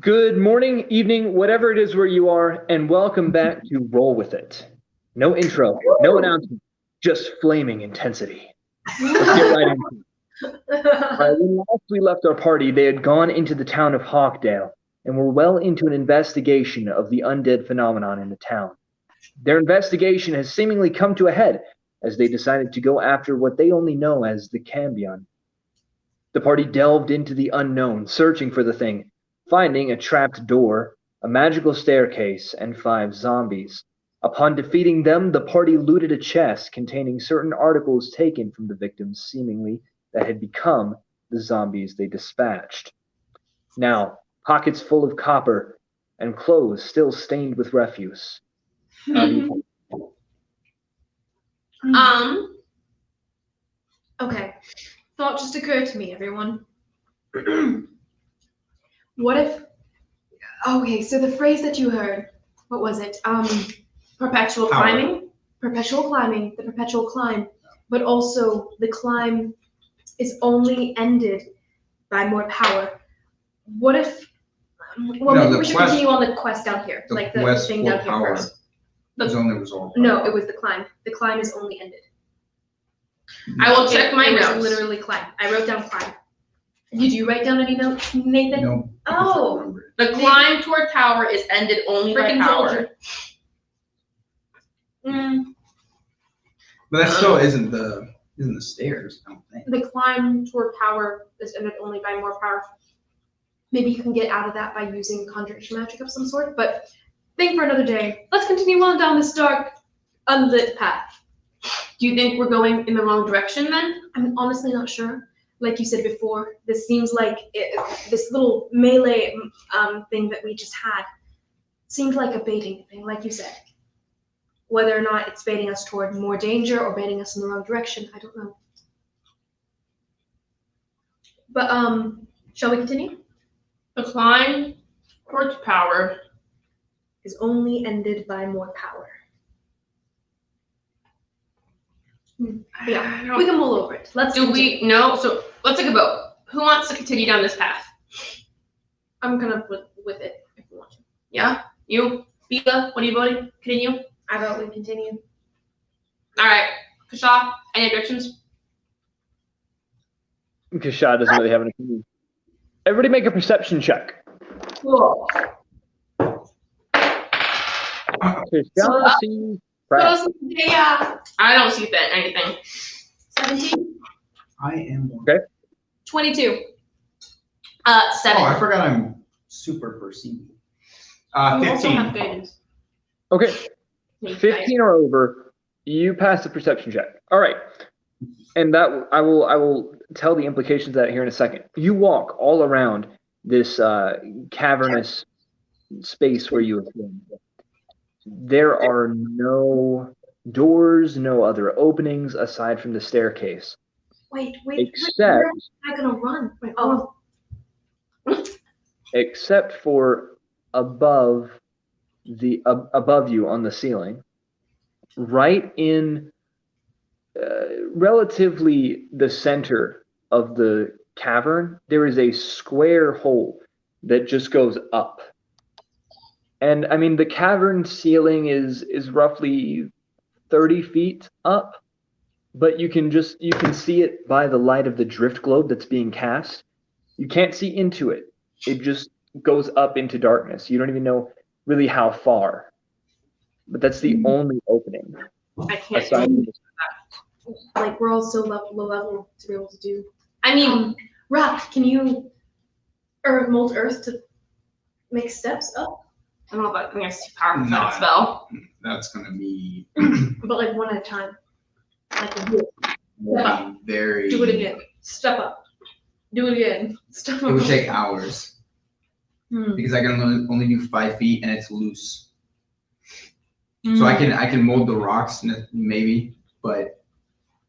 Good morning, evening, whatever it is where you are, and welcome back to Roll With It. No intro, no announcement, just flaming intensity. Let's get right into it. When last we left our party, they had gone into the town of Hawkdale and were well into an investigation of the undead phenomenon in the town. Their investigation has seemingly come to a head as they decided to go after what they only know as the Cambion. The party delved into the unknown, searching for the thing, finding a trapped door, a magical staircase, and 5 zombies. Upon defeating them, the party looted a chest containing certain articles taken from the victims, seemingly that had become the zombies they dispatched. Now, pockets full of copper and clothes still stained with refuse. Okay. Thought just occurred to me, everyone. What if... Okay, so the phrase that you heard, what was it? Perpetual climbing? Perpetual climbing, the perpetual climb. But also, the climb is only ended by more power. What if... Well, we should continue on the quest down here. The like the quest thing for down here power first. is only resolved. No, it was the climb. The climb is only ended. I will check my It was notes. literally climb. I wrote down climb. Did you write down any notes, Nathan? No. Oh. The climb toward power is ended only by Freaking told power. you. But that still isn't the stairs, I don't think. The climb toward power is ended only by more power. Maybe you can get out of that by using conjuration magic of some sort, but think for another day. Let's continue on down this dark, unlit path. Do you think we're going in the wrong direction then? I'm honestly not sure. Like you said before, this seems like this little melee thing that we just had seemed like a baiting thing, like you said. Whether or not it's baiting us toward more danger or baiting us in the wrong direction, I don't know. But shall we continue? The climb towards power Is only ended by more power. Yeah, we can mull over it. Let's do continue. we no? So let's take a vote. Who wants to continue down this path? I'm gonna put with it if you want to. Yeah? You? Fika, what are you voting? Continue? I vote we continue. Alright. Kashaw, any objections? Kashaw doesn't really have an opinion. Everybody make a perception check. Cool. Kashaw sees crap. Yeah. I don't see that anything. 17? I am one. Okay. 22. 7. Oh, I forgot I'm super perceiving. You also 15. have guidance. Okay. 15 or over, you pass the perception check. All right. And that I will tell the implications of that here in a second. You walk all around this cavernous space where you have been. There are no doors, no other openings aside from the staircase. Wait. Except We're not gonna run. Wait, except for above you on the ceiling, right in relatively the center of the cavern, there is a square hole that just goes up. And I mean, the cavern ceiling is roughly 30 feet up, but you can see it by the light of the drift globe that's being cast. You can't see into it. It just goes up into darkness. You don't even know really how far. But that's the only opening. I can't Aside do from this. like we're all so low level to be able to do. I mean, Rock, can you mold earth to make steps up? I don't know if I think it's too powerful for No. that spell. That's gonna be But like one at a time. Like very. do it again. Step up. Do it again. Step up. It would take hours because I can only do 5 feet and it's loose. So I can mold the rocks maybe, but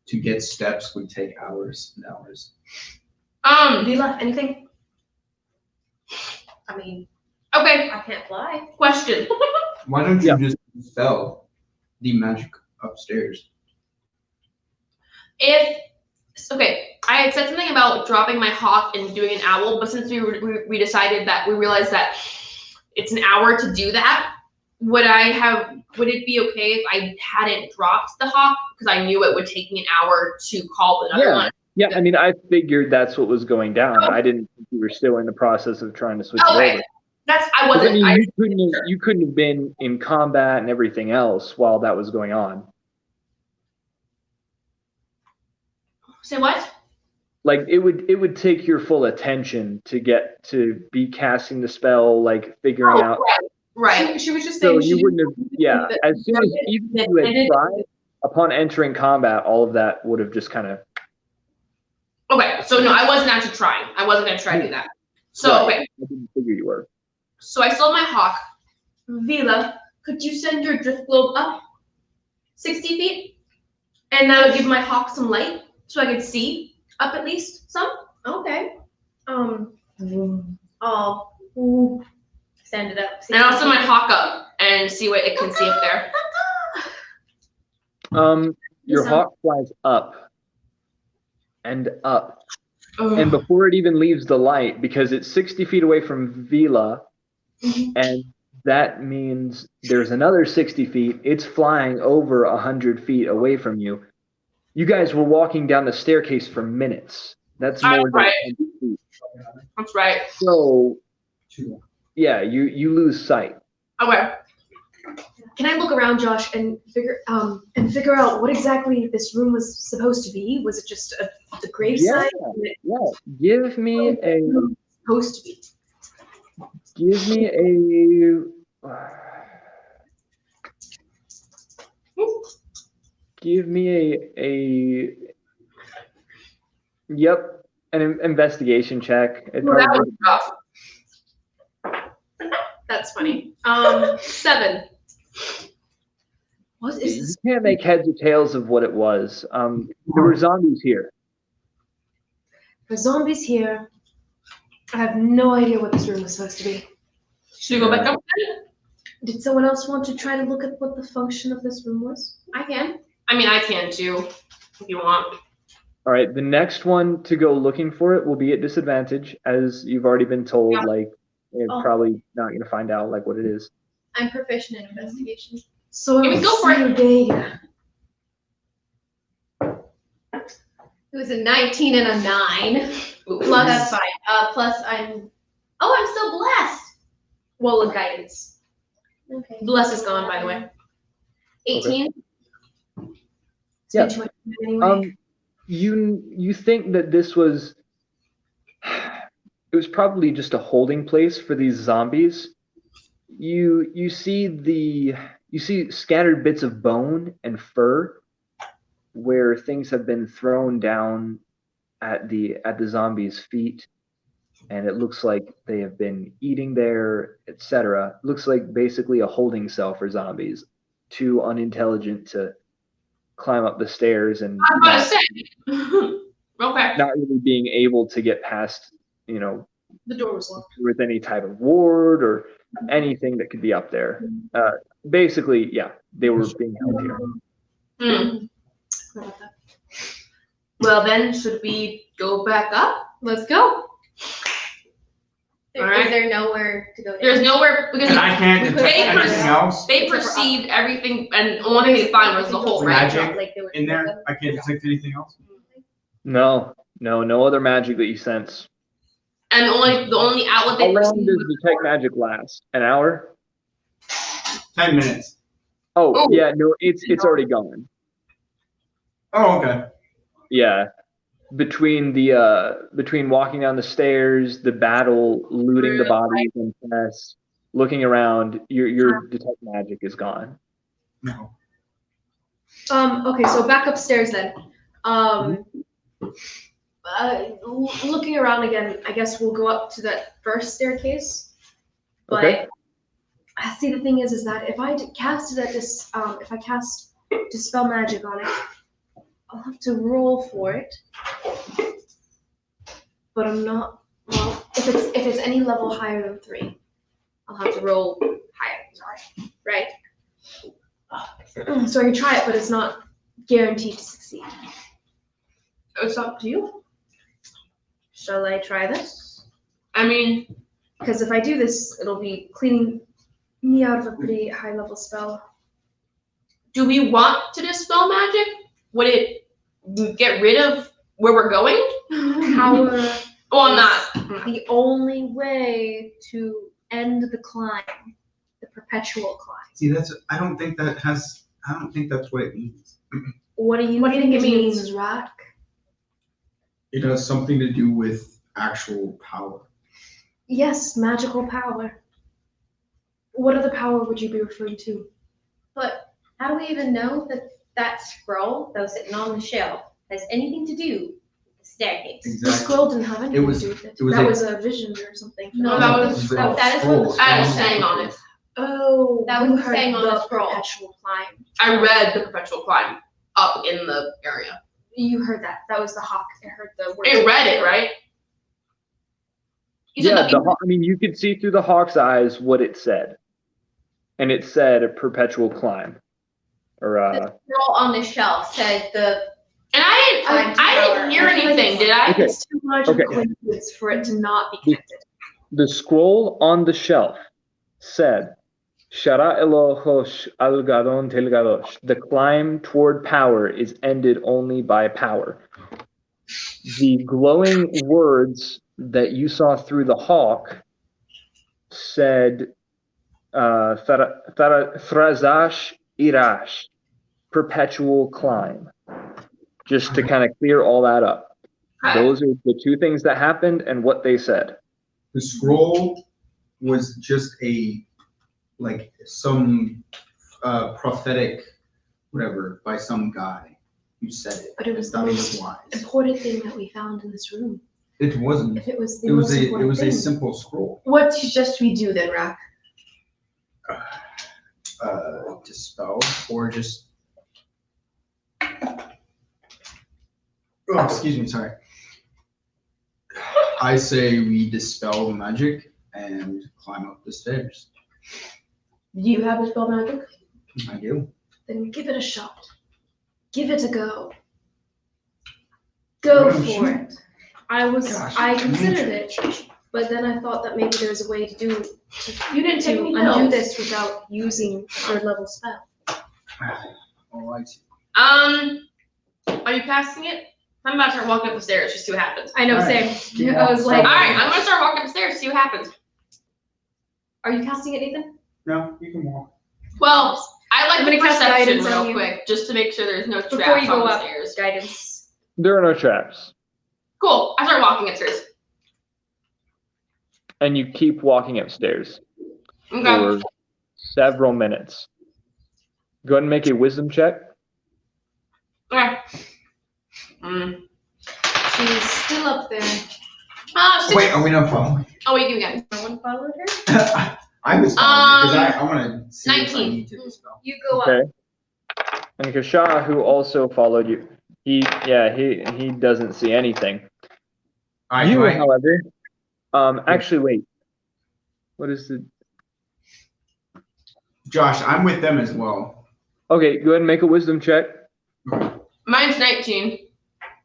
to get steps would take hours and hours. Vila, anything? I mean, Okay. I can't fly. Question. Why don't you just spell the magic upstairs? If Okay, I had said something about dropping my hawk and doing an owl, but since we decided that we realized that it's an hour to do that, would it be okay if I hadn't dropped the hawk because I knew it would take me an hour to call another one? Yeah, I mean, I figured that's what was going down. I didn't think you were still in the process of trying to switch it over. I wasn't. I mean, you couldn't have been in combat and everything else while that was going on. Say what? Like it would take your full attention to get to be casting the spell, like figuring out. Right. She was just saying. So you wouldn't have. Yeah, as soon as even if you had tried, upon entering combat, all of that would have just kind of. Okay, so no, I wasn't actually trying. I wasn't gonna try to do that. So Right. okay. I didn't figure you were. So I sold my hawk. Vila, could you send your drift globe up 60 feet? And that would give my hawk some light so I could see up at least some. Okay. Send it up. And I'll send my hawk up and see what it can see up there. Your hawk flies up and up. And before it even leaves the light, because it's 60 feet away from Vila, and that means there's another 60 feet, it's flying over 100 feet away from you. You guys were walking down the staircase for minutes. That's more than 100 feet. That's right. So, yeah, you lose sight. Okay. Can I look around, Josh, and figure out what exactly this room was supposed to be? Was it just a gravesite? Yeah. Give me a. Supposed to be. Give me a. Give me a. Yep, an investigation check. That was rough. That's funny. 7. What is this? You can't make heads or tails of what it was. There were zombies here. The zombies here. I have no idea what this room was supposed to be. Should we go back up? Did someone else want to try to look at what the function of this room was? I can. I mean, I can too, if you want. All right, the next one to go looking for it will be at disadvantage, as you've already been told. Yeah. Like, you're probably not going to find out like what it is. I'm proficient in investigation. So Can we go for it? Data. It was a 19 and a 9. Plus, that's fine. Plus, I'm still blessed. Well, with guidance. Okay. Bless is gone, by the way. 18. Yeah. Too much time anyway. You think that this was it was probably just a holding place for these zombies. You see scattered bits of bone and fur where things have been thrown down at the zombies' feet, and it looks like they have been eating there, etc. Looks like basically a holding cell for zombies, too unintelligent to climb up the stairs and I'm gonna say. Okay. not really being able to get past, The door was locked. with any type of ward or anything that could be up there. Basically, yeah, they were being held here. Well, then, should we go back up? Let's go. All right. Is there nowhere to go down? There's nowhere because And I can't detect They anything else they perceived everything, and the only thing they found was the hole, right? Magic Like there was in there. I can't detect anything else. No other magic that you sense. And the only outlet How they long perceived does was detect magic last? An hour? 10 minutes. Oh, yeah, no, it's already gone. Oh, okay. Yeah. Between walking down the stairs, the battle, looting the bodies and chests, looking around, your detect magic is gone. No. Okay, so back upstairs then. Looking around again, I guess we'll go up to that first staircase. But Okay. see, the thing is that if I cast dispel magic on it, I'll have to roll for it. But I'm not. Well, if it's any level higher than 3, I'll have to roll higher. Sorry, right? So I can try it, but it's not guaranteed to succeed. It's up to you. Shall I try this? I mean, Because if I do this, it'll be cleaning me out of a pretty high level spell. do we want to dispel magic? Would it get rid of where we're going? Power Well, I'm not. the only way to end the climb, the perpetual climb. See, I don't think that's what it means. What do you What do you think think it it means, means? Rock? It has something to do with actual power. Yes, magical power. What other power would you be referring to? But how do we even know that that scroll that was sitting on the shelf has anything to do with the staircase? The Exactly. scroll didn't have anything was- to do with it. it was that a- was a vision or something. No, that was that is scroll. what I was saying on it. Oh, That you was heard saying on the scroll. perpetual climb. I read the perpetual climb up in the area. You heard that. That was the hawk. I heard the word. It read it, right? You said Yeah, the- I mean, you could see through the hawk's eyes what it said, and it said a perpetual climb, or The scroll on the shelf said the and I didn't hear anything, did I? Okay. It's too large of Okay. a coincidence for it to not be connected. the scroll on the shelf said, "Shara Elohosh al Gadon Tel Gadosh." The climb toward power is ended only by power. The glowing words that you saw through the hawk said, "Thrazash Irash," perpetual climb. Just to kind of clear all that up. Those are the two things that happened and what they said. The scroll was just some prophetic whatever by some guy who said it. But it was the Thought he most wise. important thing that we found in this room. It wasn't. If it was the It was most a important thing. simple scroll. What suggest we do then, Rock? Dispel or just. Oh, excuse me. Sorry. I say we dispel the magic and climb up the stairs. Do you have a spell magic? I do. Then give it a shot. Give it a go. Go Oh, for shoot. it. I considered it, it. but then I thought that maybe there's a way to You didn't take any undo pills. this without using a third level spell. All right. Are you casting it? I'm about to start walking up the stairs, just see what happens. I know, Alright. same. Keep I was walking. like, Alright, I'm gonna start walking up the stairs, see what happens. are you casting it, Ethan? No, you can walk. Well, I like I'm the gonna cast perception guidance on real you. quick, just to make sure there's no Before traps you go on the up, stairs. guidance. There are no traps. Cool, I start walking upstairs. And you keep walking upstairs Okay. for several minutes. Go ahead and make a wisdom check. Okay. She's still up there. Wait, are we not following? Oh, wait, you again. no one followed her. I was following because I want to see if I 19. need to dispel. You go up. Okay. And Kasha, who also followed you, he doesn't see anything. All right, You, do I- however, actually, wait. What is the? Josh, I'm with them as well. Okay, go ahead and make a wisdom check. Mine's 19.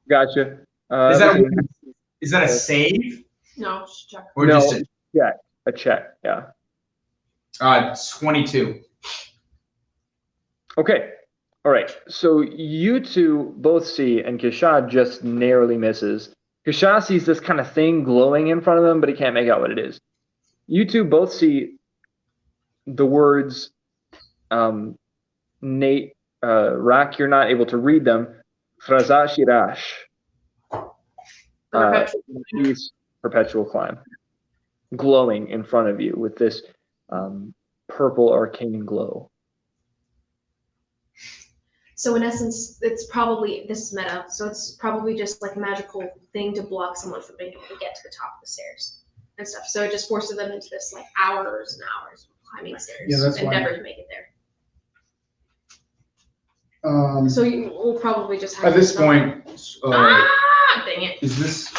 Gotcha. Is that a save No, just check. or No. just A check? Yeah. 22? Okay. All right. So you two both see, and Kasha just narrowly misses. Kasha sees this kind of thing glowing in front of him, but he can't make out what it is. You two both see the words, Nate, Rak, you're not able to read them. Frazashirash. Perpetual climb. Glowing in front of you with this purple arcane glow. So in essence, it's probably, this is meta, so it's probably just like a magical thing to block someone from being able to get to the top of the stairs and stuff. So it just forces them into this like hours and hours of climbing stairs Yeah, that's and why- never to make it there. Um, So you will probably just have at to this stop. point, Dang it.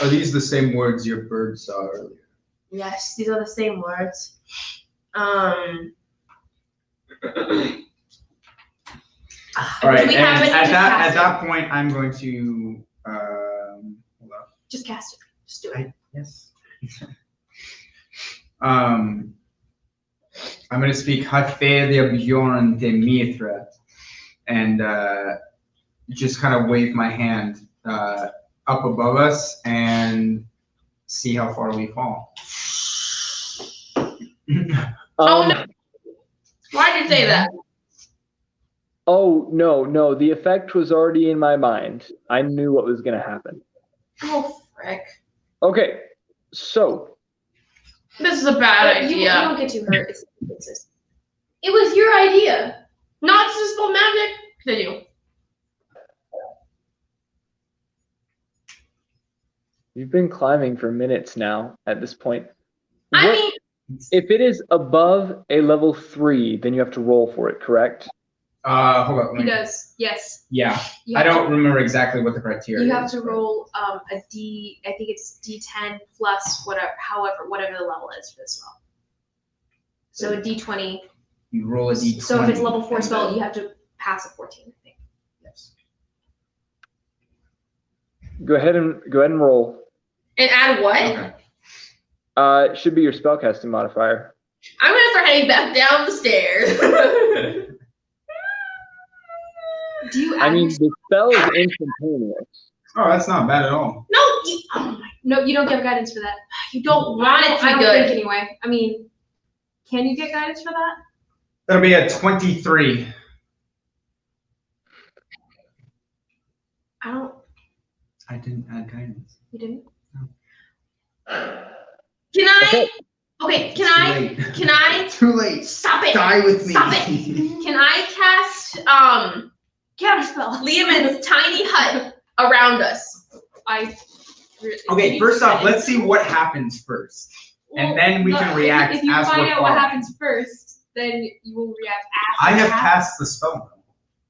are these the same words your bird saw earlier? Yes, these are the same words. All right, we and have it at to that cast at that point, I'm going to Just cast it. Just do it. Yes. I'm gonna speak Hatvelia Bjorn de Mithra, and just kind of wave my hand up above us and see how far we fall. Oh no! Why did you say that? Oh, no. The effect was already in my mind. I knew what was going to happen. Oh frick! Okay, so. This is a bad You idea. don't get too hurt. It was your idea. Not to spell magic. Continue. You've been climbing for minutes now at this point. I What- mean, if it is above a level 3, then you have to roll for it, correct? Hold up. He does. Yes. Yeah, You I have don't remember exactly what the criteria You have is. to roll a D. I think it's D10 plus whatever the level is for this spell. So a D20. You roll a d20. So if it's level 4 and spell, then- you have to pass a 14. I think. Yes. Go ahead and roll. and add what? Okay. It should be your spellcasting modifier. I'm gonna start heading back down the stairs. Do you add I mean, your- the spell is instantaneous. Oh, that's not bad at all. No, oh my, No, you don't get guidance for that. you don't want it to I be don't good. think anyway. I mean, can you get guidance for that? That'll be a 23. I don't. I didn't add guidance. You didn't. Can I? Okay, can I? Too late. Can I? Too late. Stop it! Die with me. Stop it! Can I cast Counterspell. Liam's tiny hut around us? Okay, first off, let's see what happens first. And then we can react If you as find we're out what falling. happens first, then you will react after. I have it happens. cast the spell.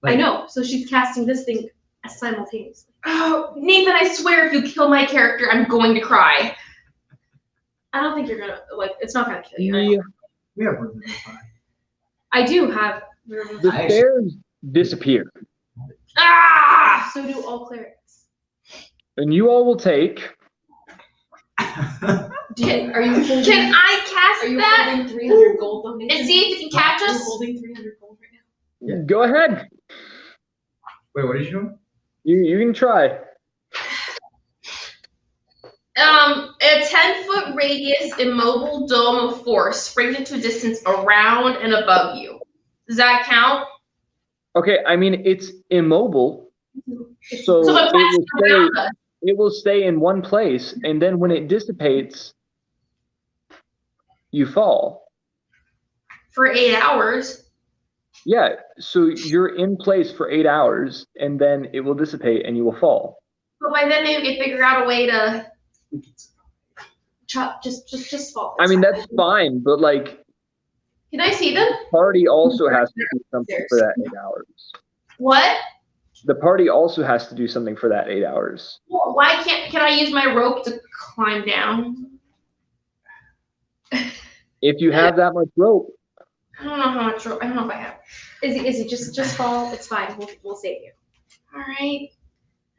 I know. So she's casting this thing simultaneously. Oh, Nathan, I swear if you kill my character, I'm going to cry. I don't think you're gonna It's not gonna kill you. Right? The, We have Revivify. I do have. the I- stairs disappear. Ah! So do all clerics. And you all will take. Are you holding? Can I cast Are you that holding 300 gold on and see if it can catch Are you us? holding 300 gold right now? Go ahead. Wait, what did you do? You can try. A 10-foot radius immobile dome of force springs into a distance around and above you. Does that count? Okay, I mean, it's immobile. So So the it will plastic around us. it will stay in one place, and then when it dissipates, you fall. For 8 hours. Yeah, so you're in place for 8 hours, and then it will dissipate, and you will fall. But by then maybe we can figure out a way to. Chop, just fall. I mean, that's fine, but like, Can I see them? party also has to do something for that 8 hours. What? The party also has to do something for that 8 hours. Well, why can I use my rope to climb down? If you have that much rope, I don't know how much rope. I don't know if I have. Izzy, just fall. It's fine. We'll save you. All right.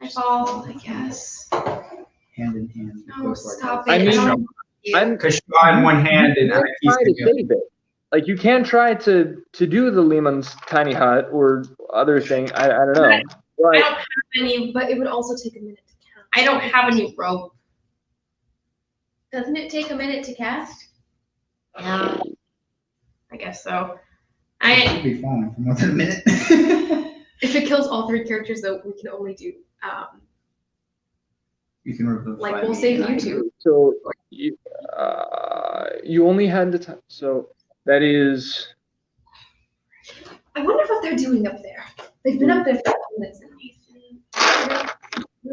I fall, I guess. Hand in hand. No, stop it. I mean, don't- I'm Because you got in one hand and you can he's try to save it. Like, you can try to do the Lehman's tiny hut or other thing. I don't know. I But don't have any. But it would also take a minute to count. I don't have any rope. Doesn't it take a minute to cast? Yeah. I guess so. I I should be falling for more than a minute. If it kills all 3 characters, though, we can only do You can revivify like we'll me. save you 2. so you only had the time. So that is I wonder what they're doing up there. They've been up there for minutes now.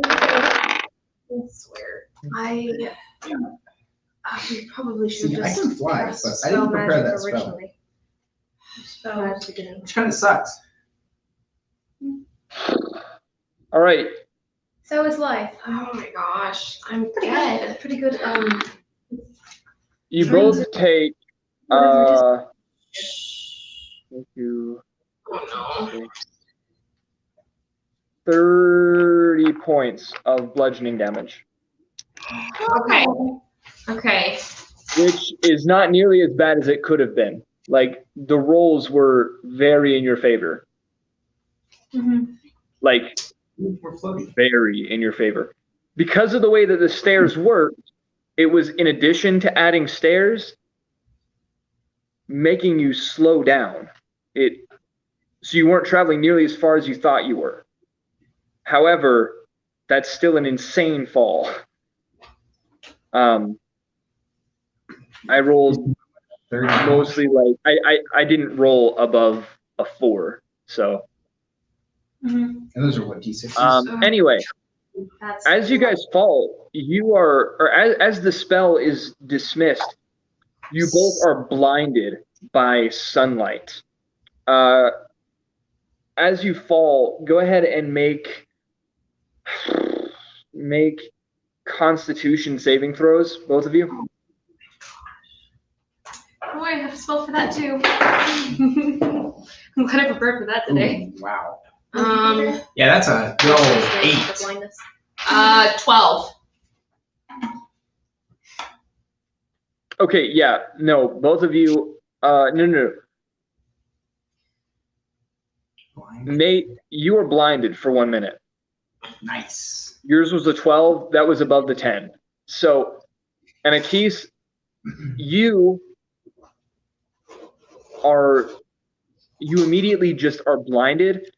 I swear. We probably should See, I just can fly, cast but I didn't spell prepare magic that spell. originally. Spell at the beginning. Which kind of sucks. all right. So is life. oh my gosh, I'm dead. Pretty good. You Trying both take Whatever thank you. Oh no. 30 points of bludgeoning damage. Okay. Okay. which is not nearly as bad as it could have been. Like, the rolls were very in your favor. Mhm. Like, We're floating. very in your favor. Because of the way that the stairs worked, it was in addition to adding stairs, making you slow down. So you weren't traveling nearly as far as you thought you were. However, that's still an insane fall. I rolled 30. mostly like I didn't roll above a 4. So Mhm. And those are what, D6s? anyway, That's as you guys fall, you are, or as the spell is dismissed, you both are blinded by sunlight. As you fall, go ahead and make Constitution saving throws, both of you. Oh, I have a spell for that too. I'm glad I prepared for that today. Ooh, wow. Yeah, that's a good old 8. Blindness. 12. Okay, yeah, no, both of you. No. Blind. Nate, you were blinded for 1 minute. Nice. Yours was a 12. That was above the 10. So, Anakis, you immediately just are blinded.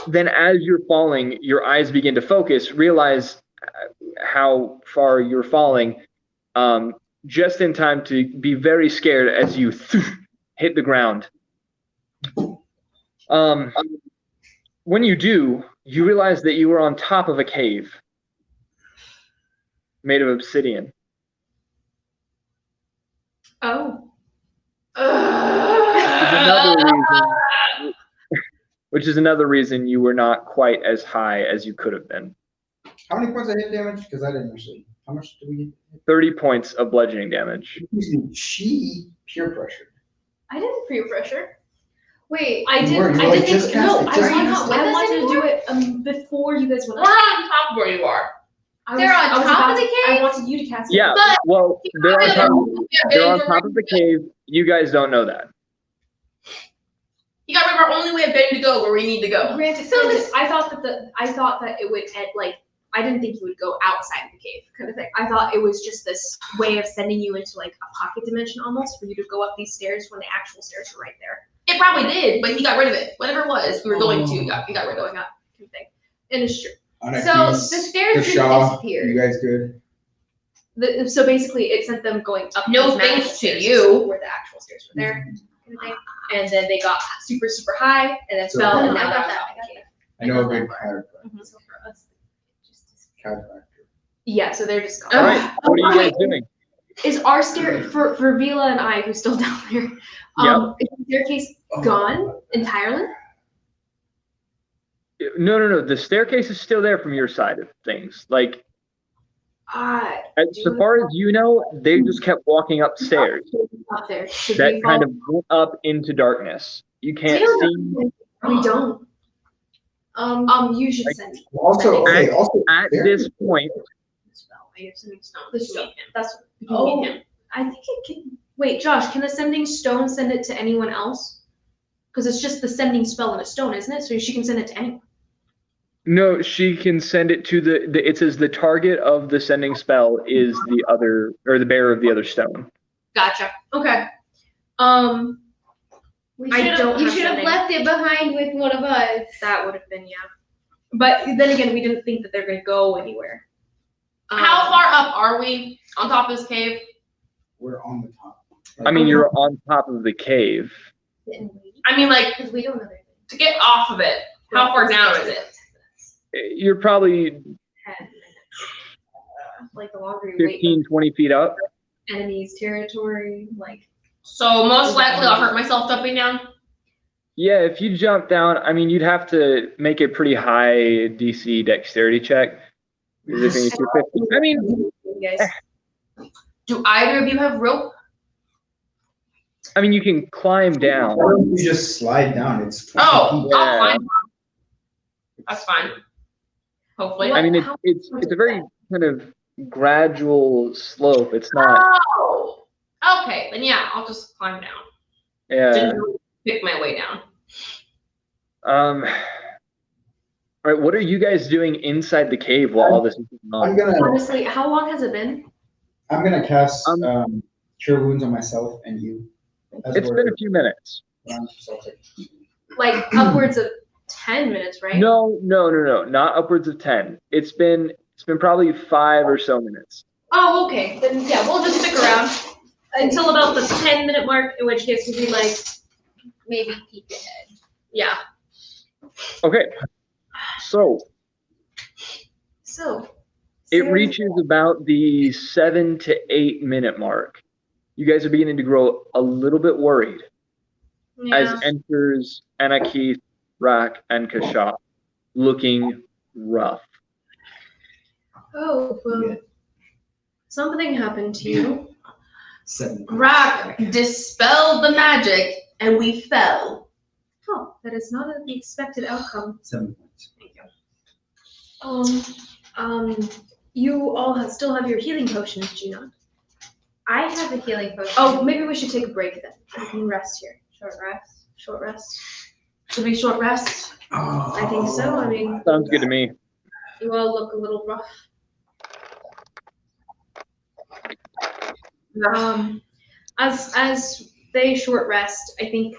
Then as you're falling, your eyes begin to focus, realize how far you're falling, just in time to be very scared as you hit the ground. When you do, you realize that you are on top of a cave made of obsidian. Oh. Which is another reason you were not quite as high as you could have been. How many points I hit damage? Because I didn't actually. How much do we get? 30 points of bludgeoning damage. She peer pressure. I didn't peer pressure. Wait, I You didn't. were, you I like, didn't. just No, cast it, just I cast wanted. it. I wanted to do it before you guys went We're up. on top of where you are. They're on top of the cave. I wanted you to cast it. Yeah, But- well, they're on top of the cave. cave. You guys don't know that. You gotta remember our only way of getting to go where we need to go. Granted, So granted, I thought that it would I didn't think you would go outside of the cave, kind of thing. I thought it was just this way of sending you into like a pocket dimension almost, for you to go up these stairs when the actual stairs were right there. It probably did, but he got rid of it. Whatever it was, we were going to. He got rid of Going it. up, kind of thing. And it's true. So the stairs didn't Kershaw, disappear. you guys good? So basically, it sent them going up. No these magical thanks to stairs you. where the actual stairs were there, kind of thing. And then they got super, super high, and then So- fell, No, and I now got they're that. on I got that. I know a good chiropractor. So for us, Chiropractor. yeah, so they're just gone. All right, what are you guys doing? Is our stair for Vila and I, who's still down there? Is the staircase gone entirely? No. The staircase is still there from your side of things. Like, so far as you know, they just kept walking upstairs. Up there. Should That we kind fall? of went up into darkness. You can't see. We don't. You should send me. Also, okay, also, At there- this point, the spell. I have sending stone. The The stone. stone. That's You can meet him. I think it can. Wait, Josh, can the sending stone send it to anyone else? Because it's just the sending spell in a stone, isn't it? So she can send it to anyone. no, she can send it to it says the target of the sending spell is the other, or the bearer of the other stone. Gotcha. Okay. I don't You have should have sending. left it behind with one of us. That would have been, yeah. But then again, we didn't think that they're going to go anywhere. How far up are we on top of this cave? we're on the top. I mean, you're on top of the cave. I mean, like, Because we don't know their to get off of it, how far down is it? You're probably Like the longer you wait, 15, 20 feet up. enemy's territory, like. So most likely I'll hurt myself jumping down. Yeah, if you jump down, I mean, you'd have to make a pretty high DC dexterity check. Because I think if you're 50, I mean, You guys. Do either of you have rope? you can climb down. Why don't you just slide down? It's 20 Oh, feet. I'll climb. That's fine. Hopefully. I mean, it's a very kind of gradual slope. It's not. Oh, okay. Then yeah, I'll just climb down. Yeah. Gingerly pick my way down. All right. What are you guys doing inside the cave while all this is going I'm on? gonna Honestly, how long has it been? cast Um, cure wounds on myself and you. As It's we're been a few minutes. around Celtic. Like upwards of 10 minutes, right? No, not upwards of 10. It's been probably 5 or so minutes. Oh, okay. Then yeah, we'll just stick around until about the 10-minute mark, in which case we'll be like, maybe peek ahead. Yeah. Okay. So So, it Sarah's- reaches about the 7 to 8 minute mark. You guys are beginning to grow a little bit worried as enters Anakith, Rak, and Kasha, looking rough. Oh, well, something happened to you. 7. Rak dispelled the magic, and we fell. Oh, that is not the expected outcome. 7 points. Thank you. You all still have your healing potions, do you not? I have a healing potion. Oh, maybe we should take a break then. We can rest here. Short rest. Short rest. Should we short rest? Oh. I think so. I mean, Sounds good to me. you all look a little rough. As they short rest, I think,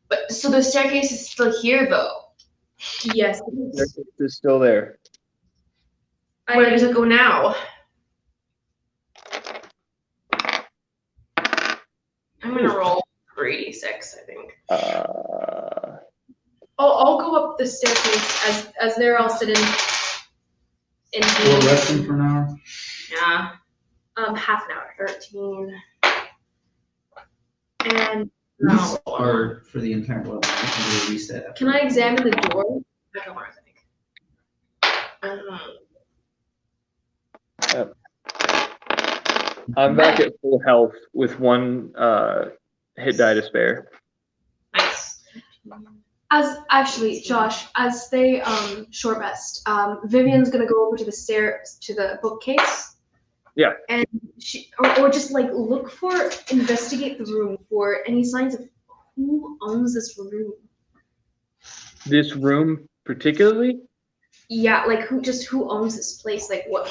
But so the staircase is still here, though. yes. It's still there. Where does it go now? I'm gonna roll 3d6, I think. I'll go up the staircase as they're all sitting in We're the resting for an hour. Yeah. half an hour. 13. And No. Or for the entire level. I can reset. can I examine the door? I don't want to think. I'm back at full health with 1 hit die to spare. Nice. As actually, Josh, as they short rest, Vivian's gonna go over to the stairs to the bookcase. Yeah. And or just like investigate the room for any signs of who owns this room. This room particularly? Yeah, like who owns this place? Like what?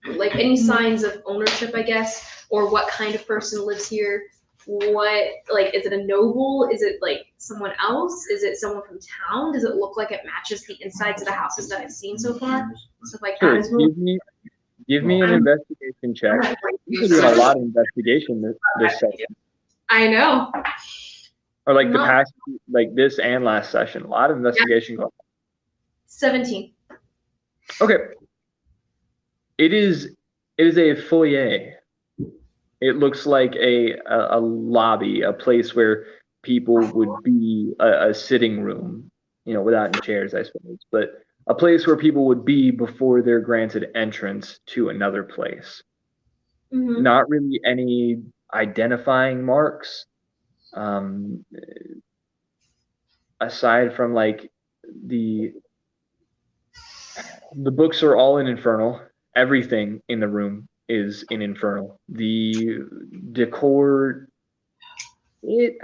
Like any signs of ownership, I guess, or what kind of person lives here? What, like, is it a noble? Is it like someone else? Is it someone from town? Does it look like it matches the insides of the houses that I've seen so far? Stuff like Sure. that as well. Give me an investigation check. You're doing a lot of investigation this session. I know. Or like the No. past, like this and last session. A lot of investigation going on. 17. Okay. It is a foyer. It looks like a lobby, a place where people would be, a sitting room, without any chairs, I suppose, but a place where people would be before they're granted entrance to another place. Mm-hmm. Not really any identifying marks, aside from like the books are all in Infernal. Everything in the room is in Infernal. The decor, it's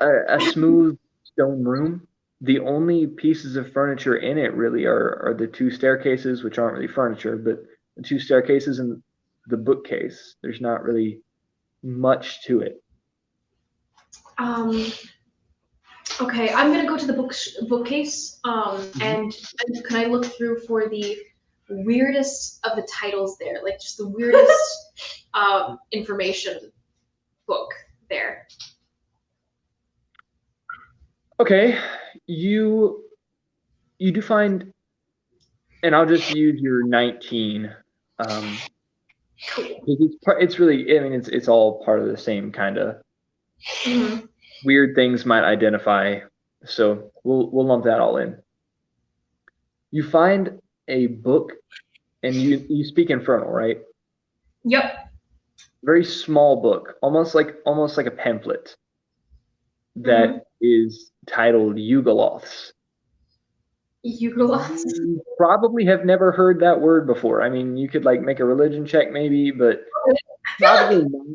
a smooth stone room. The only pieces of furniture in it really are the 2 staircases, which aren't really furniture, but the 2 staircases and the bookcase. There's not really much to it. Okay, I'm gonna go to the bookcase. And can I look through for the weirdest of the titles there, like just the weirdest information book there? Okay, you do find, and I'll just use your 19. Cool. It's really, it's all part of the same kind of Mm-hmm. weird things might identify. So we'll lump that all in. You find a book, and you speak Infernal, right? Yep. Very small book, almost like a pamphlet that is titled Yugoloths. Euglot. You probably have never heard that word before. I mean, you could like make a religion check maybe, but probably not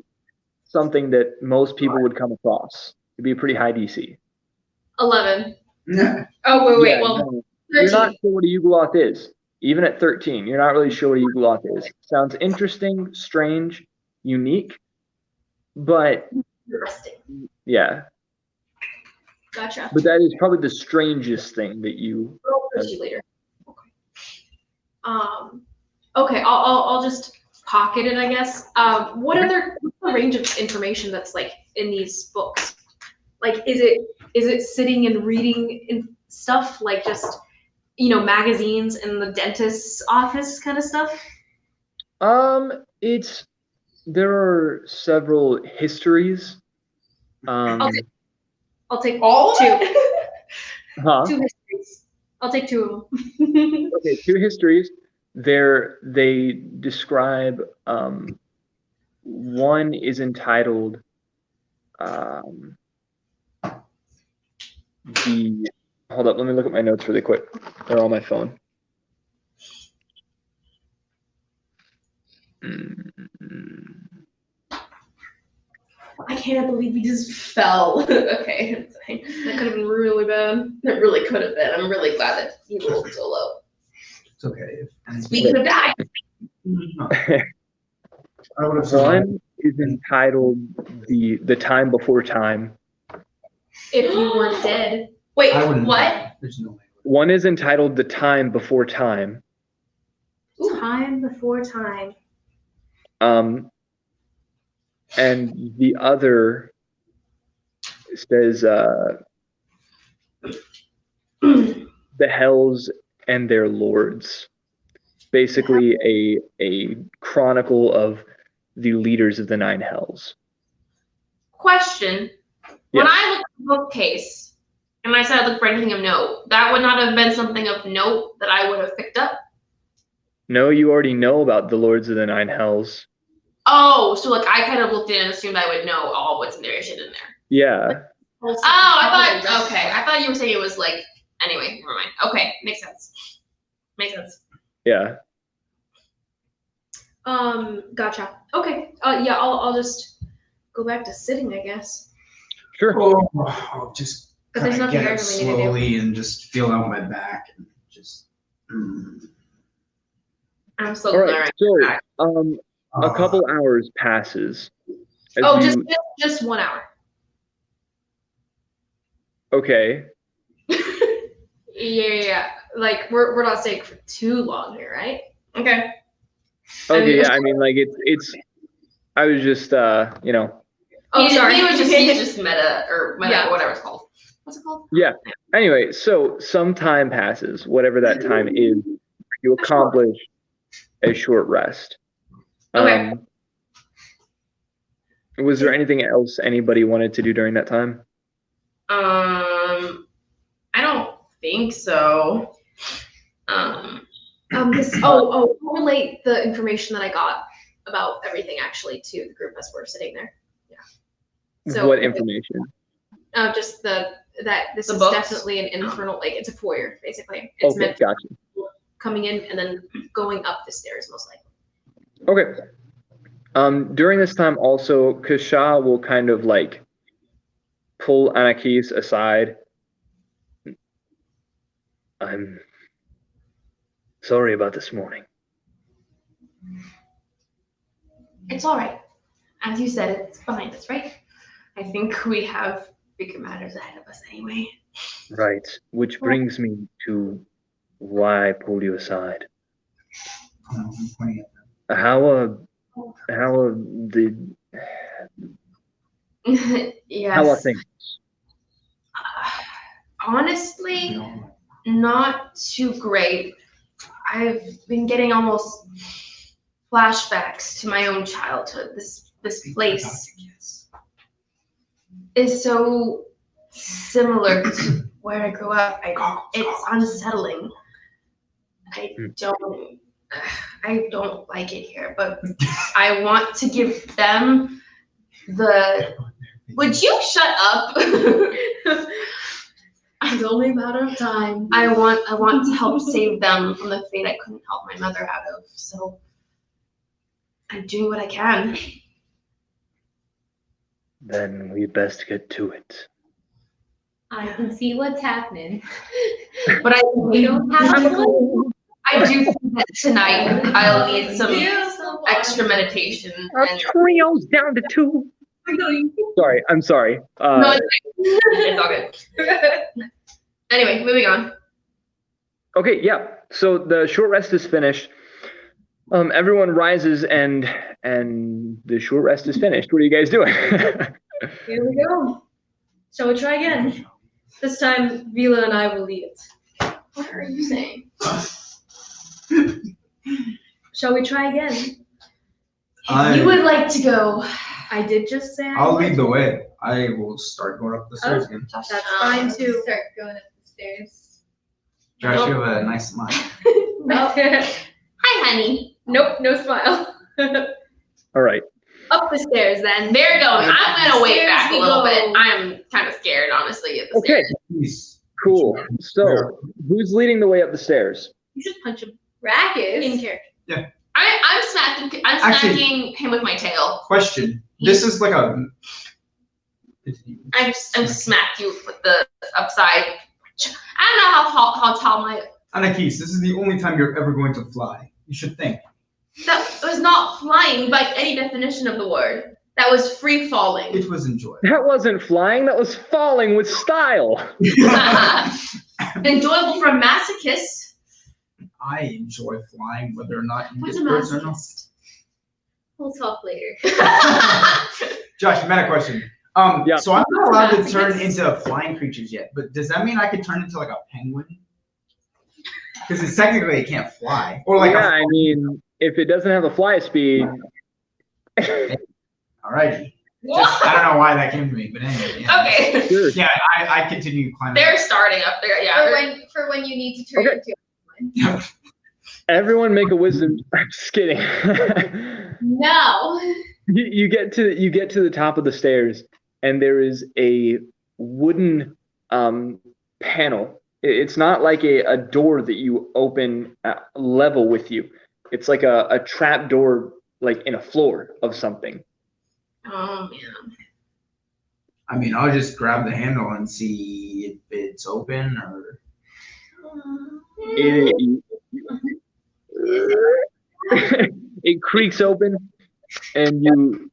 something that most people would come across. It'd be a pretty high DC. 11. Yeah. Oh, wait, Yeah, well, no, you're 13. not sure what a Ugoloth is. Even at 13, you're not really sure what a Ugoloth is. Sounds interesting, strange, unique, but Interesting. yeah. Gotcha. But that is probably the strangest thing that you. I'll push you later. Okay, I'll just pocket it, I guess. What's the range of information that's like in these books? Like, is it sitting and reading and stuff like just magazines in the dentist's office kind of stuff? There are several histories. I'll take All of two. it? Huh? 2 histories. I'll take 2 of them. Okay, 2 histories. They describe one is entitled hold up, let me look at my notes really quick. They're on my phone. I can't believe we just fell. Okay, it's fine. That could have been really bad. It really could have been. I'm really glad that he rolled so low. It's okay. We could have died. I would have survived. One is entitled the time before time. If you weren't dead. Wait, I wouldn't. what? There's no way. One is entitled the time before time. Time before time. And the other says the hells and their lords. Basically a chronicle of the leaders of the 9 hells. Question. When I looked at the bookcase and I said I looked for anything of note, that would not have been something of note that I would have picked up? No, you already know about the lords of the 9 hells. Oh, so like I kind of looked in and assumed I would know all what's in there shit in there. Yeah. Oh, I thought, okay. I thought you were saying it was like, anyway, never mind. Okay, makes sense. Makes sense. Yeah. Gotcha. Okay. Yeah, I'll just go back to sitting, I guess. Sure. Oh, I'll just But there's kind of nothing get there up for me to do. slowly and just feel out my back and just. I'm so All glad. right. So, a couple hours passes. as Oh, you- just 1 hour. Okay. Yeah. Like we're not staying for too long here, right? Okay. Okay. Yeah. I mean, like it's. I was just Oh, sorry. He was just meta or Yeah. whatever it's called. What's it called? Yeah. Anyway, so some time passes, whatever that time is. You accomplish a short rest. Okay. Was there anything else anybody wanted to do during that time? I don't think so. I'll relate the information that I got about everything actually to the group as we're sitting there. Yeah. So What information? just that this The is books? definitely an infernal, like it's a foyer basically. It's Okay, meant gotcha. for coming in and then going up the stairs most likely. Okay. During this time also, Kasha will kind of like pull Anakis aside. I'm sorry about this morning. It's all right. As you said, it's behind us, right? I think we have bigger matters ahead of us anyway. Right. Which brings me to why I pulled you aside. How Yes. how are things? Honestly, not too great. I've been getting almost flashbacks to my own childhood. This place is so similar to where I grew up. It's unsettling. I don't like it here, but I want to give them the. Would you shut up? It's only a matter of time. I want to help save them from the fate I couldn't help my mother out of. So I'm doing what I can. Then we best get to it. I can see what's happening. But We don't have to. I do think that tonight I'll need some extra meditation. And trio's down to 2. Sorry, I'm sorry. no, it's all good. Anyway, moving on. Okay, yeah. So the short rest is finished. Everyone rises and the short rest is finished. What are you guys doing? Here we go. Shall we try again? This time, Vila and I will lead it. What are you saying? Shall we try again? You would like to go. I did just say I'll lead the way. I will start going up the stairs again. That's fine too. Start going up the stairs. Josh, you have a nice smile. Nope. Hi, honey. Nope, no smile. All right. Up the stairs then. They're going. I'm gonna wait Stairs back a we little go. bit. I'm kind of scared, honestly, at the Okay, stairs. Please. cool. So who's leading the way up the stairs? You should punch him Rackus. in character. I'm smacking. I'm Actually- smacking him with my tail. Question. This is like a. I'm smacked you with the upside. I don't know how tall my. Anakis, this is the only time you're ever going to fly. You should think. That was not flying by any definition of the word. That was free falling. It was enjoyable. That wasn't flying, that was falling with style. Enjoyable for masochists. I enjoy flying, whether or not you What's get a birds or not. masochist? We'll talk later. Josh, meta question. Yeah. So I'm not allowed to turn into flying creatures yet, but does that mean I could turn into like a penguin? Because it's technically it can't fly, or like Yeah, I mean, if it doesn't have the fly speed, alrighty. Just, I don't know why that came to me, but anyway. Yeah. Okay. sure. Yeah, I continue climbing. They're starting up there. Yeah. For when you need to turn Okay. into Everyone make a wisdom. I'm just kidding. No. you get to the top of the stairs, and there is a wooden panel. It's not like a door that you open level with you. It's like a trap door, like in a floor of something. Oh man. I mean, I'll just grab the handle and see if it's open or. It creaks open, and you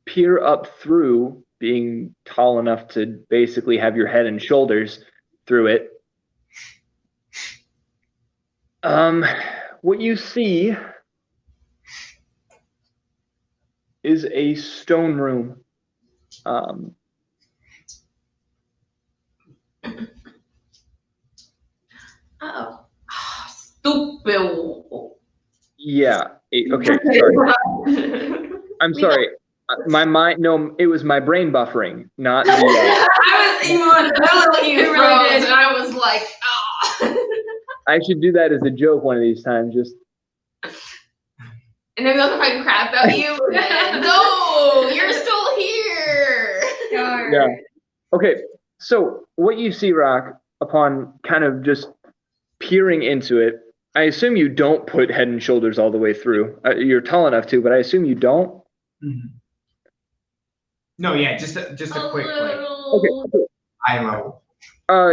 peer up through, being tall enough to basically have your head and shoulders through it. What you see is a stone room. Uh-oh. Stupid. Yeah. Okay. Sorry. I'm sorry. My mind. No, it was my brain buffering, not the. I was even literally you really froze, did. and I was like, ah. I should do that as a joke one of these times. Just. And then we'll talking crap about you. No, you're still here. Yeah. Okay. So what you see, Rock, upon kind of just peering into it, I assume you don't put head and shoulders all the way through. You're tall enough to, but I assume you don't. Mm-hmm. No, yeah, just a quick like Okay. eye level.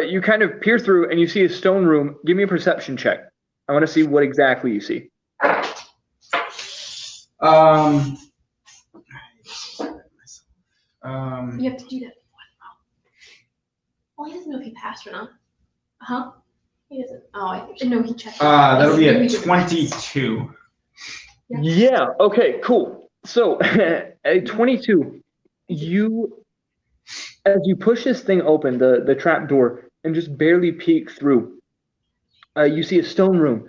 You kind of peer through and you see a stone room. Give me a perception check. I want to see what exactly you see. You have to do that. Well, he doesn't know if he passed or not. Huh? He doesn't. Oh, I think. No, he checked. that'll be a He did. 22. Yeah. Okay. Cool. So at 22, as you push this thing open, the trap door, and just barely peek through, you see a stone room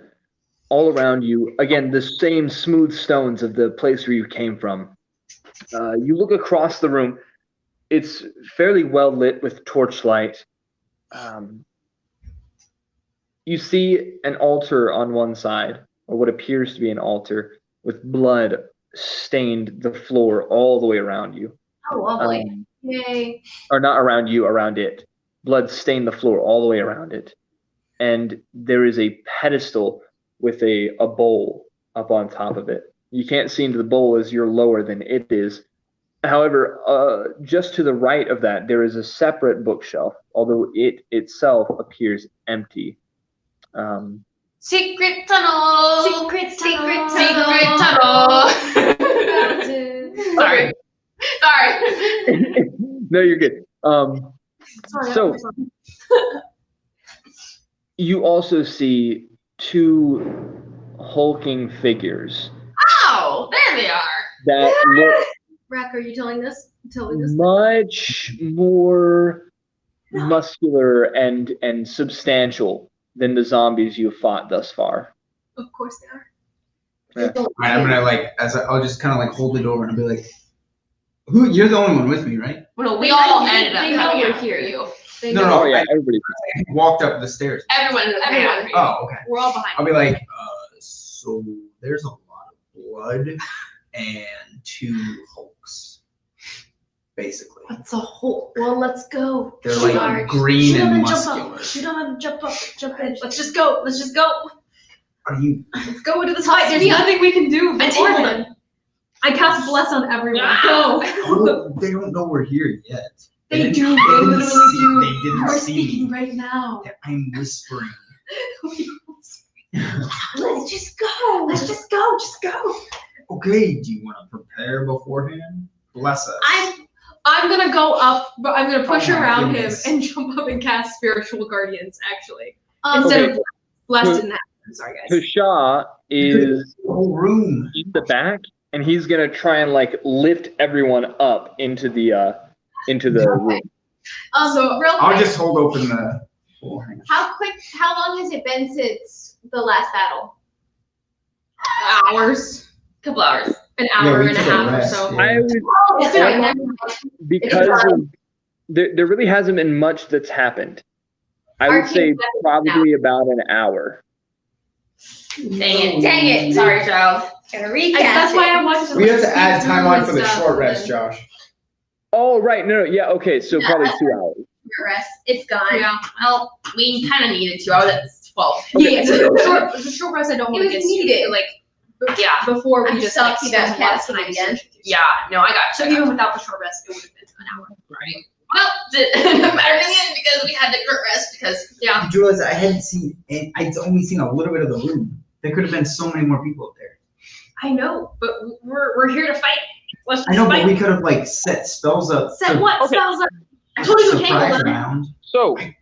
all around you. Again, the same smooth stones of the place where you came from. You look across the room. It's fairly well lit with torchlight. You see an altar on one side, or what appears to be an altar, with blood stained the floor all the way around you. Oh, lovely. Yay. Or not around you, around it. blood stained the floor all the way around it. And there is a pedestal with a bowl up on top of it. You can't see into the bowl as you're lower than it is. However, just to the right of that, there is a separate bookshelf, although it itself appears empty. Secret tunnel. Secret tunnel. Secret tunnel. Sorry. No, you're good. So you also see two hulking figures Oh, there they are. that look Rack, are you telling this? much more muscular and substantial than the zombies you've fought thus far. Of course they are. All right, I'm gonna I'll just kind of like hold the door and I'll be like, "Who? You're the only one with me, right?" Well, no, we all They ended up know coming we're after here. you. They No, know. no, Oh yeah, I- everybody. Walked up the stairs. Everyone ended up coming after you. Oh, okay. We're all behind. I'll be like, so there's a lot of blood and 2 hulks, basically. What's a hole? Well, let's go. They're Shoot like them. green Shoot them and and jump muscular. up. Shoot them and jump up. Jump in. Let's just go. Let's just go. Are you? Let's go into this fight. There's nothing we can do. I told them. I cast bless on everyone. Go. Oh, they don't know we're here yet. They didn't- do. They didn't literally see- do. They didn't We're see speaking me. right now. I'm whispering. Let's just go. Let's just go. Just go. Okay, do you want to prepare beforehand? Bless us. I'm gonna go up, but I'm gonna push Oh my around goodness. him and jump up and cast spiritual guardians. Actually, Um, instead Okay. of blessed in that. I'm sorry, guys. Tasha is The whole room. in the back, and he's gonna try and like lift everyone up into the room. So, real I'll quick, just hold open the. Oh, hang on. how long has it been since the last battle? hours, Couple hours. an Yeah, hour we and a took a half or rest, so. yeah. I would It's been like because of, there really hasn't been much that's happened. I would say probably about an hour. Dang it. Sorry, child. Gotta recast that's why I it. wanted to. We have to speak add through timeline and for the stuff, short and rest, then- Josh. Oh right, no, yeah, okay, so probably 2 hours. Your rest. It's gone. Yeah. Well, we kind of needed to. I was at 12. Yeah, it's a short rest. I don't It want to was get needed. like Yeah. before we I'm just salty like about spend cast less time again. Yeah. No, I got So you. even without the short rest, it would have been an hour. Right. Well, it ended up better in the end because we had to short rest because Yeah. Did you realize I hadn't seen? I'd only seen a little bit of the room. There could have been so many more people up there. I know, but we're here to fight. Let's just I know, fight. but we could have like set spells up. Set to- what Okay. spells up? I told you to surprise tangle them. round. So You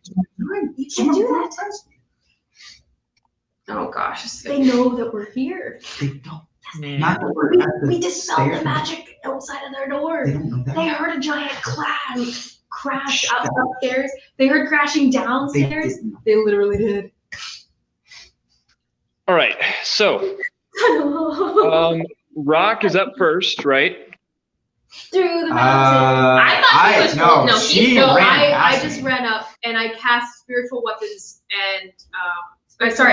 can do that. oh gosh. They know that we're here. They don't. Not that we're at the We dispelled the stairs. magic outside of their door. They don't know that. They heard a giant crash upstairs. They heard crashing They downstairs. didn't. They literally did. all right, so Rock is up first, right? Through the mountain. I thought he was no, no, she he- No, ran I past just me. ran up and I cast spiritual weapons and spiritual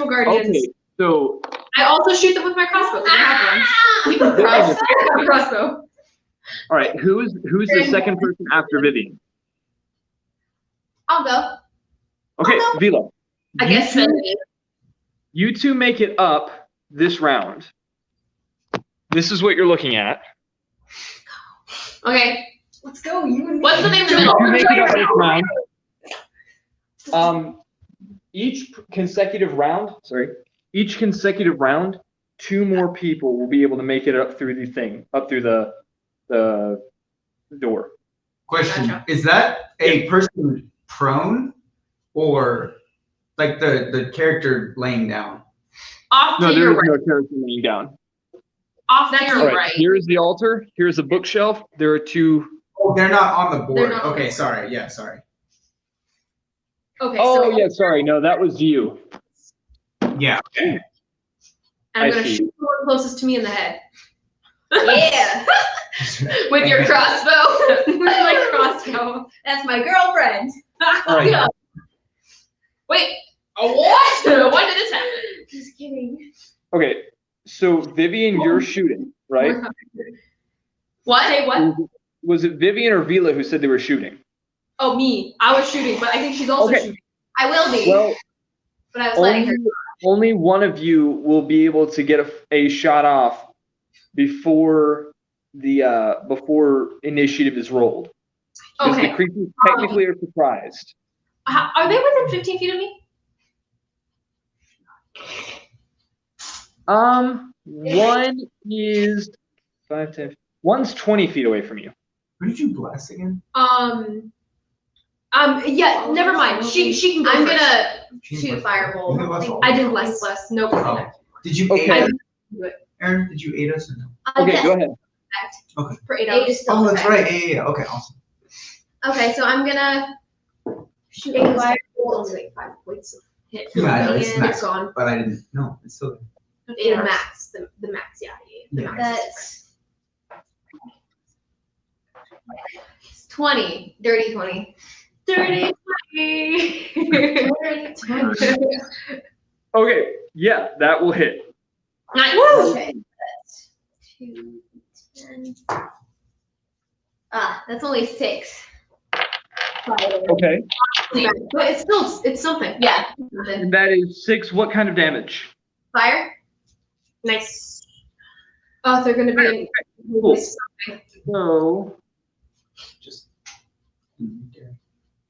Okay, guardians. so I also shoot them with my crossbow. 'cause I have one. Guys, My crossbow. all right, who's the second person after Vivian? I'll go. Okay, Vila. I guess you so. two, you two make it up this round. This is what you're looking at. Okay. Let's go. You and me. What's the name of the You middle? make it up this round. Each consecutive round, 2 more people will be able to make it up through the door. Question: Gotcha. Is that a person prone, or like the character laying down? Off No, to there your is right. no character laying down. Off to That's your All right, right. here's the altar. Here's a bookshelf. There are 2. Oh, they're not on the They're board. not on the Okay, board. sorry. Yeah, sorry. Okay. Oh so yeah, sorry. No, that was you. Yeah. And I I'm gonna see. shoot the one closest to me in the head. Yeah. With your crossbow. With my crossbow. That's my girlfriend. All right. Yeah. Wait. What? When did this happen? Just kidding. Okay, so Vivian, you're shooting, right? What? Say what? Was it Vivian or Vila who said they were shooting? Oh, me. I was shooting, but I think she's also Okay. shooting. I will be, Well, but I was letting her. only one of you will be able to get a shot off before before initiative is rolled. Because the Okay. creatures technically are surprised. Are they within 15 feet of me? One is 5, 10. One's 20 feet away from you. Who did you blast again? Yeah, never mind. She can go I'm first. gonna Team shoot blast. firebolt. You blast all. I didn't bless. Nope. Oh. Did you Okay. aid us? Do it Aaron, did you aid us or no? Okay, Yes, go ahead. for 8 Eight hours. is still Oh, that's okay. right. Yeah. Okay, awesome. Okay, so I'm gonna shoot a Only firebolt like 5 points of hit. Yeah, I know, it's And max, it's gone. but I didn't. No, it's still. The max. The max, yeah. The Yeah. max. That's 20. Dirty 20. 30. Dirty 20. Okay, yeah, that will hit. Nice. Okay, that's 2, 10. That's only 6. Okay, But it's something. Yeah. and that is 6. What kind of damage? Fire? Nice. They're gonna be in. Cool. So, Just.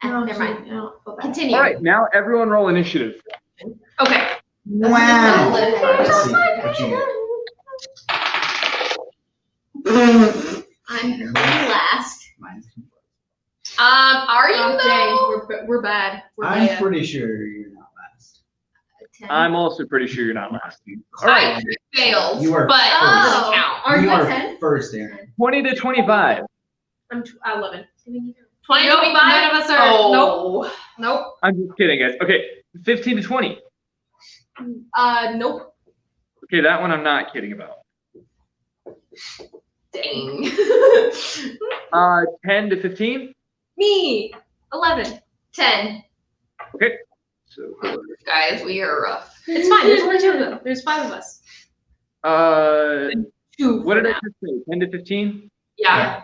Never mind. No, go back. Continue. all right, now everyone roll initiative. Okay. Wow. Let's see what you get. I'm last. Mine's Are you Oh, though? dang, we're bad. We're I'm bad. pretty sure you're not last. 10. I'm also pretty sure you're not last. All right, I failed, You are but first. it doesn't count. Aren't you you are 10? first, Aaron. 20 to 25. I'm 11. 20, Nope, 25? none of us are. Oh. Nope. I'm just kidding, guys. Okay, 15 to 20. Nope. Okay, that one I'm not kidding about. Dang. 10 to 15. Me. 11. 10. So, Guys, we are rough. It's fine. There's only 2 of them. There's 5 of us. 2. what did I just say? 10 to 15? Yeah.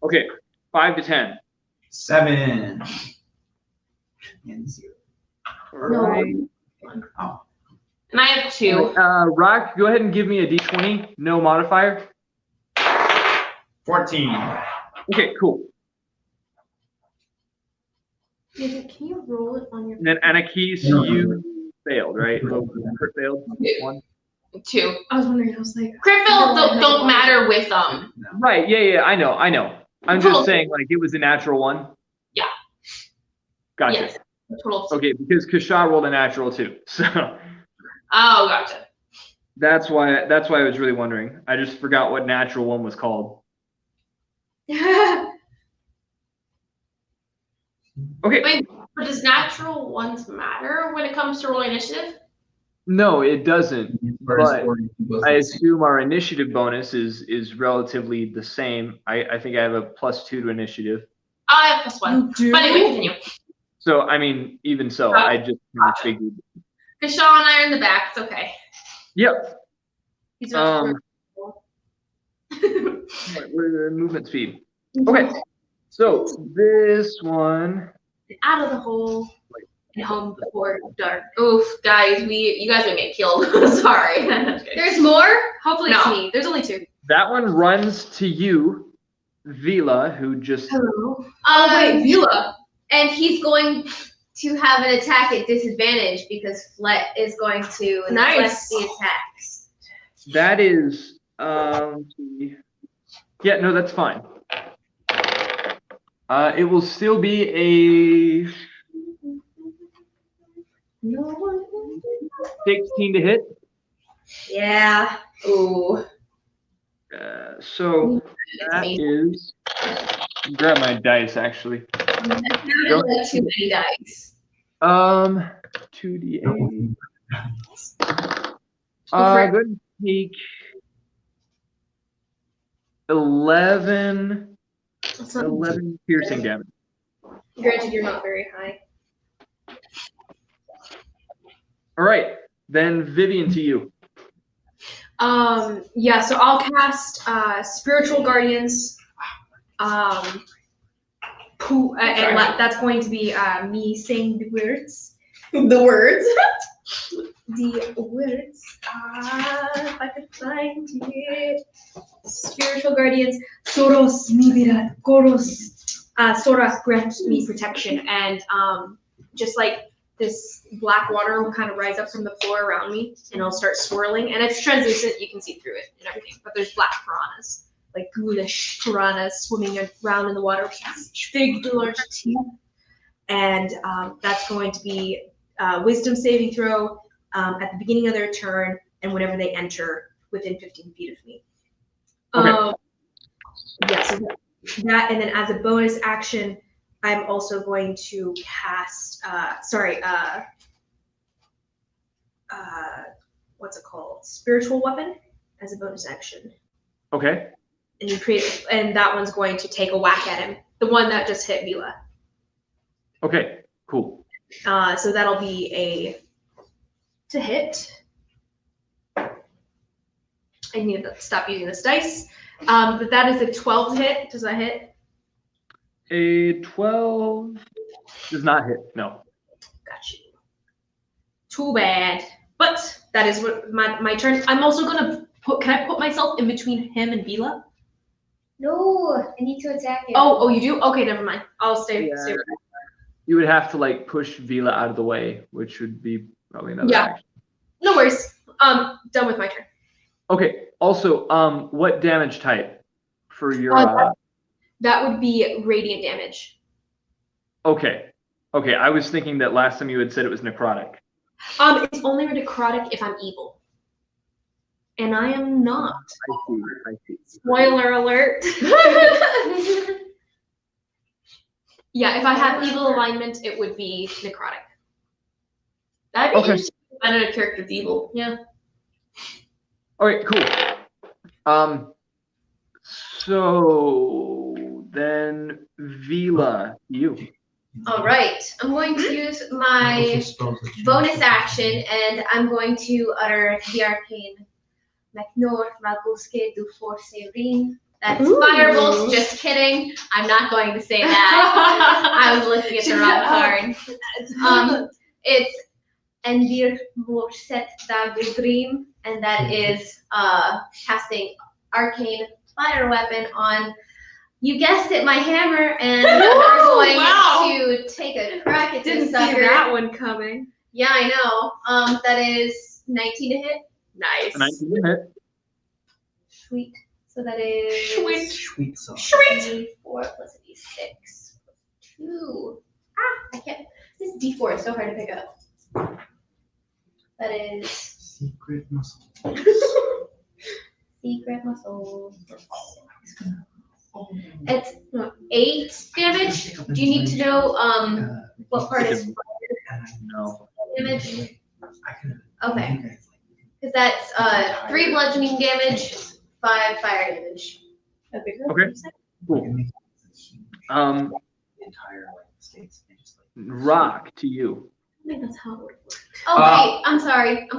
Okay, 5 to 10. 7. And 0. All right. Oh. And I have 2. Rock, go ahead and give me a d20. No modifier. 14. Okay, cool. Can you roll it on your? And then Anakis, you failed, right? Kurt failed. 1. 2. I was wondering. I was like. Crit fails don't matter with No. Right, yeah, I know. I'm Total. just saying, like, it was a natural 1. Yeah. Gotcha. Yes. Total. Okay, because Kasha rolled a natural too. So Oh, gotcha. that's why I was really wondering. I just forgot what natural 1 was called. Okay. Wait, but does natural ones matter when it comes to rolling initiative? No, it doesn't. First, But or you both I the same. assume our initiative bonus is relatively the same. I think I have a +2 to initiative. I have +1. do? But anyway, continue. So I mean, even so, I just kind of figured. Because Shaw and I are in the back. It's okay. Yep. He's not Right, where's the movement speed? Okay. So this one. out of the hole and home before dark. Oof, guys, you guys are gonna get killed. Sorry. There's more? Hopefully No. it's me. There's only 2. That one runs to you, Vila, who just. Hello. Oh, Wait, Vila. And he's going to have an attack at disadvantage because Flet is going to Nice. deflect the attacks. That is. Let's see. Yeah, no, that's fine. It will still be a 16 to hit. Yeah. Ooh. So that is. Grab my dice actually. Not like too many dice. 2d8. Go ahead and take 11 piercing damage. Granted, you're not very high. All right, then Vivian to you. Yeah, so I'll cast Spiritual Guardians. that's going to be me saying the words. The words. The words. If I could find it. Spiritual guardians. Soros mi virat. Koros. Sora grants me protection, and just like this black water will kind of rise up from the floor around me, and it'll start swirling, and it's translucent. You can see through it and everything, but there's black piranhas, like ghoulish piranhas swimming around in the water with big, large teeth, and that's going to be wisdom saving throw at the beginning of their turn, and whenever they enter within 15 feet of me. Okay. Yes, that, and then as a bonus action, I'm also going to cast, what's it called? Spiritual weapon as a bonus action. Okay. And and that one's going to take a whack at him. The one that just hit Vila. Okay. Cool. So that'll be to hit. I need to stop using this dice. But that is a 12 to hit. Does that hit? A 12 does not hit. No. Got you. Too bad. But that is what my turn. I'm also gonna can I put myself in between him and Vila? No, I need to attack him. Oh, you do? Okay, never mind. I'll stay. Yeah. stay with You would have to like push Vila out of the way, which would be probably another Yeah. action. No worries. Done with my turn. Okay. Also, what damage type for your? That would be radiant damage. Okay. Okay. I was thinking that last time you had said it was necrotic. It's only necrotic if I'm evil. And I am not. I see. Spoiler alert. Yeah, if I have evil alignment, it would be necrotic. That'd be Okay. interesting if I know a character's evil. Yeah. All right. Cool. So then, Vila, you. All right, I'm going to use my bonus action, and I'm going to utter the arcane Macnor Maguske du Force Ring. That's Ooh. Firebolt. Just kidding. I'm not going to say that. I was looking at the wrong card. It's Endir Morset da Dream, and that is casting arcane fire weapon on, you guessed it, my hammer, and we're going to take a crack at Didn't this see sucker. that one coming. Yeah, I know. That is 19 to hit. Nice. 19 to hit. Sweet. So that is Sweet song. 4 plus a d6. 2. I can't. This d4 is so hard to pick up. That is Secret muscle. secret muscle. It's 8 damage. Do you need to know what part is No. damage? I can. Okay. Because that's 3 bludgeoning damage, 5 fire damage. Okay. I Cool. can make the entire states. And just Rock to you. I think that's how it would work. Oh wait, I'm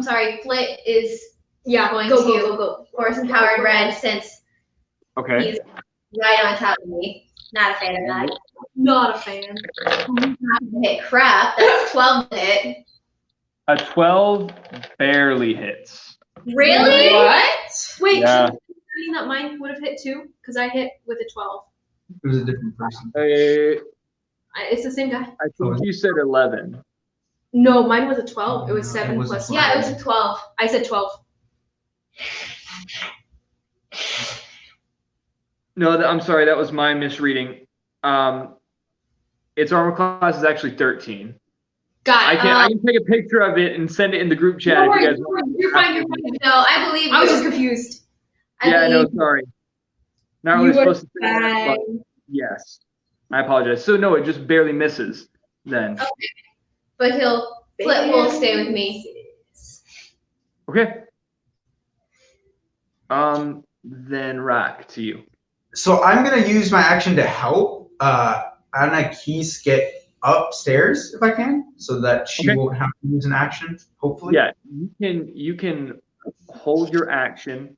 sorry. Flit is Yeah, going go, to go, go, go. Force Empowered Red since Okay. he's right on top of me. Not a fan of that. Not a fan. Hit crap. That's 12 to hit. A 12 barely hits. Really? What? Wait, Yeah. should I mean that mine would have hit too? Because I hit with a 12. It was a different person. It's the same guy. I think you said 11. No, mine was a 12. It was No, it 7 wasn't plus. 12. Yeah, it was a 12. I said 12. No, I'm sorry. That was my misreading. Its armor class is actually 13. Got I it. can take a picture of it and send it in the group chat No if you worries, guys want. you're fine. You're fine. No, I believe I was just you. confused. Yeah, no, believe sorry. Not You really were supposed to say that, but yes. I apologize. So no, it just barely misses then. But Flit will stay with me. Okay. Then Rock to you. So I'm gonna use my action to help Anna Keys get upstairs if I can, so that she Okay. won't have to use an action. Hopefully. Yeah, you can hold your action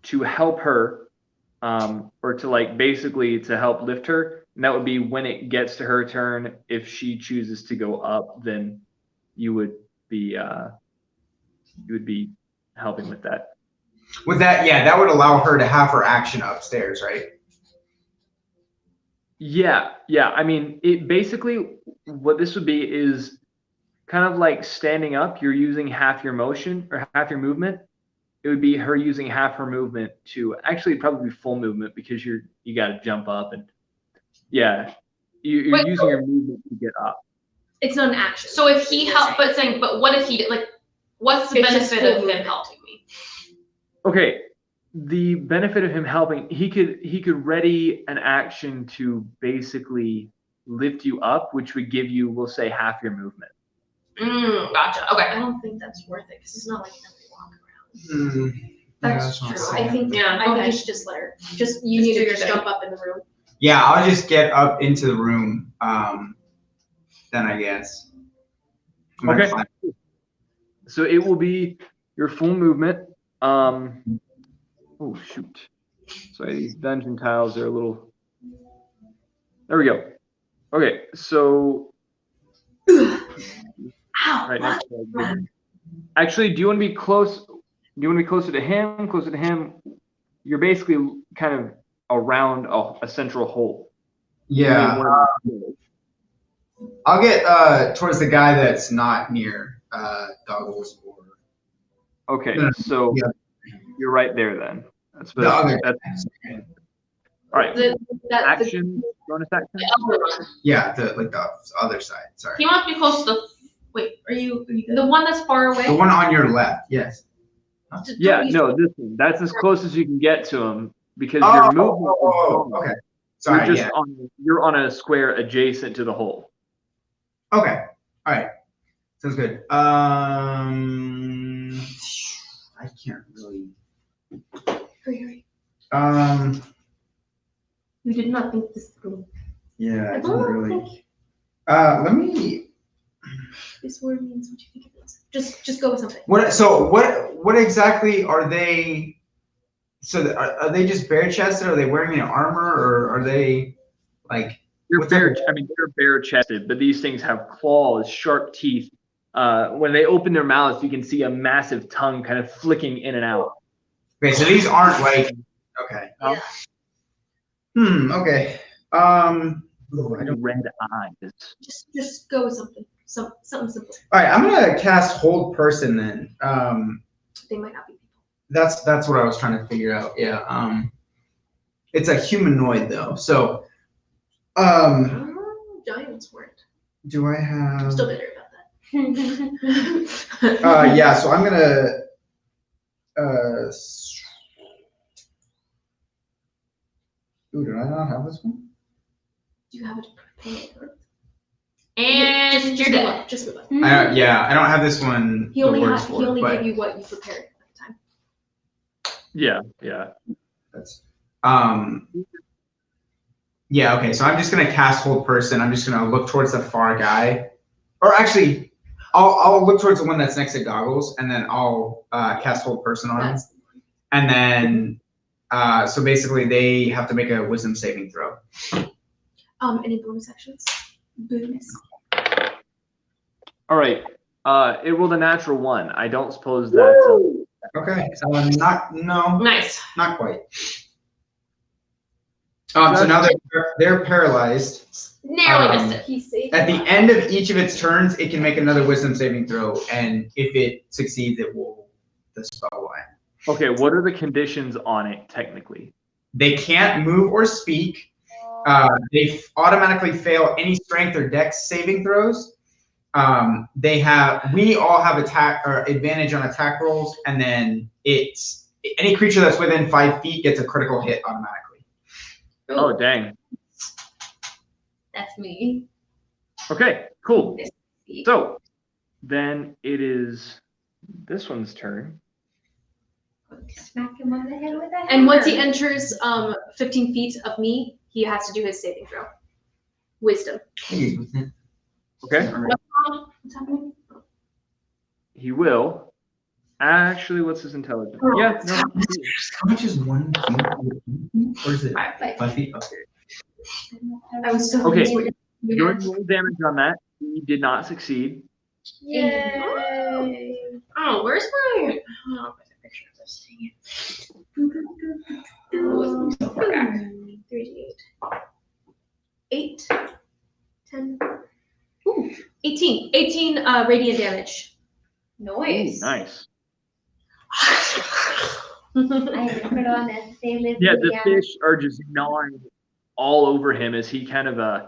to help her, or to like basically to help lift her, And that would be when it gets to her turn. If she chooses to go up, then you would be helping with that. With that, yeah, that would allow her to have her action upstairs, right? Yeah. I mean, it basically what this would be is kind of like standing up. You're using half your motion or half your movement. It would be her using half her movement to actually probably full movement because you got to jump up and you're Wait, using your movement to get up. It's not an action. So if he helped, but what if he like? What's the It's just benefit full of him movement. helping me? Okay, the benefit of him helping, he could ready an action to basically lift you up, which would give you, we'll say, half your movement. Gotcha. I Okay. don't think that's worth it because it's not like we walk around. That's True. not I think Yeah, I think okay. you should just let her. You Just need do to your just thing. jump up in the room. Yeah, I'll just get up into the room. Then I guess. I'm gonna Okay. climb. So it will be your full movement. Oh shoot. Sorry, these dungeon tiles are a little. There we go. Okay, so Ow! right next to that. Actually, do you want to be close? Do you want to be closer to him? Closer to him? You're basically kind of around a central hole. Yeah, I'll get towards the guy that's not near Goggles or Okay, No, so yeah. you're right there then. That's the other. that's all right. The Action, bonus action. Yeah, the other side. Sorry, He wants to be close to the. Wait, are you the one that's far away? the one on your left. Yes. Just Yeah, don't use- no, this one. That's as close as you can get to him because your movement is gone. Okay. Sorry. You're Yeah. you're on a square adjacent to the hole. Okay. All right. Sounds good. I can't really. Hurry. You did not think this through. Yeah, I I didn't don't really. Let me. This word means what you think it means. Just go with something. What exactly are they? So are they just bare chested? Are they wearing an armor, or are they like? They're bare chested, but these things have claws, sharp teeth. When they open their mouths, you can see a massive tongue kind of flicking in and out. Okay, so these aren't like. Okay. Yeah. Okay. Ooh, I don't. Red eyes. Just go with something. Something simple. All right, I'm gonna cast Hold Person then. They might not be people. That's what I was trying to figure out. Yeah. It's a humanoid though. So, Giants weren't. do I I'm have? still bitter about that. Yeah. So I'm gonna. Ooh, did I not have this one? Do you have it prepared? And you're move dead. on, just move on. Yeah, I don't have this one. He the only words he for, only but gave you what you prepared at the time. Yeah. that's Yeah. Okay. So I'm just gonna cast Hold Person. I'm just gonna look towards the far guy, or actually, I'll look towards the one that's next to Goggles, and then I'll cast Hold Person on him, That's and then so basically they have to make a Wisdom saving throw. any bonus actions? Bonus. All right. It rolled a natural 1. I don't suppose that. Okay. No, Nice. not quite. So now they're paralyzed. Narrowly missed it. He saved. At the end of each of its turns, it can make another Wisdom saving throw, and if it succeeds, it will the spell will end. Okay. What are the conditions on it technically? They can't move or speak. They automatically fail any strength or dex saving throws. We all have attack or advantage on attack rolls, and then it's any creature that's within 5 feet gets a critical hit automatically. Oh, dang. That's me. Okay. Cool. So then it is this one's turn. Smack him on the head with that. And once he enters 15 feet of me, he has to do his saving throw. Wisdom. Okay. What's happening? He will. Actually, what's his intelligence? Yeah. No. How much is 1 feet? Or is it 5 feet? Okay. I was so Okay. confused. Your roll damage on that. He did not succeed. Yay. Oh, where's my? I don't know if I have a picture of this thing. 8, 10, ooh, 18. 18 radiant damage. Noise. Nice. I put on as they live Yeah, in the fish are just gnawing all over him as he kind of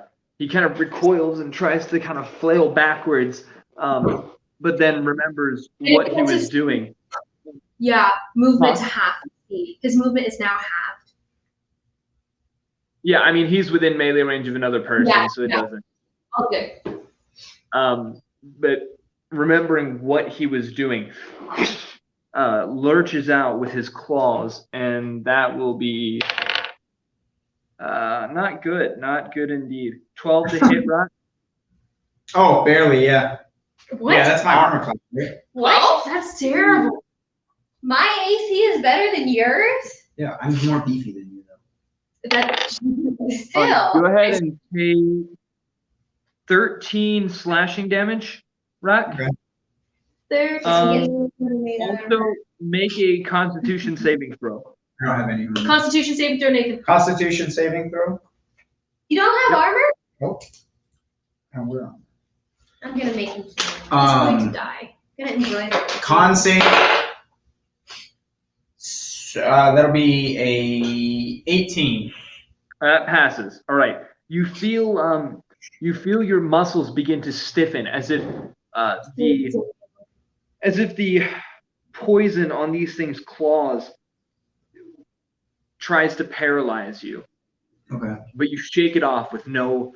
recoils and tries to kind of flail backwards, but then remembers what he was doing. Yeah, movement Huh? to half speed. His movement is now halved. Yeah, I mean he's within melee range of another person, Yeah, so it yeah. doesn't. Okay. But remembering what he was doing, lurches out with his claws, and that will be not good. Not good indeed. 12 to hit, right? Oh, barely, yeah. What? Yeah, that's my armor class, right? What? That's terrible. My AC is better than yours? Yeah, I'm more beefy than you, though. That Still. Go ahead and take 13 slashing damage, right? Okay. Also, make a Constitution saving throw. I don't have any armor. Constitution saving throw, Nathan. Constitution saving throw. You don't have armor? Nope. And we're on. I'm gonna make him He's going to die. I'm gonna enjoy it. Con save. That'll be a 18. That passes. All right. You feel your muscles begin to stiffen as if the poison on these things' claws tries to paralyze you. Okay. But you shake it off with no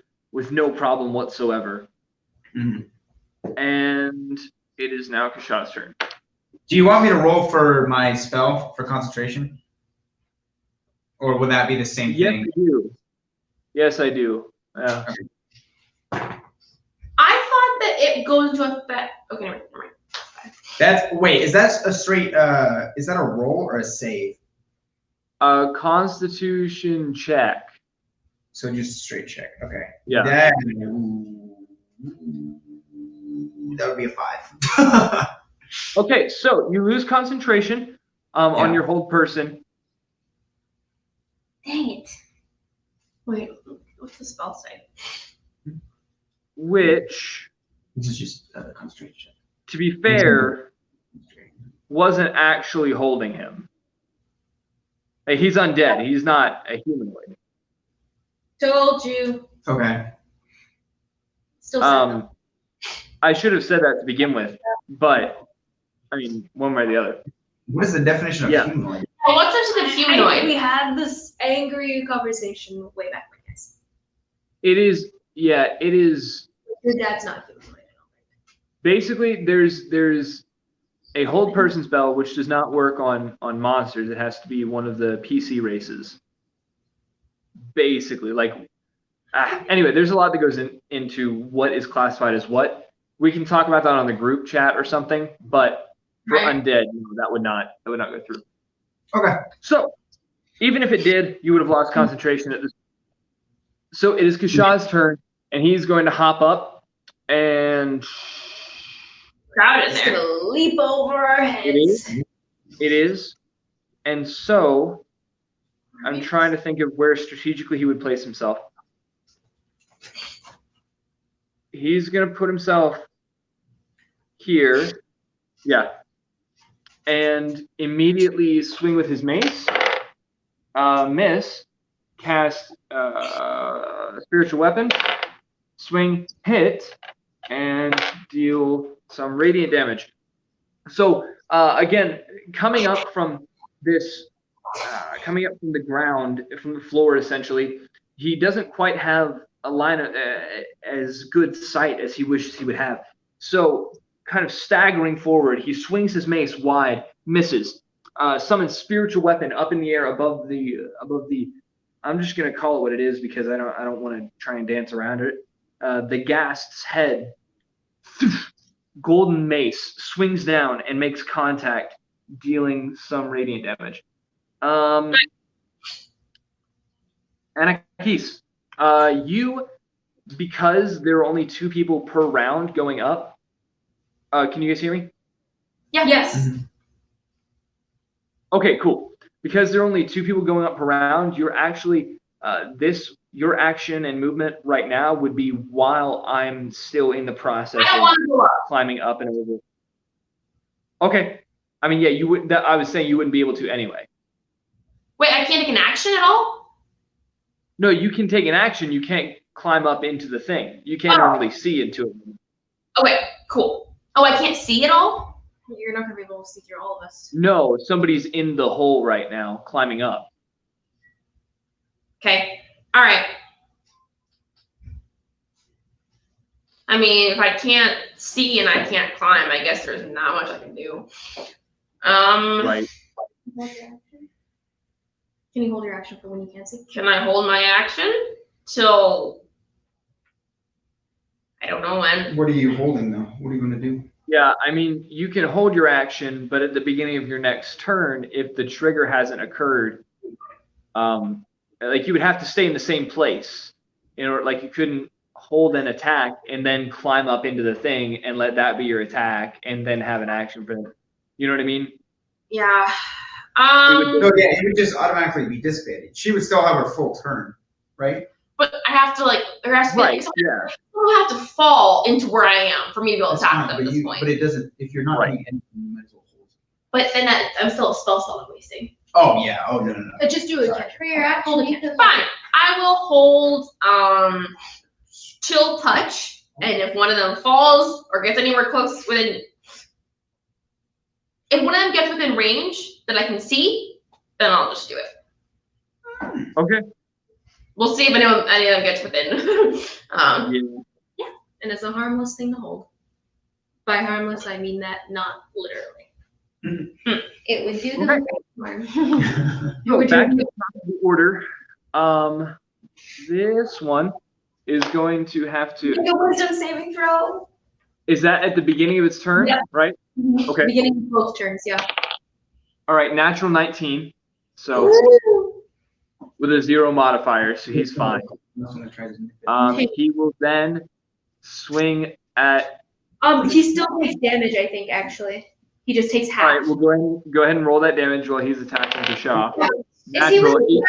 problem whatsoever. Mhm. And it is now Kasha's turn. Do you want me to roll for my spell for concentration? Or would that be the same Yes, thing? I do. Yes, I do. Yeah. I thought that it goes into effect. Okay, never mind. Is that a straight is that a roll or a save? Constitution check. So just a straight check. Okay. Yeah. That would be a 5. Okay, so you lose concentration on your hold person. Dang it. Wait, what's the spell say? Which, This is just a concentration check. to be fair, wasn't actually holding him. Hey, he's undead. He's not a humanoid. Told you. Okay. Still sad though. I should have said that to begin with, but I mean, one way or the other. What is the definition of Yeah. humanoid? Oh, what's actually the humanoid? We had this angry conversation way back when, guys. It is. Your dad's not humanoid. Basically, there's a hold person spell which does not work on monsters. It has to be one of the PC races. Basically, anyway, there's a lot that goes into what is classified as what. We can talk about that on the group chat or something, but for undead, that would not go through. Okay. So, even if it did, you would have lost concentration at this. So it is Kasha's turn, and he's going to hop up and Crowd in It's there. gonna leap over our heads. It is. And so I'm trying to think of where strategically he would place himself. He's going to put himself here. Yeah. And immediately swing with his mace. Miss. Cast spiritual weapon. Swing, hit, and deal some radiant damage. So again, coming up from the ground, from the floor essentially, he doesn't quite have a line of as good sight as he wishes he would have. So kind of staggering forward, he swings his mace wide, misses, summons spiritual weapon up in the air above the I'm just gonna call it what it is because I don't want to try and dance around it. The ghast's head, golden mace, swings down and makes contact, dealing some radiant damage. Anakis, Because there are only 2 people per round going up. Can you guys hear me? Yeah. Yes. Okay, cool. Because there are only 2 people going up per round, you're actually your action and movement right now would be while I'm still in the process I don't of want to go up. climbing up and over. Okay. I mean, yeah, you would. I was saying you wouldn't be able to anyway. Wait, I can't take an action at all? No, you can take an action. You can't climb up into the thing. You can't normally see into it. Okay, cool. Oh, I can't see at all? You're not gonna be able to see through all of us. No, somebody's in the hole right now, climbing up. Okay. All right. I mean, if I can't see and I can't climb, I guess there's not much I can do. Right. Can you hold your action for when you can't see? Can I hold my action till I don't know when? What are you holding though? What are you gonna do? Yeah, I mean, you can hold your action, but at the beginning of your next turn, if the trigger hasn't occurred, like you would have to stay in the same place. Like you couldn't hold an attack and then climb up into the thing and let that be your attack and then have an action for it. You know what I mean? Yeah. No, yeah, it would just automatically be dissipated. She would still have her full turn, right? But I have to there has to be Right. Yeah. I have to fall into where I am for me to be able to That's attack fine, them at this point. But it doesn't. If you're not Right. doing anything, you might as well hold. But then I'm still a spell slot I'm wasting. Oh yeah. Oh no. But just do it Sorry. again. For your action, you can Fine. I will hold chill touch, and if one of them falls or gets anywhere close within, if one of them gets within range that I can see, then I'll just do it. Okay. We'll see if any of them gets within. Yeah. And it's a harmless thing to hold. By harmless, I mean that not literally. It would do Okay. the harm. So back to the top of the order. This one is going to have to. Make a wisdom saving throw. Is that at the beginning of its turn? Yeah. Right. Okay. Beginning of both turns, yeah. All right. Natural 19. So with a 0 modifier, so he's fine. That's when I tried to nip it. He will then swing at. He still takes damage, I think, actually. He just takes All half. right. We'll go ahead and roll that damage while he's attacking Kashaw. Is he, Natural 8.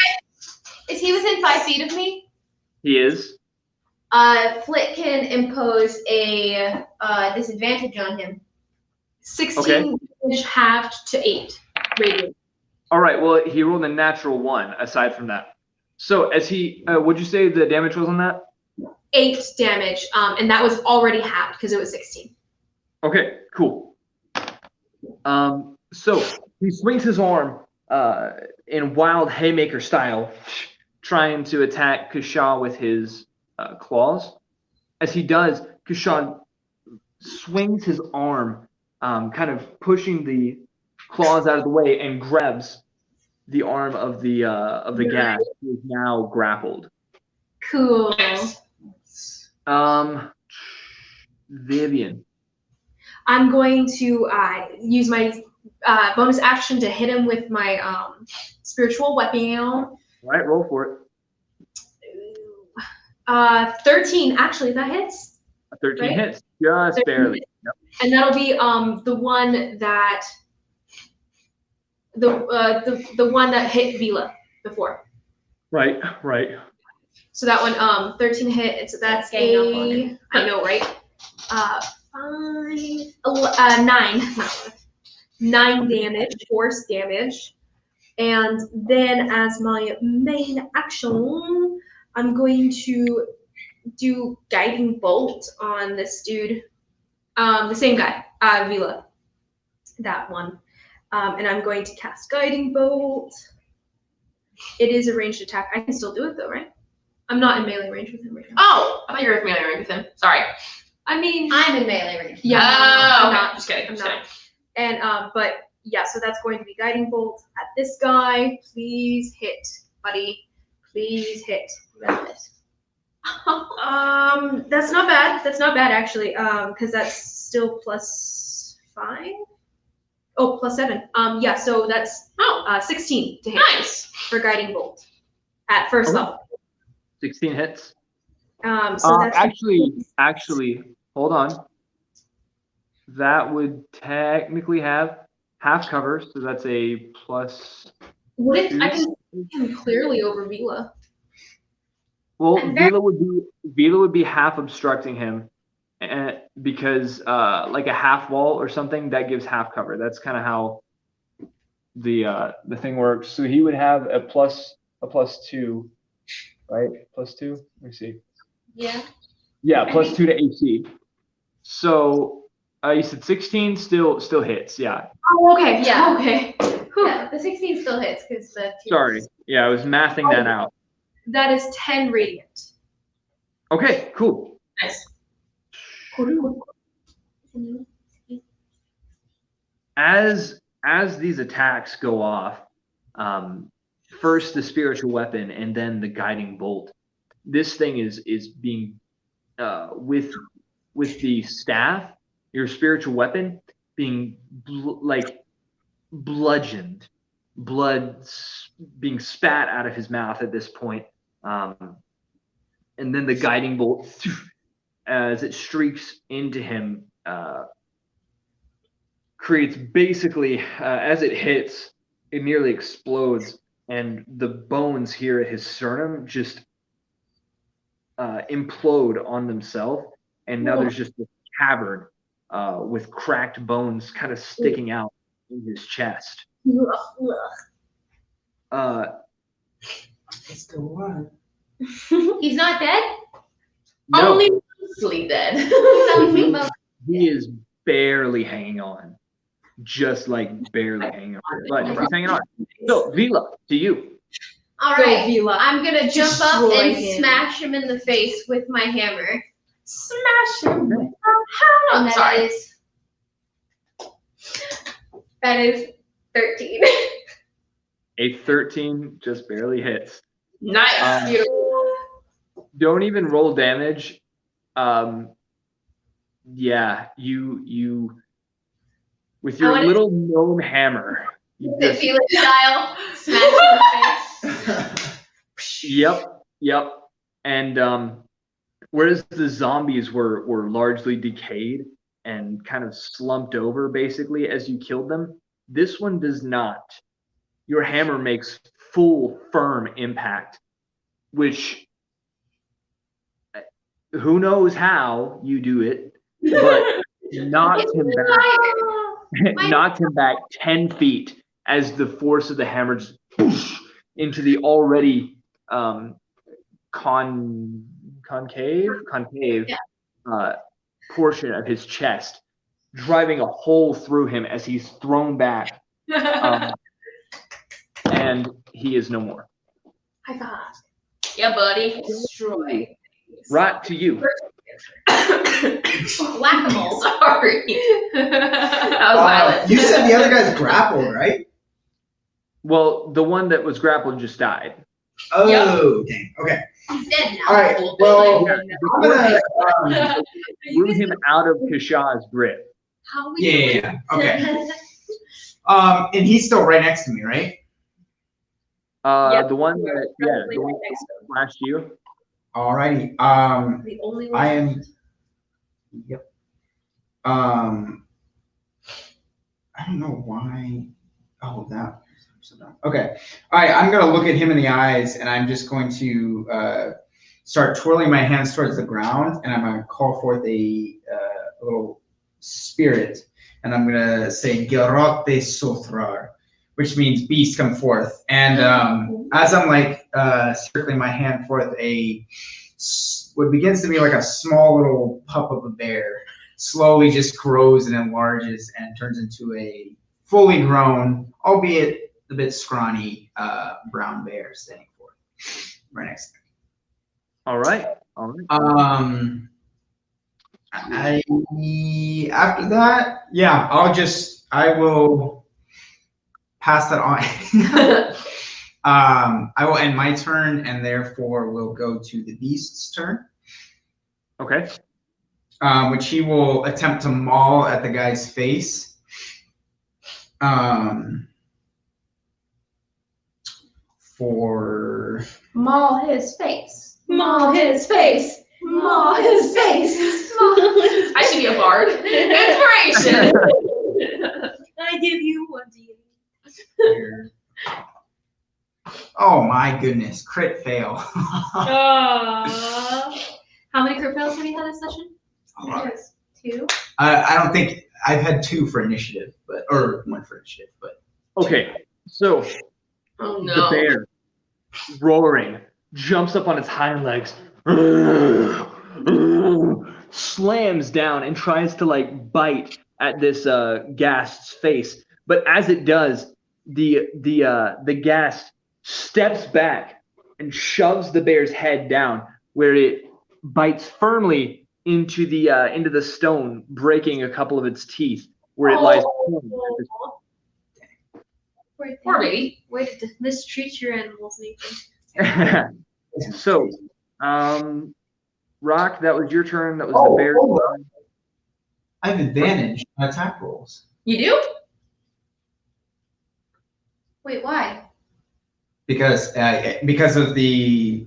is he within 5 feet of me? He is. Flit can impose a disadvantage on him. 16 damage halved to 8 radiant. All right. Well, he rolled a natural 1. Aside from that, so as he, would you say the damage was on that? 8 damage, and that was already halved because it was 16. Okay. Cool. So he swings his arm in wild haymaker style, trying to attack Kashaw with his claws. As he does, Kashaw swings his arm, kind of pushing the claws out of the way, and grabs the arm of the gas, who is now grappled. Cool. Vivian. I'm going to use my bonus action to hit him with my spiritual weapon. All right, roll for it. 13. Actually, that hits. A 13 Right? hits, just 13 barely. Yep. And that'll be the one that the one that hit Vila before. Right. So that one 13 hit. That's Gang up on a I know, right? 9 damage, force damage. And then as my main action, I'm going to do guiding bolt on this dude. The same guy, Vila. That one. And I'm going to cast guiding bolt. It is a ranged attack. I can still do it though, right? I'm not in melee range with him right now. Oh, I thought you were in melee range with him. Sorry. I mean, I'm in melee range. yeah, Oh, I'm okay. not. Just kidding. I'm Just not. kidding. And but yeah, so that's going to be guiding bolt at this guy. Please hit, buddy. Please hit. That's not bad. That's not bad actually. Because that's still +5. Oh, +7. Yeah, so that's 16 to hit Nice. for guiding bolt at first Okay. level. 16 hits. So that's Actually, hold on. That would technically have half cover, so that's a plus. what if I two. can see him clearly over Vila? Well, I'm very- Vila would be half obstructing him, because like a half wall or something that gives half cover. That's kind of how the thing works. So he would have a plus 2, right? Plus 2. Let me see. Yeah. Yeah, plus 2 to AC. So you said 16 still hits. Yeah. Oh, okay. Yeah. Okay. Whew. Yeah, the 16 still hits because the two. Sorry. Yeah, I was mathing that out. That is 10 radiant. Okay, cool. Nice. As these attacks go off, first the spiritual weapon and then the guiding bolt. This thing is being with the staff, your spiritual weapon being bludgeoned, blood being spat out of his mouth at this point, and then the guiding bolt as it streaks into him. Creates basically, as it hits, it nearly explodes, and the bones here at his sternum just implode on themselves, and now there's just this cavern with cracked bones kind of sticking out in his chest. It's the one. He's not dead? No, Only mostly dead. Something about he is barely hanging on, just like barely hanging on, but he's hanging on. So, Vila, to you. All Go, right. Vila. I'm gonna jump up Destroy and him. smash him in the face with my hammer. Smash him. Okay. And that Sorry. is 13. A 13 just barely hits. Nice. Beautiful. Don't even roll damage. Yeah, you with your wanna- little gnome hammer. You The just, Felix style. Smash him in the face. yep. And whereas the zombies were largely decayed and kind of slumped over basically as you killed them, this one does not. Your hammer makes full, firm impact, which who knows how you do it, but knocked him back. Knocked him back 10 feet as the force of the hammer just into the already concave portion of his chest, driving a hole through him as he's thrown back, and he is no more. High five. Yeah, buddy. Destroy. Right to you. Whack-a-mole. Sorry. That was violent. You said the other guy's grappled, right? Well, the one that was grappled just died. Oh, dang. Okay. He's dead now. All right. Well, Yeah, I'm gonna. Threw him out of Kashah's grip. How we doing? Yeah. Okay. And he's still right next to me, right? Yep. The one that Probably the one right next to him. that flashed you. Alrighty. The only one. I am. Yep. I don't know why. Oh, that. Okay. All right. I'm gonna look at him in the eyes, and I'm just going to start twirling my hands towards the ground, and I'm gonna call forth a little spirit, and I'm gonna say Gerote Sothrar, which means beast come forth. And as I'm like circling my hand forth, what begins to be like a small little pup of a bear slowly just grows and enlarges and turns into a fully grown, albeit a bit scrawny, brown bear standing forth right next to me. All right. After that, yeah, I will pass that on. I will end my turn, and therefore will go to the beast's turn, Okay. which he will attempt to maul at the guy's face. Maul his face. Maw his face. Maw his face. I should be a bard. Inspiration. I give you one D. Oh my goodness, crit fail. How many crit fails have you had this session? Yes. 2. I don't think I've had 2 for initiative, or 1 for initiative, but Okay, so Oh the no. bear, roaring, jumps up on its hind legs, slams down and tries to like bite at this ghast's face. But as it does, the ghast steps back and shoves the bear's head down, where it bites firmly into the stone, breaking a couple of its teeth, where it lies. Poor baby. Way to mistreat your animals, Nathan. So, Rock, that was your turn. That was the bear's turn. I have advantage on attack rolls. You do? Wait, why? Because of the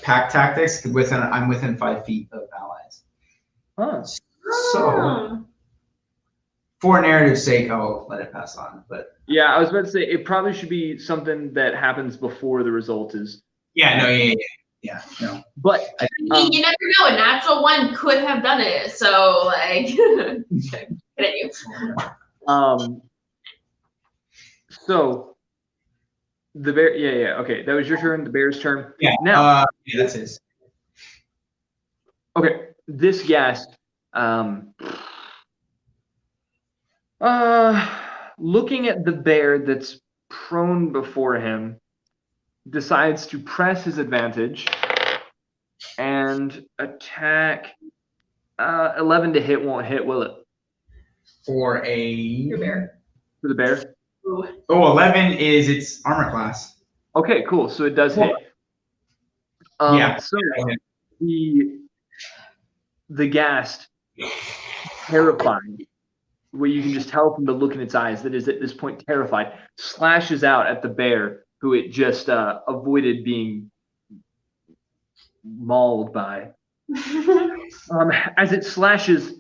pack tactics, I'm within 5 feet of allies. Huh. So, for narrative's sake, I'll let it pass on. But Yeah, I was about to say it probably should be something that happens before the result is. yeah, no. But You never know. A natural one could have done it. So like, get at you. So the bear. Yeah. Okay, that was your turn. The bear's turn. Yeah. Now. Yeah, that's his. Okay, this ghast. Looking at the bear that's prone before him, decides to press his advantage and attack. 11 to hit won't hit, will it? For Your bear. For the bear? Ooh. Oh, 11 is its armor class. Okay, cool. So it does hit. Yeah. So the ghast, terrified, where you can just tell from the look in its eyes that is at this point terrified, slashes out at the bear, who it just avoided being mauled by. As it slashes,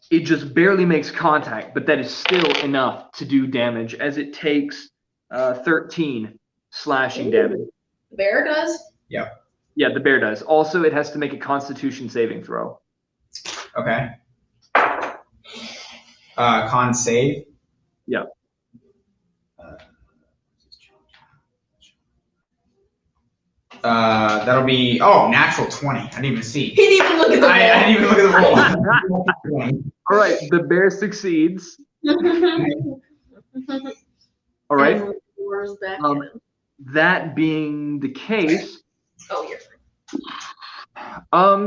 it just barely makes contact, but that is still enough to do damage, as it takes 13 slashing damage. The bear does. Yeah, the bear does. Also, it has to make a Constitution saving throw. Okay. Con save. Yeah. That'll be natural 20. I didn't even see. He didn't even look at the I didn't even look at the roll. All right, the bear succeeds. All right. And roars back Um, at him. That being the case, Oh, you're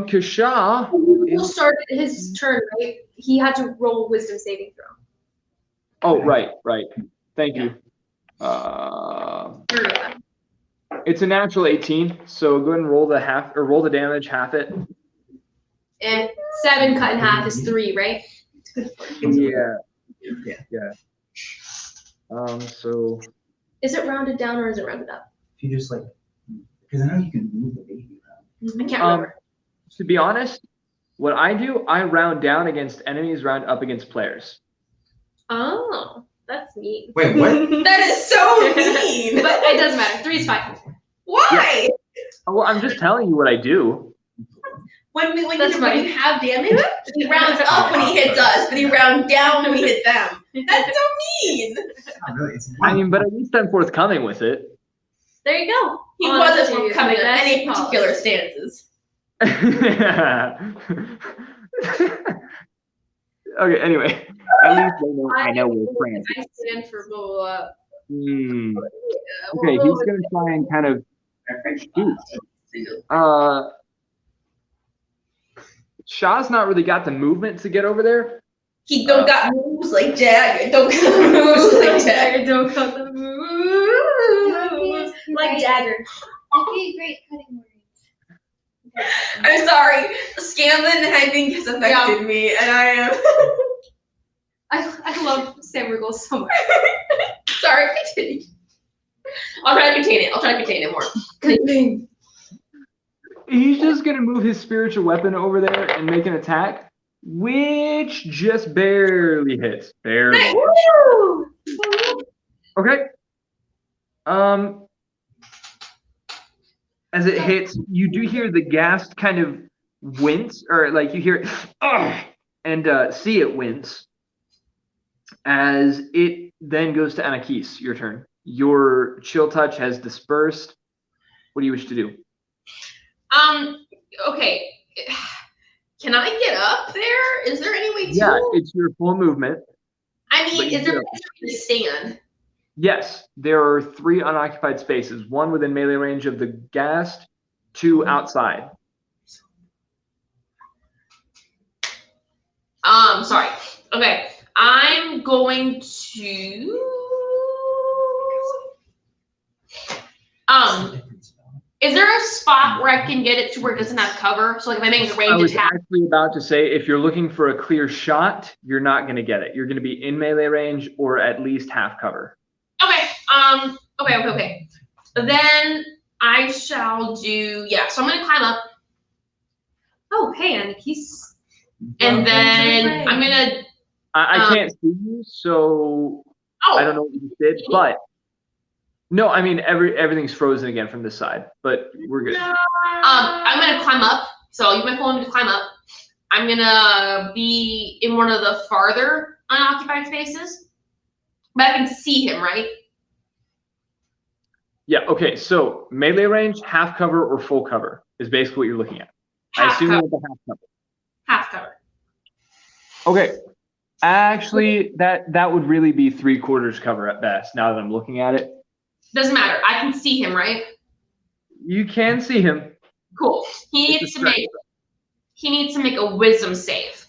Kasha. He'll start his turn, right? He had to roll wisdom saving throw. Oh, right. Thank you. It's a natural 18, so go ahead and roll the damage, half it. And 7 cut in half is 3, right? Yeah. So Is it rounded down or is it rounded up? If you just because I know you can move the baby around. I can't remember. to be honest, what I do, I round down against enemies, round up against players. Oh, that's neat. Wait, what? That is so mean. But it doesn't matter. 3 is fine. Why? Well, I'm just telling you what I do. When That's you funny. have damage, he rounds up when he hits us, but he rounds down when we hit them. That's so mean. Not really. It's I mean, but at least I'm forthcoming with it. There you go. He Oh, wasn't that's forthcoming in that's any policy. particular stances. Okay, anyway. At least I know we're friends. I stand for blah, blah, blah. Okay, he's gonna try and kind of shoot. Shah's not really got the movement to get over there. He don't got moves like Jagger. Don't got moves like Jagger. Don't cut the moves. Like Dagger. That'd be a great cutting word. I'm sorry. Scanlan, I think, has affected me, and I am. I love Sam Riegel so much. Sorry, continue. I'll try to contain it. More. he's just gonna move his spiritual weapon over there and make an attack, which just barely hits. Barely. Woo! Okay. As it hits, you do hear the ghast kind of wince, or like you hear it, and see it wince. As it then goes to Anakis, your turn. Your chill touch has dispersed. What do you wish to do? Okay. Can I get up there? Is there any way to? Yeah, it's your full movement. I but mean, you is there do. a way to stand? Yes, there are 3 unoccupied spaces, 1 within melee range of the ghast, 2 outside. Sorry. Okay. I'm going to is there a spot where I can get it to where it doesn't have cover? So like if I make the I range was attack. actually about to say, if you're looking for a clear shot, you're not going to get it. You're going to be in melee range or at least half cover. Okay. Okay. Then I shall do so I'm gonna climb up Oh, hey, Anakis. and then I'm gonna I can't see you, so I don't know what you did, but no, I mean everything's frozen again from this side, but we're good. I'm gonna climb up. So I'll use my full movement to climb up. I'm gonna be in one of the farther unoccupied spaces, but I can see him, right? Yeah, okay, so melee range, half cover, or full cover is basically what you're looking at. I Half assume cover. you want the half cover. Half cover. Okay. Actually, that would really be 3/4 cover at best, now that I'm looking at it. Doesn't matter. I can see him, right? You can see him. Cool. He needs to make a wisdom save.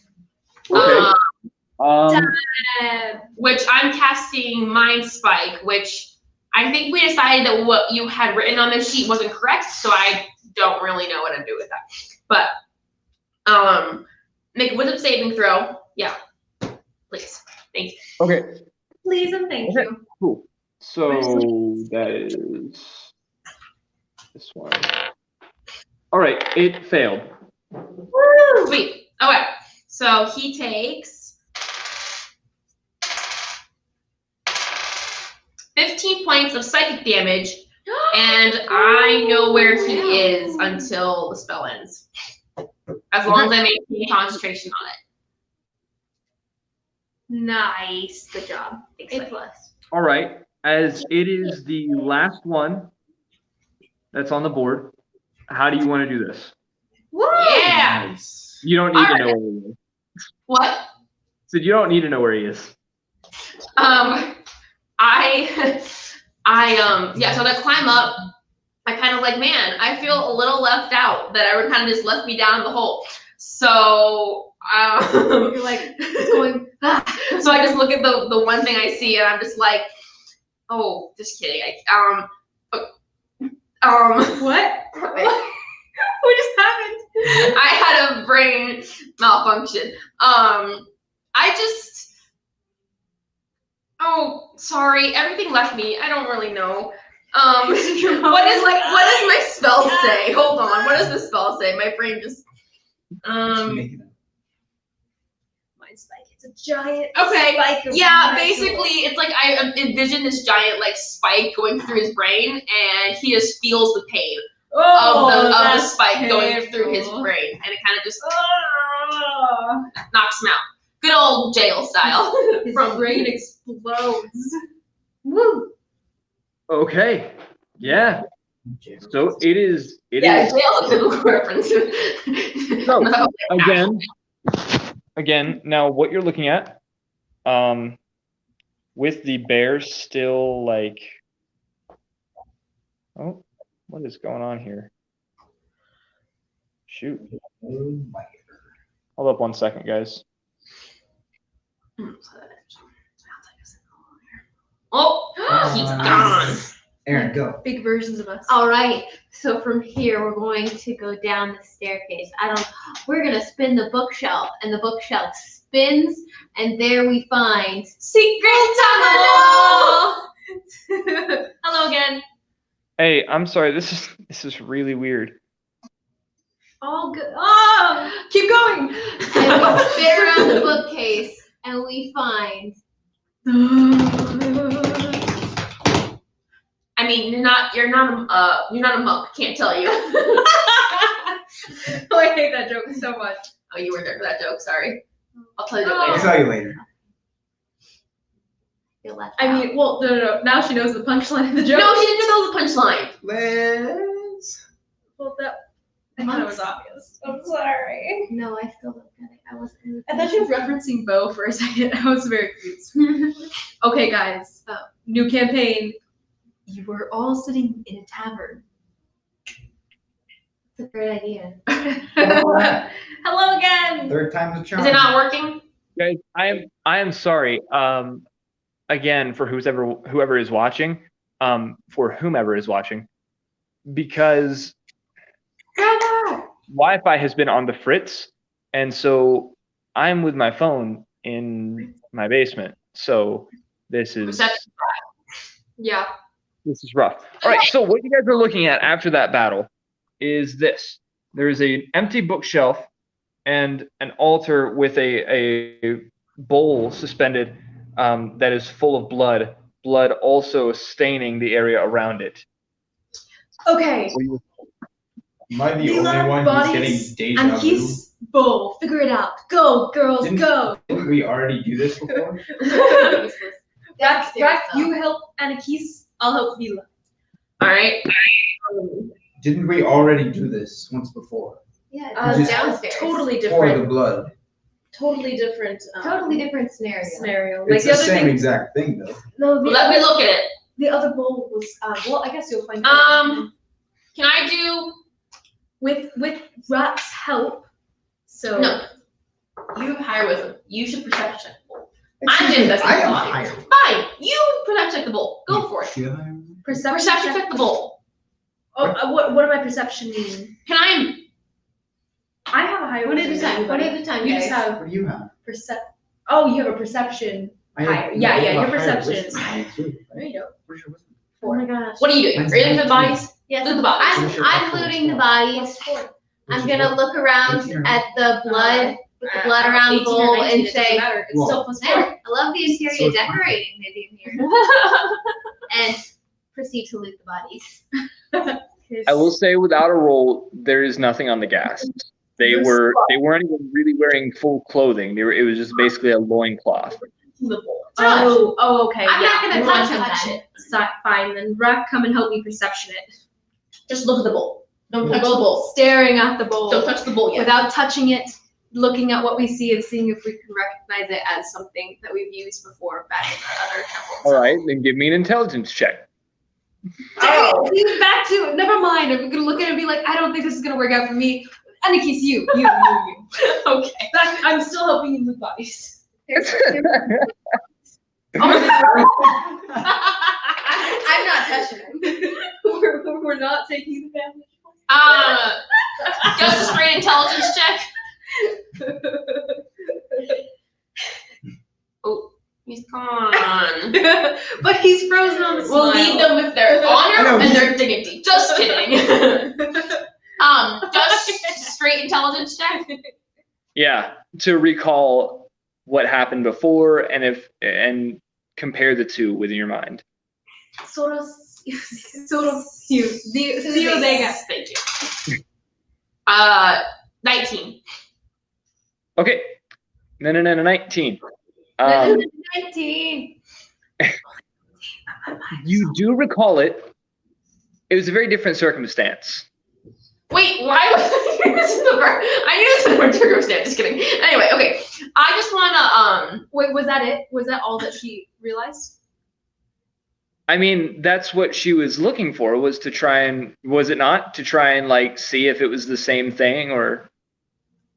Okay. Which I'm casting Mind Spike, which I think we decided that what you had written on the sheet wasn't correct, so I don't really know what to do with that. But make a wisdom saving throw. Yeah. Please. Thank you. Okay. Please and thank Okay. you. Cool. So that is this one. All right, it failed. Woo! Sweet. Okay. So he takes 15 points of psychic damage, and I know where he is until the spell ends. As long as I maintain concentration on it. Nice. Good job. A plus. All right, as it is the last one that's on the board, how do you want to do this? Woo! Yeah. Nice. You don't need to know Alright. where he is. What? So you don't need to know where he is. So to climb up, I kind of like, man, I feel a little left out, that everyone kind of just left me down the hole. So You're like going. so I just look at the one thing I see and I'm just like, oh, just kidding. What? What just happened? I had a brain malfunction. Sorry, everything left me. I don't really know. What does my spell say? Hold on. What does the spell say? My brain just Make it up. Mind spike. It's a giant Okay, spike. Of yeah, metal. basically it's like I envision this giant like spike going through his brain and he just feels the pain of the spike going through his brain and it kind of just knocks him out. Good old jail style. His brain explodes. Woo. Okay. Yeah. So it is. Yeah, jail's a biblical reference. So again. Now what you're looking at, with the bears still like. Oh, what is going on here? Shoot. Hold up 1 second, guys. Oh, he's gone. Aaron, go. Big versions of us. All right. So from here, we're going to go down the staircase. We're gonna spin the bookshelf, and the bookshelf spins, and there we find Secret tunnel. Hello again. Hey, I'm sorry. This is really weird. All good. Oh, keep going. And we spin around the bookcase and we find. I mean, you're not a monk. Can't tell you. Oh, I hate that joke so much. Oh, you weren't there for that joke. Sorry. I'll tell you that I'll later. tell you later. You're left I out. mean, well, no. Now she knows the punchline of the joke. No, she didn't know the punchline. Let's. Well, I thought it was obvious. I'm sorry. No, I still don't get it. I wasn't. I thought she was referencing Bo for a second. I was very confused. Okay, guys. New campaign. You were all sitting in a tavern. It's a great idea. Hello again. Third time's a charm. Is it not working? Guys, I am sorry. Again, for whoever is watching, because Wi-Fi has been on the fritz, and so I'm with my phone in my basement. So this is Yeah. rough. All right. So what you guys are looking at after that battle is this. There is an empty bookshelf and an altar with a bowl suspended that is full of blood also staining the area around it. Okay. Am I the They only left one who's bodies, getting deja and vu? he's Bo. Figure it out. Go, girls, go. Didn't we already do this before? Rack, you help Anakis. I'll help Vila. All right. Didn't we already do this once before? Yeah, Just- downstairs. Totally For the different. blood. Totally different. Totally different scenario. scenario. It's the the other same thing. exact thing though. No, Let me look at it. the other bowl was. Well, I guess you'll find. Can I do? With Rat's help. So. No. You have higher wisdom. You should perception check the bowl. Excuse I'm me, just I am body. higher. Fine. You perception check the bowl. Go for it. Yeah. Perception. Perception check the bowl. Oh, what do my perception mean? Can I? I have a higher. One at a wisdom than time. One anybody. at a time, You guys. just have What do you have? Oh, you have a perception. I Higher. have- Yeah, I have yeah, a your higher perception wisdom is than higher. you too, right? There you go. Where's your wisdom? Oh my gosh. What are you doing? Are you looking for the bodies? Yes, Look at the bodies. What's your I'm actual looting the score? bodies. What's I'm your gonna score? look around 18 or at the blood, with the blood around the 18 or bowl, 19, and it doesn't say, matter. It's Well, still plus "Man, 4. I love the interior So it's fine. decorating maybe in here," and proceed to loot the bodies. I will say, without a roll, there is nothing on the gas. They weren't even really wearing full clothing. It was just basically a loincloth. The bowl. Oh, okay. I'm yeah. not gonna You touch want him to then. it. Fine, then Rack, come and help me perception it. Just look at the bowl. Don't touch the bowl. Staring at the bowl. Don't touch the bowl yet. Without touching it, looking at what we see and seeing if we can recognize it as something that we've used before back in our other temples. All right, then give me an intelligence check. Oh. He's back to never mind. I'm gonna look at it and be like, I don't think this is gonna work out for me. Anarchy's you. Okay. I'm still helping you with bodies. I'm not touching him. we're not taking the damage. Just a straight intelligence check. Oh, he's gone. But he's frozen on the We'll smile. leave them with their I honor know. and their dignity. Just kidding. Just straight intelligence check. Yeah, to recall what happened before and compare the two within your mind. Sort of you. Theo Vega. Thank you. 19. Okay, no, 19. 19. You do recall it. It was a very different circumstance. Wait, why was this is the part? I knew this was a different circumstance. Just kidding. Anyway, okay. I just wanna Wait, was that it? Was that all that she realized? I mean, that's what she was looking for, was to try and, was it not? To try and like see if it was the same thing, or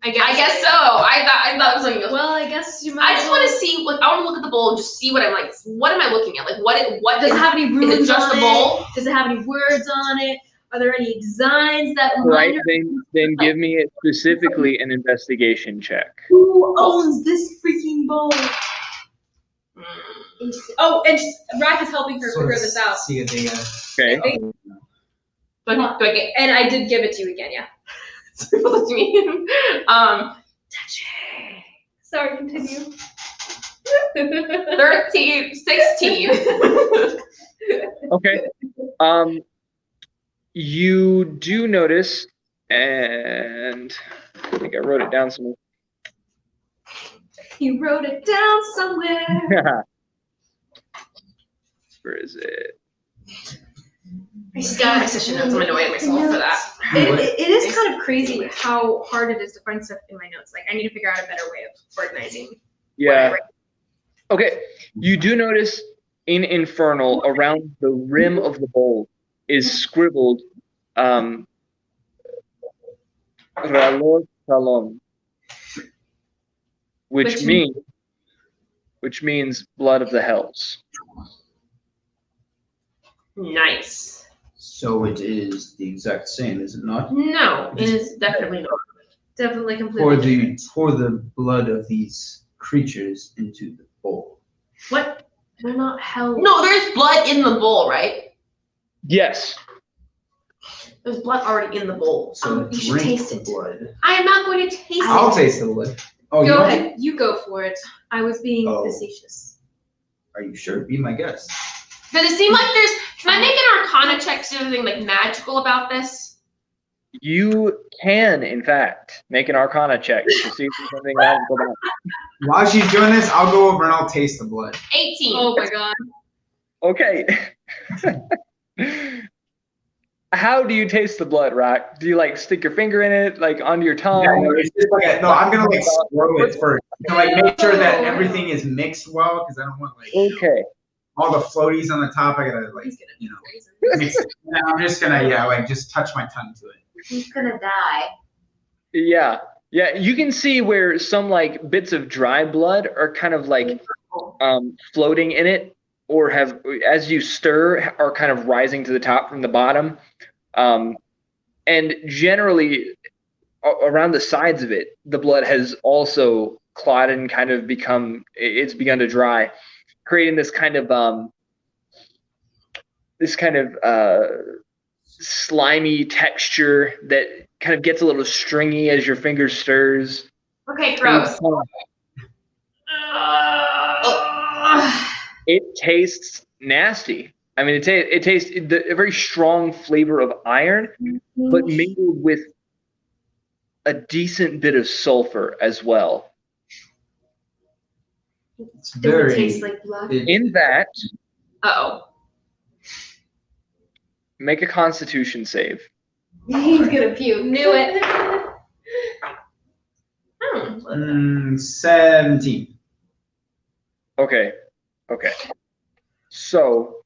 I guess so. I thought it was something else. Well, I guess you might. I just want to see, like, I want to look at the bowl and just see what I'm like. What am I looking at? Like, what Does it have any is runes it just on a bowl? it? Does it have any words on it? Are there any designs that right? remind her Then give me it specifically an investigation check. who owns this freaking bowl? Oh, and Rack is helping her figure this out. See if they Okay. Do I get? And I did give it to you again, yeah. Spill the tea. Sorry, continue. 13, 16. Okay. You do notice, and I think I wrote it down somewhere. You wrote it down somewhere. Where is it? I scanned my session notes. I'm annoying myself for that. It is kind of crazy how hard it is to find stuff in my notes. Like, I need to figure out a better way of organizing. Yeah. Okay. You do notice in Infernal, around the rim of the bowl, is scribbled Ralor Talon, which means blood of the hells. Nice. So it is the exact same, is it not? No, it is definitely not. Definitely completely. Pour the blood of these creatures into the bowl. What? They're not hell. No, there's blood in the bowl, right? Yes. There's blood already in the bowl. So you should drink taste the it. blood. I am not going to taste I'll it. taste the blood. Oh, you Go want to? ahead. You go for it. I was being Oh. facetious. Are you sure? Be my guest. Does it seem like there's? Can I make an Arcana check to see if there's anything like magical about this? You can, in fact, make an Arcana check to see if there's something magical about it. While she's doing this, I'll go over and I'll taste the blood. 18. Oh my god. Okay. How do you taste the blood, Rock? Do you like stick your finger in it, like onto your tongue? Yeah, it's just like no, I'm gonna like swirl it first to like make sure that everything is mixed well because I don't want like Okay. all the floaties on the top. I gotta like mix it. And I'm just gonna like just touch my tongue to it. He's gonna die. Yeah. Yeah, you can see where some like bits of dry blood are kind of like floating in it, or have, as you stir, are kind of rising to the top from the bottom. And generally around the sides of it, the blood has also clotted and kind of it's begun to dry, creating this kind of slimy texture that kind of gets a little stringy as your finger stirs. Okay, gross. It tastes nasty. I mean, it tastes a very strong flavor of iron, but mingled with a decent bit of sulfur as well. It's It would very. taste like blood. In that, Uh-oh. make a Constitution save. He's gonna puke. Knew it. 17. Okay. So,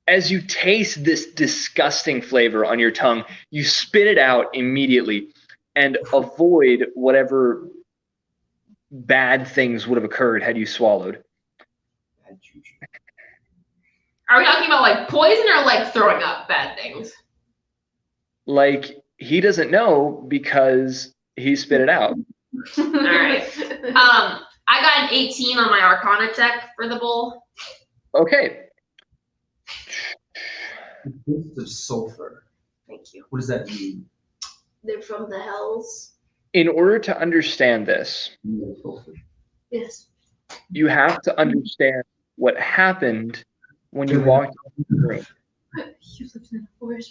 as you taste this disgusting flavor on your tongue, you spit it out immediately and avoid whatever bad things would have occurred had you swallowed. Are we talking about like poison or like throwing up bad things? Like, he doesn't know because he spit it out. All right. I got an 18 on my Arcana check for the bowl. Okay. Taste of sulfur. Thank you. What does that mean? They're from the hells. In order to understand this, Yes. you have to understand what happened when you walked into the room.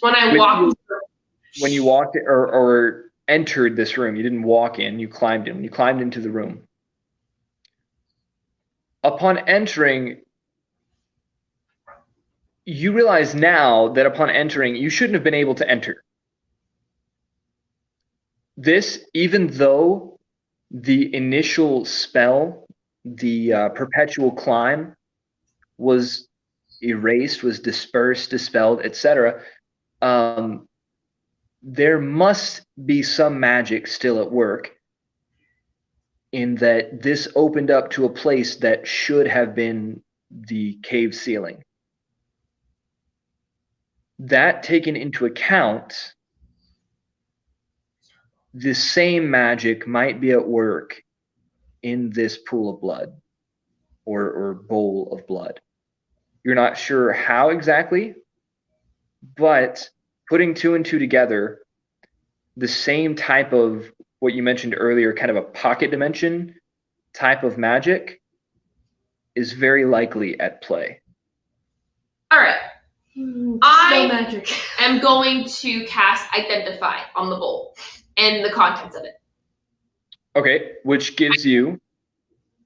When I walked, When you walked or entered this room, you didn't walk in, you climbed in. When you climbed into the room, upon entering, you realize now that upon entering, you shouldn't have been able to enter. This, even though the initial spell, the perpetual climb, was erased, was dispersed, dispelled, etc., there must be some magic still at work, in that this opened up to a place that should have been the cave ceiling. That taken into account, the same magic might be at work in this pool of blood or bowl of blood. You're not sure how exactly, but putting two and two together, the same type of what you mentioned earlier, kind of a pocket dimension type of magic is very likely at play. All right. Spell I magic. am going to cast Identify on the bowl and the contents of it. Okay, which gives you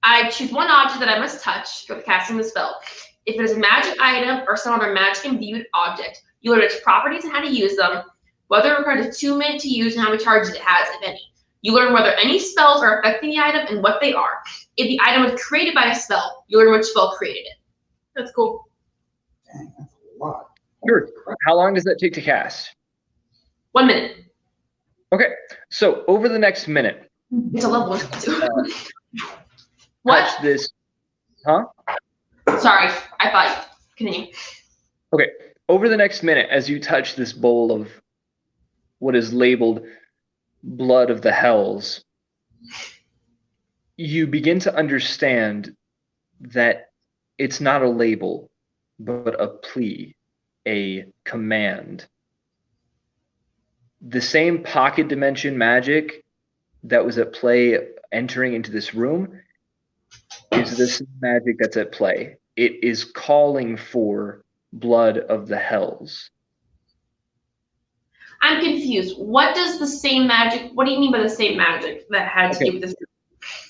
I choose one object that I must touch for casting the spell. If it is a magic item or some other magic imbued object, you learn its properties and how to use them, whether it requires attunement to use and how many charges it has, if any. You learn whether any spells are affecting the item and what they are. If the item was created by a spell, you learn which spell created it. That's cool. Dang, that's a lot. sure. How long does that take to cast? 1 minute. Okay, so over the next minute, It's a level 1 too. What? touch this. Huh? Sorry, I thought. Continue. Okay, over the next minute, as you touch this bowl of what is labeled blood of the hells, you begin to understand that it's not a label, but a plea, a command. The same pocket dimension magic that was at play entering into this room is the same magic that's at play. It is calling for blood of the hells. I'm confused. What does the same magic, what do you mean by the same magic that had to do with this?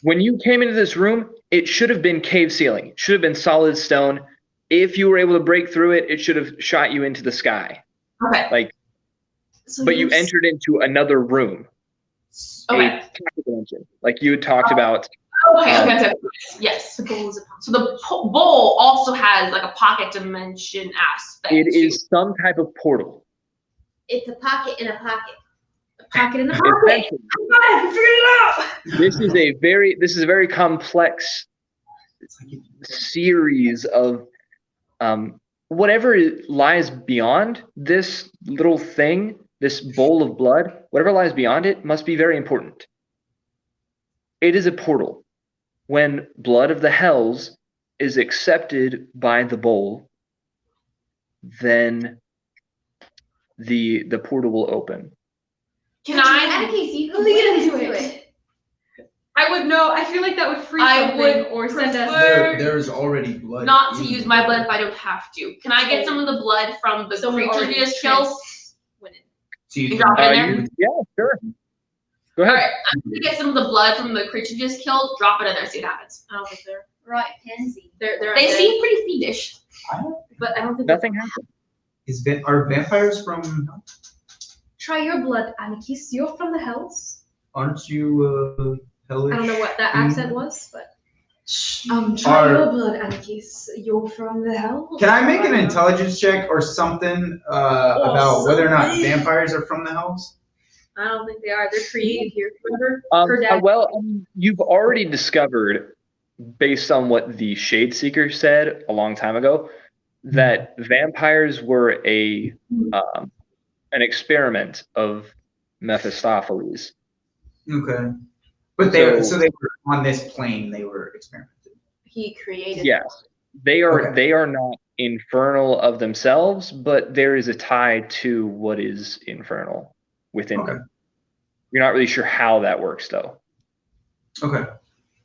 When you came into this room, it should have been cave ceiling. It should have been solid stone. If you were able to break through it, it should have shot you into the sky. Okay. Like, So but you you're entered into another room. Okay. A pocket dimension, like you had talked about. Okay. Yes. The bowl is a So the bowl also has like a pocket dimension aspect. It is some type of portal. It's a pocket in a pocket. pocket in the pocket. Essentially, I figured it out. this is a very complex series of whatever lies beyond this little thing, this bowl of blood, whatever lies beyond it must be very important. It is a portal. When blood of the hells is accepted by the bowl, then the portal will open. Can I? In that case, you can Lead lead into into it. it. I would know. I feel like that would freeze I something would or send us. prefer- There is already blood. Not to in use the my bowl. blood if I don't have to. Can I get some of the blood from the Someone creature already you just killed? So you You can- drop it in there? Yeah, sure. Go ahead. Alright, I'm gonna get some of the blood from the creature you just killed, drop it in there, see what happens. I don't think they're. Right, pansy. They're They undead, seem pretty fiendish. but I don't think. Nothing happened. Are vampires from? Try your blood, Anarchist. You're from the hells. Aren't you hellish? I don't know what that accent was, but Try Are- your blood, Anarchist. You're from the hells. Can I make an intelligence check or something about whether or not something. vampires are from the hells? I don't think they are. They're created here. Remember? Her dad. Well, you've already discovered, based on what the Shade Seeker said a long time ago, that vampires were an experiment of Mephistopheles. Okay. But they So- they were on this plane, they were experimented. He created. Yes, they are. Okay. They are not infernal of themselves, but there is a tie to what is infernal within Okay. them. You're not really sure how that works, though. Okay.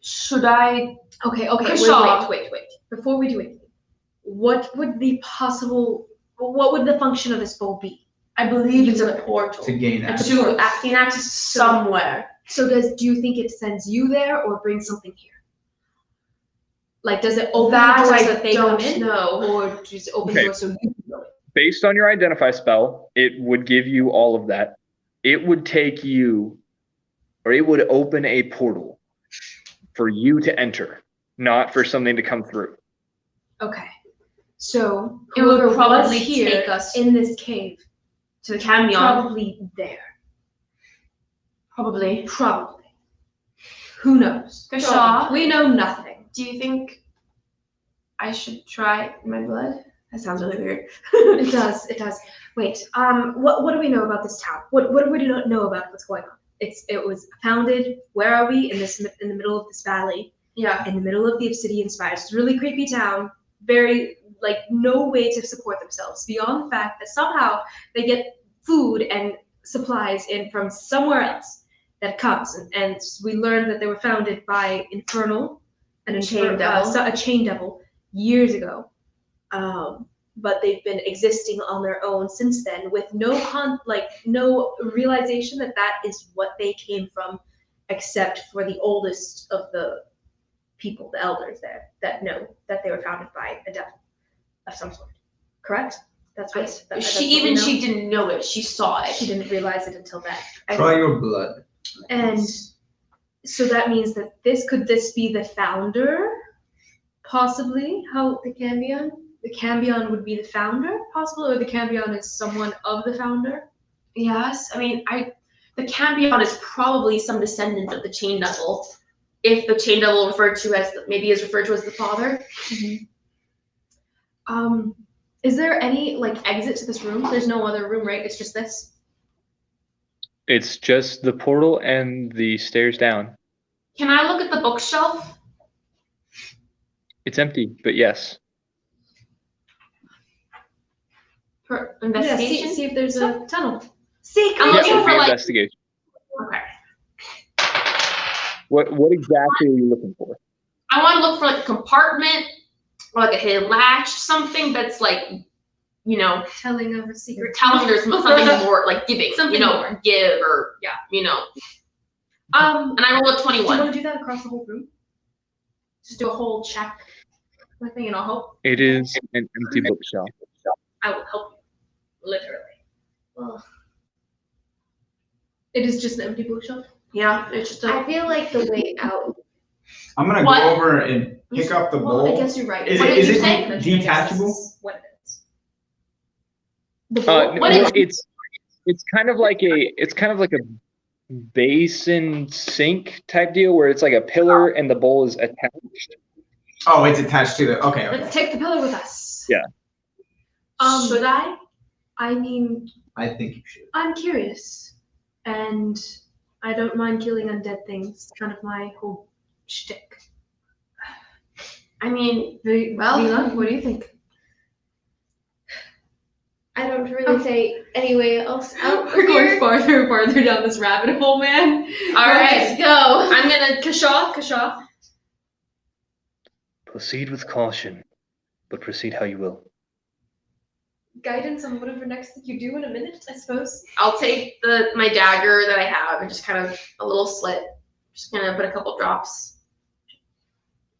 Should I? Okay, Kershaw. wait. Before we do anything, what would the function of this bowl be? I believe it's a portal. To gain It's access. a- To gain access somewhere. So do you think it sends you there or brings something here? Like, does it open That the doors I that they come don't in? know. Or does it open Okay. the doors so you can go in? Based on your identify spell, it would give you all of that. It would take you, or it would open a portal for you to enter, not for something to come through. Okay. So It would whoever probably was here take us in this cave, to the Canyon. probably there. Probably. Probably. Who knows? Kershaw, We know nothing. do you think I should try my blood? That sounds really weird. It does. Wait. What do we know about this town? What do we not know about what's going on? It was founded. Where are we? In the middle of this valley, Yeah. in the middle of the obsidian spires. It's a really creepy town. Very no way to support themselves beyond the fact that somehow they get food and supplies in from somewhere else that comes, and we learned that they were founded by Infernal, a chain devil years ago. But they've been existing on their own since then, with no realization that is what they came from, except for the oldest of the people, the elders there, that know that they were founded by a devil of some sort. Correct? That's what She didn't know it. She saw it. She didn't realize it until then. Try your blood. And so that means that could this be the founder? Possibly. How The Cambion? the Cambion would be the founder, possible, or the Cambion is someone of the founder? Yes, I mean, the Cambion is probably some descendant of the Chain Devil. If the Chain Devil is referred to as the father. Is there any exit to this room? There's no other room, right? It's just this. It's just the portal and the stairs down. Can I look at the bookshelf? It's empty, but yes. For investigation? Yeah, see if there's a tunnel. I'm Yeah, looking it would for be investigation. Okay. What exactly are you looking for? I want to look for a compartment or a hidden latch, something that's Telling of a secret. telling there's something more giving, Something more. give or And I roll a Do you 21. want to do that across the whole room? Just do a whole check. I think, and I'll help. It is an empty bookshelf. I will help you. Literally. Well, it is just an empty bookshelf. Yeah, it's just I feel like the way out. I'm gonna What? go over and pick up the Well, I bowl. guess you're right. Is What it did is you it say? detachable? What it is. What is- It's kind of like a basin sink type deal where it's like a pillar and the bowl is attached. Oh, it's attached to the. Okay. Let's take the pillar with us. Yeah. should I? I mean, I think you should. I'm curious, and I don't mind killing undead things. It's kind of my whole shtick. I mean, Vila, what do you think? I don't really say anyway. We're going farther and farther down this rabbit hole, man. all right. Let's go. I'm gonna Kashaw. Proceed with caution, but proceed how you will. Guidance on whatever next thing you do in a minute, I suppose. I'll take my dagger that I have and just kind of a little slit. Just gonna put a couple drops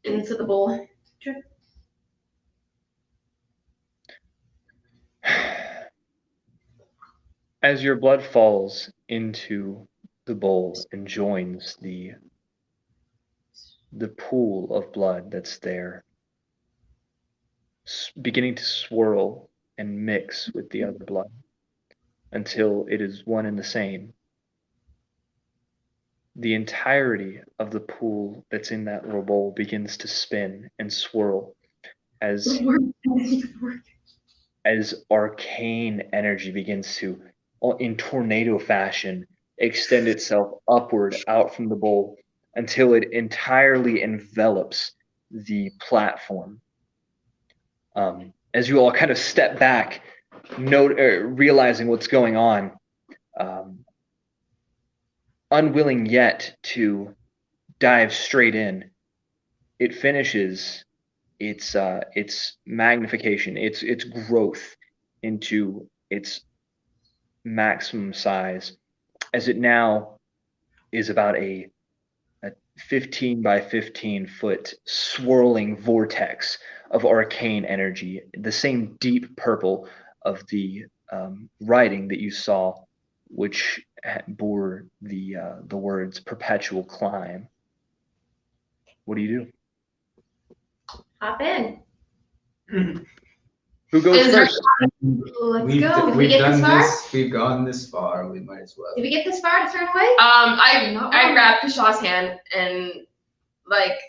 into the bowl. As your blood falls into the bowl and joins the pool of blood that's there, beginning to swirl and mix with the other blood until it is one and the same. The entirety of the pool that's in that little bowl begins to spin and swirl as arcane energy begins to, in tornado fashion, extend itself upward out from the bowl until it entirely envelops the platform. As you all kind of step back, realizing what's going on, unwilling yet to dive straight in, it finishes its magnification, its growth into its maximum size, as it now is about a 15 by 15 foot swirling vortex of arcane energy, the same deep purple of the writing that you saw, which bore the words "perpetual climb." What do you do? Hop in. Who goes Is there- first? Let's go. Did we We've get done this far? this. We've gone this far. We might as well. Did we get this far to turn away? I grabbed Kashaw's hand and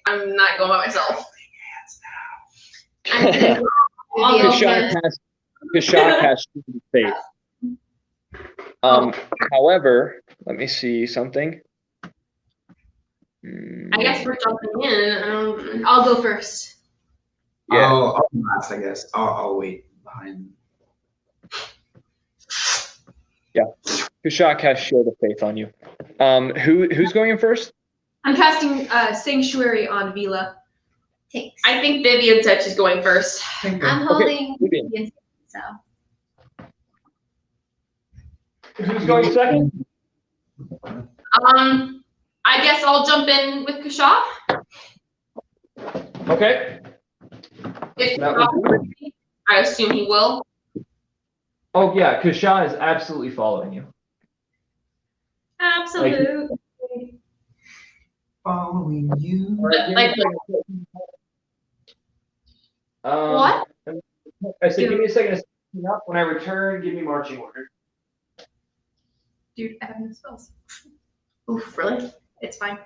I'm not going by myself. I'll go Kashaw cast faith. However, let me see something. I guess we're jumping in. I'll go first. Yeah. I'll last, I guess. I'll wait behind. Kashak has Shield of Faith on you. Who's going in first? I'm casting Sanctuary on Vila. Thanks. I think Vivian said she's going first. I'm holding Vivian. the so. Who's going second? I guess I'll jump in with Kashaw. Okay. If That Kashaw would with me, I assume he will. Oh yeah, Kashak is absolutely following you. Absolutely. Following you. Like what? I said, give me a second to set it up. When I return, give me marching order. Dude, I have no spells. Oof, really? It's fine.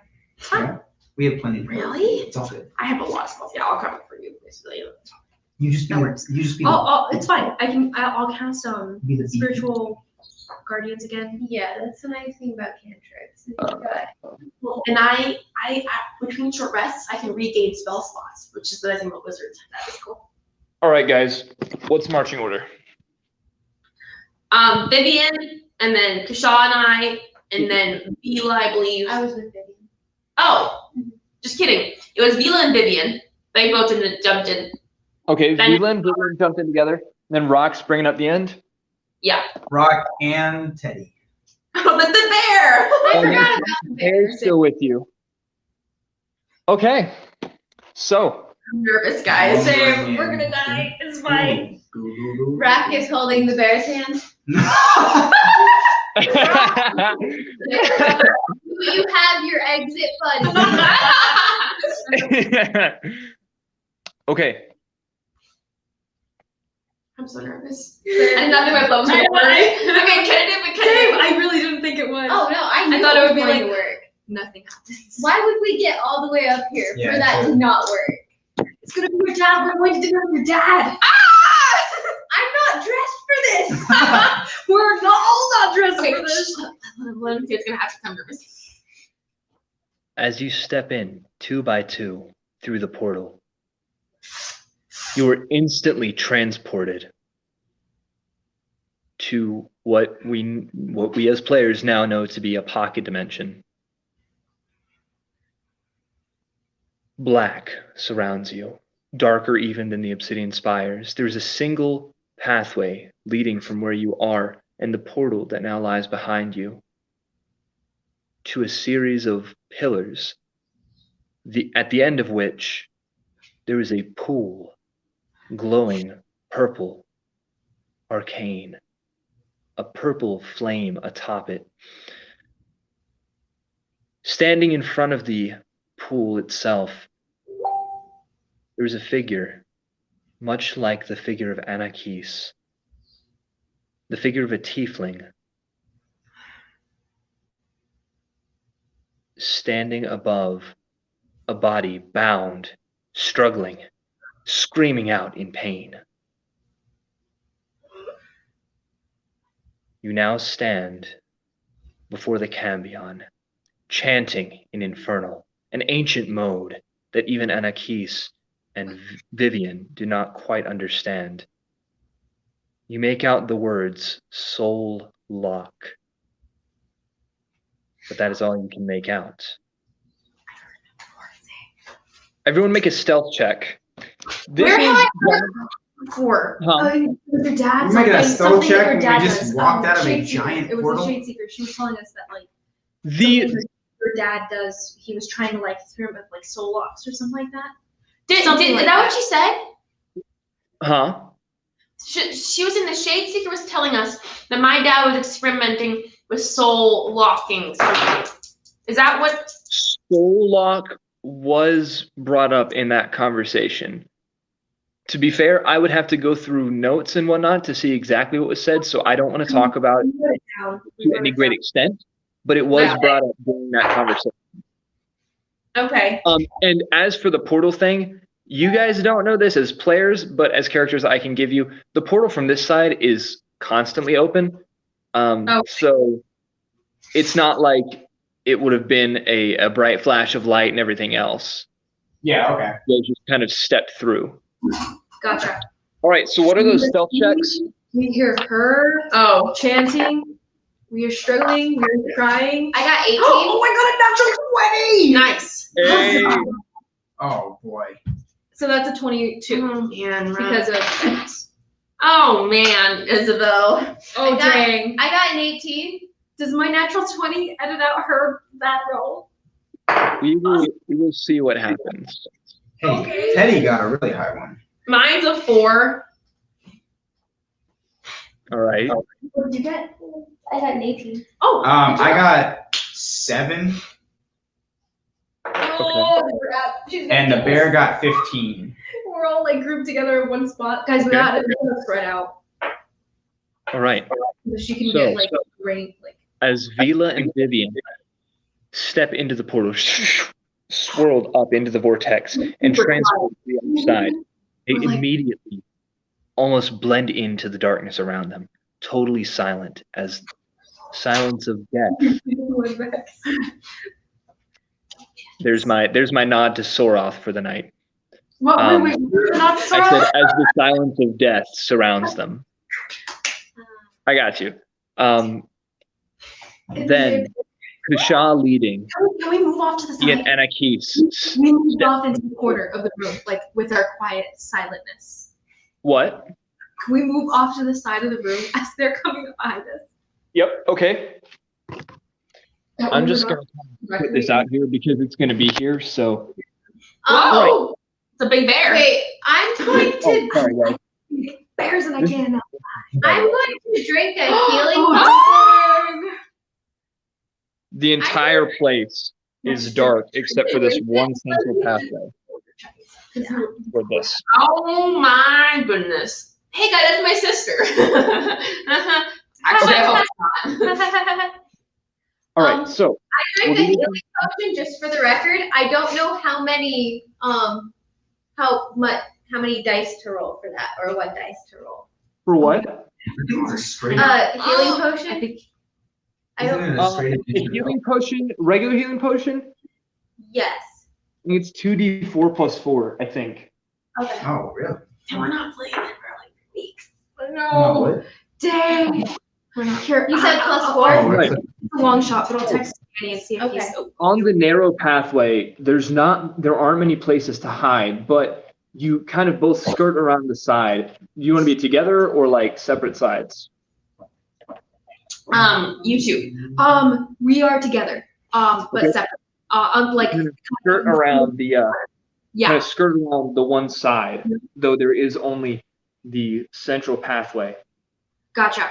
Yeah, we have plenty. Really? It's all good. I have a lot of spells. Yeah, I'll cover for you. Basically. You just be. That works. You just be. It's fine. I'll cast Be the spiritual guardians again. Yeah, that's the nice thing about cantrips. You got Well, and I between short rests, I can regain spell slots, which is the nice thing about wizards. That is cool. All right, guys. What's marching order? Vivian, and then Kashaw and I, and then Vila, I believe. I was with Vivian. Oh, just kidding. It was Vila and Vivian. They both jumped in. Okay, Then- Vila and Vivian jumped in together. Then Rock's bringing up the end. Yeah. Rock and Teddy. Oh, but the bear. I Oh, forgot about the They're bears. still with you. Okay. So, I'm nervous, guys. Same. We're gonna die. It's Fine. Rack is holding the bear's hand. You have your exit buddy. okay. I'm so nervous. I did not think my thumbs would I know, work. right? Okay, can I do Same. I really didn't think it was. Oh no, I knew thought it would be going like- to work. Nothing happens. Why would we get all the way up here Yeah, for that so- to not work? It's gonna be your dad. We're going to dinner with your dad. I'm not dressed for this. We're not all not dressed Okay, for this. let me see what's gonna happen. I'm nervous. As you step in 2 by 2 through the portal, you are instantly transported to what we as players now know to be a pocket dimension. Black surrounds you, darker even than the obsidian spires. There's a single pathway leading from where you are and the portal that now lies behind you to a series of pillars, at the end of which there is a pool, glowing purple, arcane, a purple flame atop it. Standing in front of the pool itself, there is a figure, much like the figure of Anakis, the figure of a tiefling, standing above a body bound, struggling, screaming out in pain. You now stand before the Cambion, chanting in Infernal, an ancient mode that even Anakis and Vivian do not quite understand. You make out the words soul lock, but that is all you can make out. Everyone make a stealth check. This Where have is Before. huh? With your dad. We make it a something- stealth something that check her when we dad just does. walked out of a Shade Seeker. giant It was portal? a Shade Seeker. She was telling us that like The something her dad does. He was trying to like experiment with like soul locks or something like that. Is Something like that that. what she said? huh? She was in the Shade Seeker was telling us that my dad was experimenting with soul locking something. Is that what? Soul lock was brought up in that conversation. To be fair, I would have to go through notes and whatnot to see exactly what was said, so I don't want to talk about it We wrote it down. to any great extent, but it was Yeah. brought up during that conversation. Okay. And as for the portal thing, you guys don't know this as players, but as characters I can give you, the portal from this side is constantly open. So it's not like it would have been a bright flash of light and everything else. Yeah, okay. They just kind of stepped through. Gotcha. All right, so what are those stealth checks? We hear her Oh, chanting, We are struggling. We are trying. I got 18. Oh my god, a natural 20! Nice. Hey, Oh boy. So that's a 22 Man, because of X. oh man, Isabel. Oh, I got- dang. I got an 18. Does my natural 20 edit out her bad roll? we will see what happens. Hey, Okay. Teddy got a really high one. Mine's a 4. All right. What did you get? I got an 18. Oh, I got 7, Oh, and the bear got 15. we're all like grouped together in one spot. Guys, we Okay. got it. We're gonna spread out. All right. So she can So- get like rank. Like, As Vila and Vivian step into the portal, swirled up into the vortex, and transport to the other side, they We're like- immediately almost blend into the darkness around them, totally silent, as silence of death. There's my nod to Soroth for the night. what? Um, Wait, we're not I said, Sora? as the silence of death surrounds them. I got you. Then Kusha leading, Can we move off to the he and side? Anakis. We moved off into the corner of the room, like with our quiet silentness. What? Can we move off to the side of the room as they're coming up behind us? Yep. Okay. That I'm way just we're gonna not put this out here because it's gonna be here. So. Whoa. It's a big bear. Wait, I'm going to. Oh, sorry, guys. bears and I can't. I'm going to drink a healing Oh, potion. The entire place is dark except for this one central pathway for this. Oh my goodness. Hey guys, that's my sister. Actually, I hope not. All right. So I drank We'll a do healing potion just for the record. I don't know how many how many dice to roll for that, or what dice to roll. for what? Everything's a straight. Healing I potion. think I don't. Isn't it a straight A addition? healing potion, regular healing potion. Yes. I think it's 2d4 plus 4. I think. Okay. Oh, really? we're not playing it for like weeks. No, what? Dang. We're not here. You said plus Oh, 4. Right. that's It's a long shot, but I'll text Danny and see if Okay. he's. On the narrow pathway, there aren't many places to hide, but you kind of both skirt around the side. Do you want to be together or like separate sides? You two. We are together. But Okay. separate. Like Kind of skirt around the kind yeah. of skirt around the one side, though there is only the central pathway. Gotcha.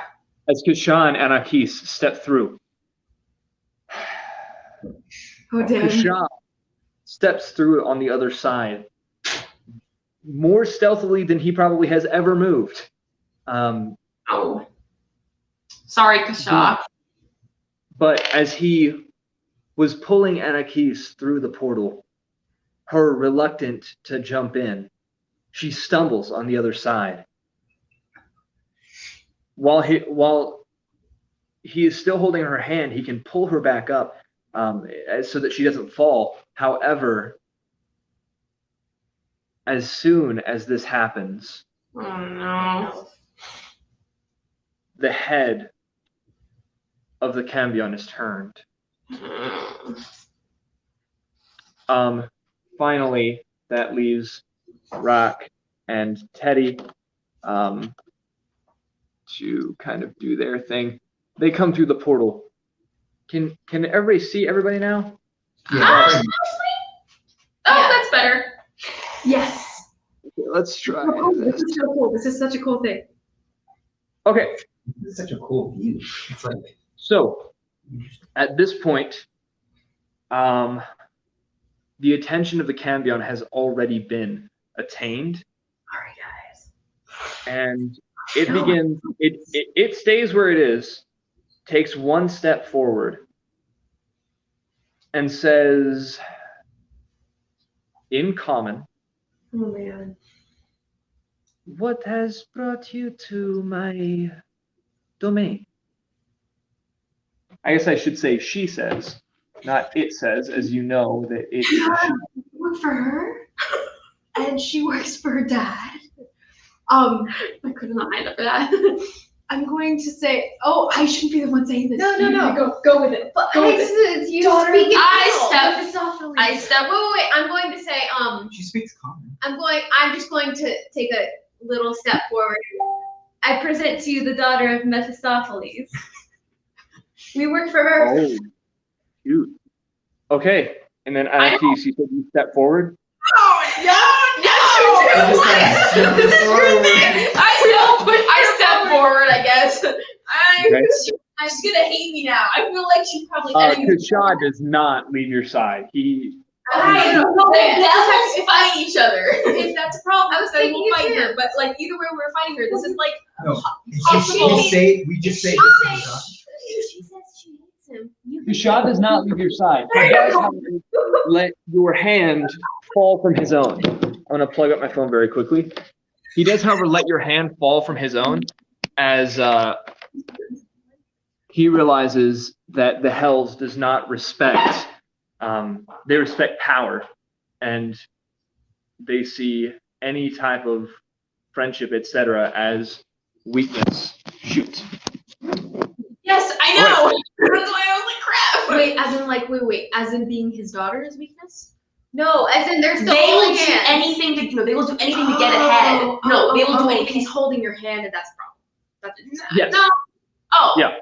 As Kashan and Anakis step through, Oh dang. Kashan steps through on the other side more stealthily than he probably has ever moved. Oh. Sorry, Kasha. But as he was pulling Anakis through the portal, her reluctant to jump in, she stumbles on the other side. While he is still holding her hand, he can pull her back up so that she doesn't fall. However, as soon as this happens, Oh no. the head of the Cambion is turned. Finally, that leaves Rock and Teddy to kind of do their thing. They come through the portal. Can everybody see everybody now? Yeah. Oh, that's better. Yes. Okay, let's try This this. is so cool. This is such a cool thing. Okay, This is such a cool view. It's like so at this point, the attention of the Cambion has already been attained, All right, guys. and it begins. It stays where it is, takes one step forward, and says, in common, Oh man. "What has brought you to my domain?" I guess I should say she says, not it says, as you know that it is she. I work for her, and she works for her dad. I could not sign up for that. I'm going to say, oh, I shouldn't be the one saying this. No. Go with it. But Go with it. you Daughter, speak it I Mephistopheles. Wait. I'm going to say, She speaks common. I'm just going to take a little step forward. I present to you the daughter of Mephistopheles. We work for her. Oh, shoot. Okay. And then Anakis, you said you step forward? I step forward, I guess. Okay. She's gonna hate me now. I feel like she probably Kashaw does not leave your side. He Let's fight each other. If that's a problem, I was then thinking we'll it fight too. her. But like either way, we're fighting her. This is like No. She We just say She this is says Josh. she hates him. You can Kashaw does not leave your side. He does, however, let your hand fall from his own. I'm gonna plug up my phone very quickly. He does, however, let your hand fall from his own as he realizes that the Hells does not respect. They respect power, and they see any type of friendship, etc., as weakness. Shoot. Yes, I know. That's why I was like, crap. wait, as in being his daughter is weakness? No, as in they're still They will holding do hands. anything to they will do anything to get ahead. No, they will do anything. He's holding your hand, and that's the problem. That's Yes. No. Oh. Yeah.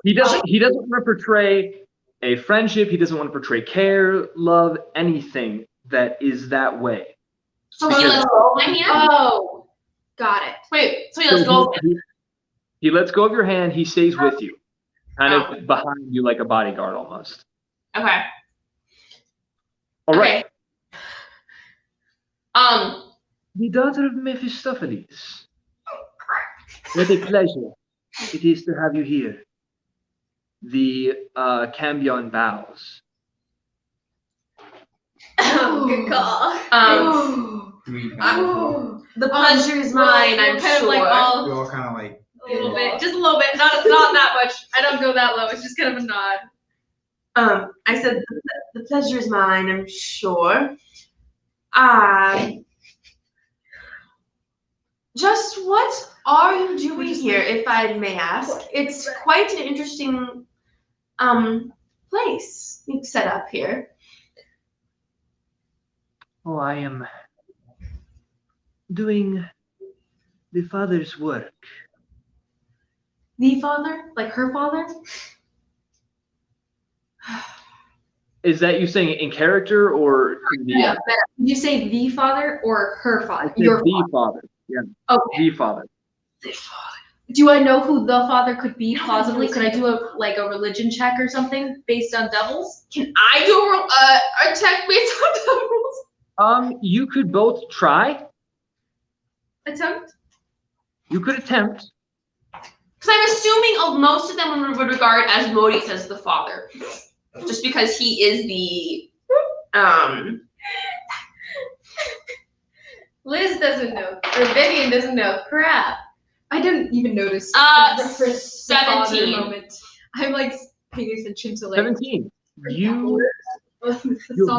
He doesn't want to portray a friendship. He doesn't want to portray care, love, anything that is that way. So he Because- lets go of my hand. Oh, got it. Wait. So he lets go. He lets go of your hand. He stays with you, kind of behind you like a bodyguard almost. Okay. All right. The daughter of Mephistopheles. What a pleasure it is to have you here. The Cambion bows. Good call. The pleasure is mine. I'm kind sure. of like all We all kind of like. a little bit, just a little bit, not that much. I don't go that low. It's just kind of a nod. I said the pleasure is mine. I'm sure. Just what are you doing here, if I may ask? It's quite an interesting place you've set up here. Oh, I am doing the father's work. The father? Like her father? Is that you saying it in character or Yeah. Did you say the father or her father? the Your father? Yeah, Okay. the father. Do I know who the father could be plausibly? Could I do a religion check or something based on devils? Can I do a check based on devils? You could both try. Attempt? You could attempt. Because I'm assuming most of them would regard as Modis as the father, just because he is the Liz doesn't know, or Vivian doesn't know. Crap. I didn't even notice. 17. Moment. I'm like paying attention to like 17. You have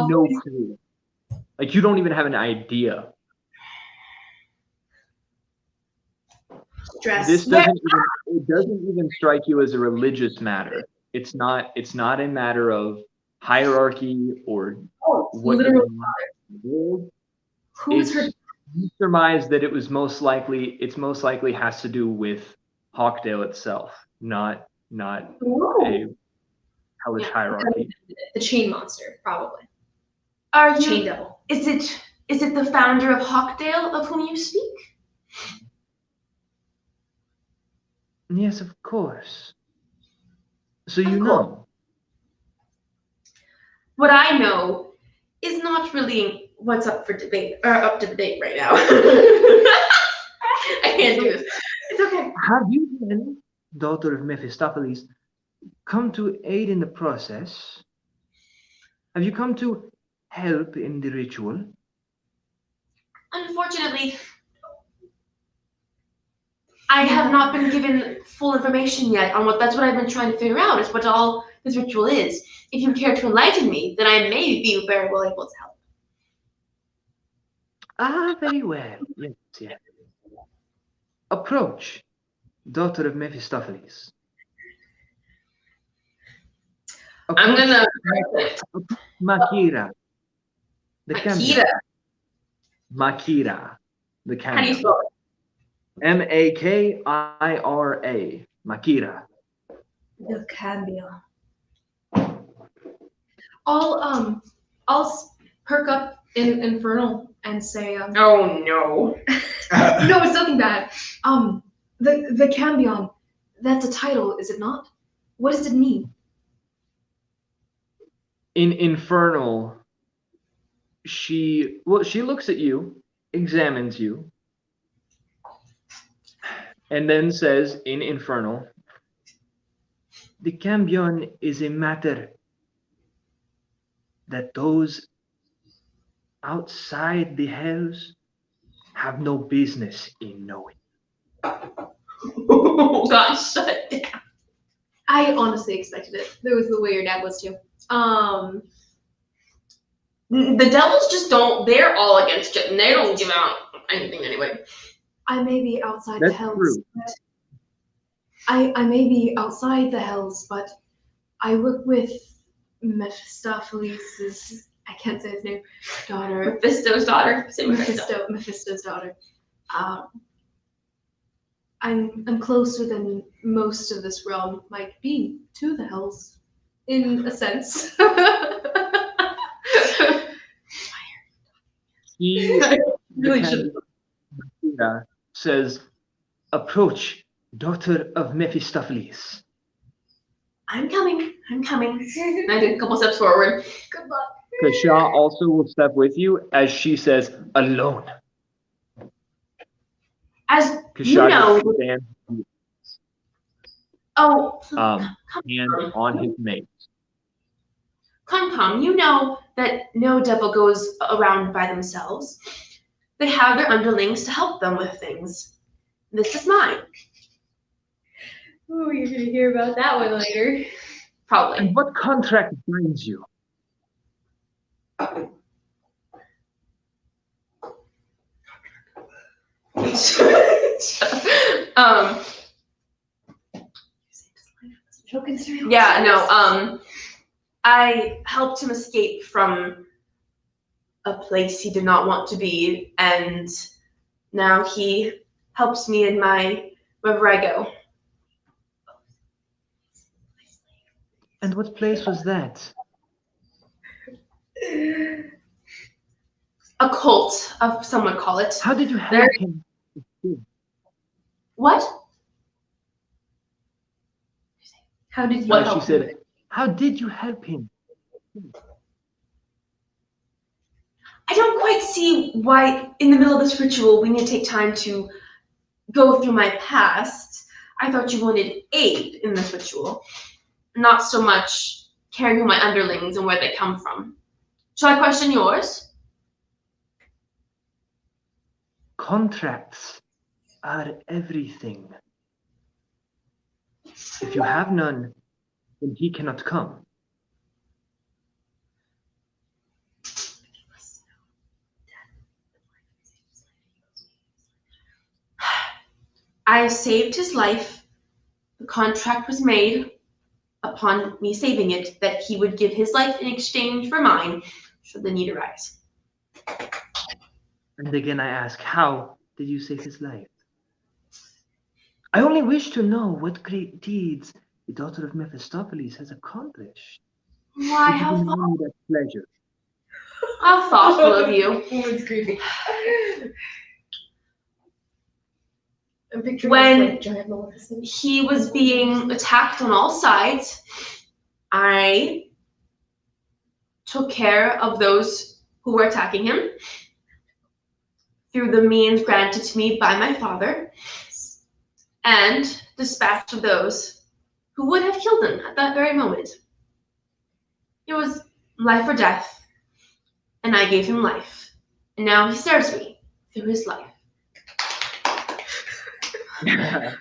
no clue. Like you don't even have an idea. Stress. This doesn't even strike you as a religious matter. It's not a matter of hierarchy or what literal Who's her? You surmise that it's most likely has to do with Hawkdale itself, not a hellish hierarchy. The chain monster, probably. Are Chain you? devil. Is it the founder of Hawkdale of whom you speak? Yes, of course. So you Of know. What I know is not really what's up for debate or up to debate right now. I can't do this. It's okay. Have you then, daughter of Mephistopheles, come to aid in the process? Have you come to help in the ritual? Unfortunately, I have not been given full information yet on that's what I've been trying to figure out is what all this ritual is. If you care to enlighten me, then I may be very well able to help. Ah, very well. Yes, yes. Approach. daughter of Mephistopheles. I'm gonna. Makira. The Akira. cambion. Makira. The How do you cambion. spell it? Makira. Makira. The cambio. I'll perk up in Infernal and say, Oh no. no, it's nothing bad. The Cambion, that's a title, is it not? What does it mean? In Infernal, she looks at you, examines you, and then says in Infernal, the cambion is a matter that those outside the hells have no business in knowing. Oh gosh, shut down. I honestly expected it. That was the way your dad was too. The devils just don't. They're all against it, and they don't give out anything anyway. I may be outside That's the hells. true. But I may be outside the hells, but I work with Mephistopheles' I can't say his name. Daughter. Mephisto's daughter. Say Mephisto. Mephisto's daughter. I'm closer than most of this realm might be to the hells, in a sense. He Really the should. Makira says, approach, daughter of Mephistopheles. I'm coming. I'm coming. And I take a couple steps forward. Good luck. Kasha also will step with you as she says, alone. As Kasha you know, just stands oh, hand on his mate. come, you know that no devil goes around by themselves. They have their underlings to help them with things. This is mine, Ooh, you're gonna hear about that one later. probably. And what contract binds you? Yeah, no, I helped him escape from a place he did not want to be, and now he helps me in my wherever I go. And what place was that? A cult, of some would call it. How did you help There- him? What? How did you What She help said, how did you help him? I don't quite see why, in the middle of this ritual, we need to take time to go through my past. I thought you wanted aid in this ritual, not so much caring who my underlings and where they come from. Shall I question yours? Contracts are everything. If you have none, then he cannot come. I saved his life. The contract was made upon me saving it that he would give his life in exchange for mine should the need arise. And again I ask, how did you save his life? I only wish to know what great deeds the daughter of Mephistopheles has accomplished. Why, Would you deny me that pleasure? how thoughtful of you. Woman's creepy. I'm picturing When- this, like, giant Maleficent. He was being attacked on all sides. I took care of those who were attacking him through the means granted to me by my father, and dispatched those who would have killed him at that very moment. It was life or death, and I gave him life, and now he serves me through his life. I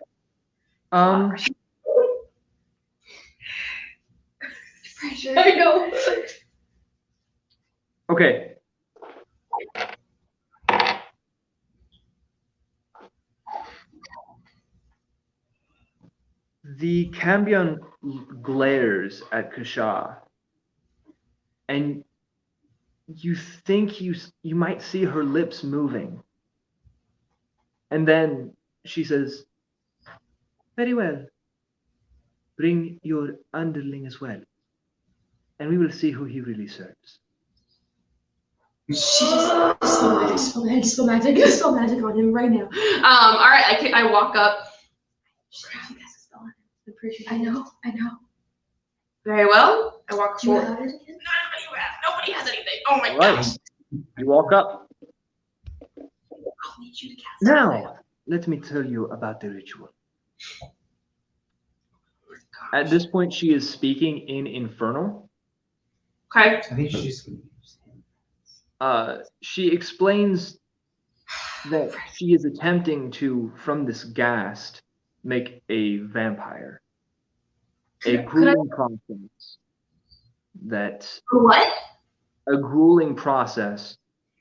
know. Okay. The Cambion glares at Kasha, and you think you might see her lips moving. And then she says, "Very well. Bring your underling as well, and we will see who he really serves." She just spell magic on him right now. All right, I walk up. I'm pretty sure. I know. Very well. I walk Do you forward. have it again? Nobody has anything. Oh my All right. gosh. You walk up. I'll need you to cast. Now, let me tell you about the ritual. At this point, she is speaking in Infernal. Okay. I think she's gonna use him. She explains that she is attempting to, from this ghast, make a vampire. A grueling process that What? a grueling process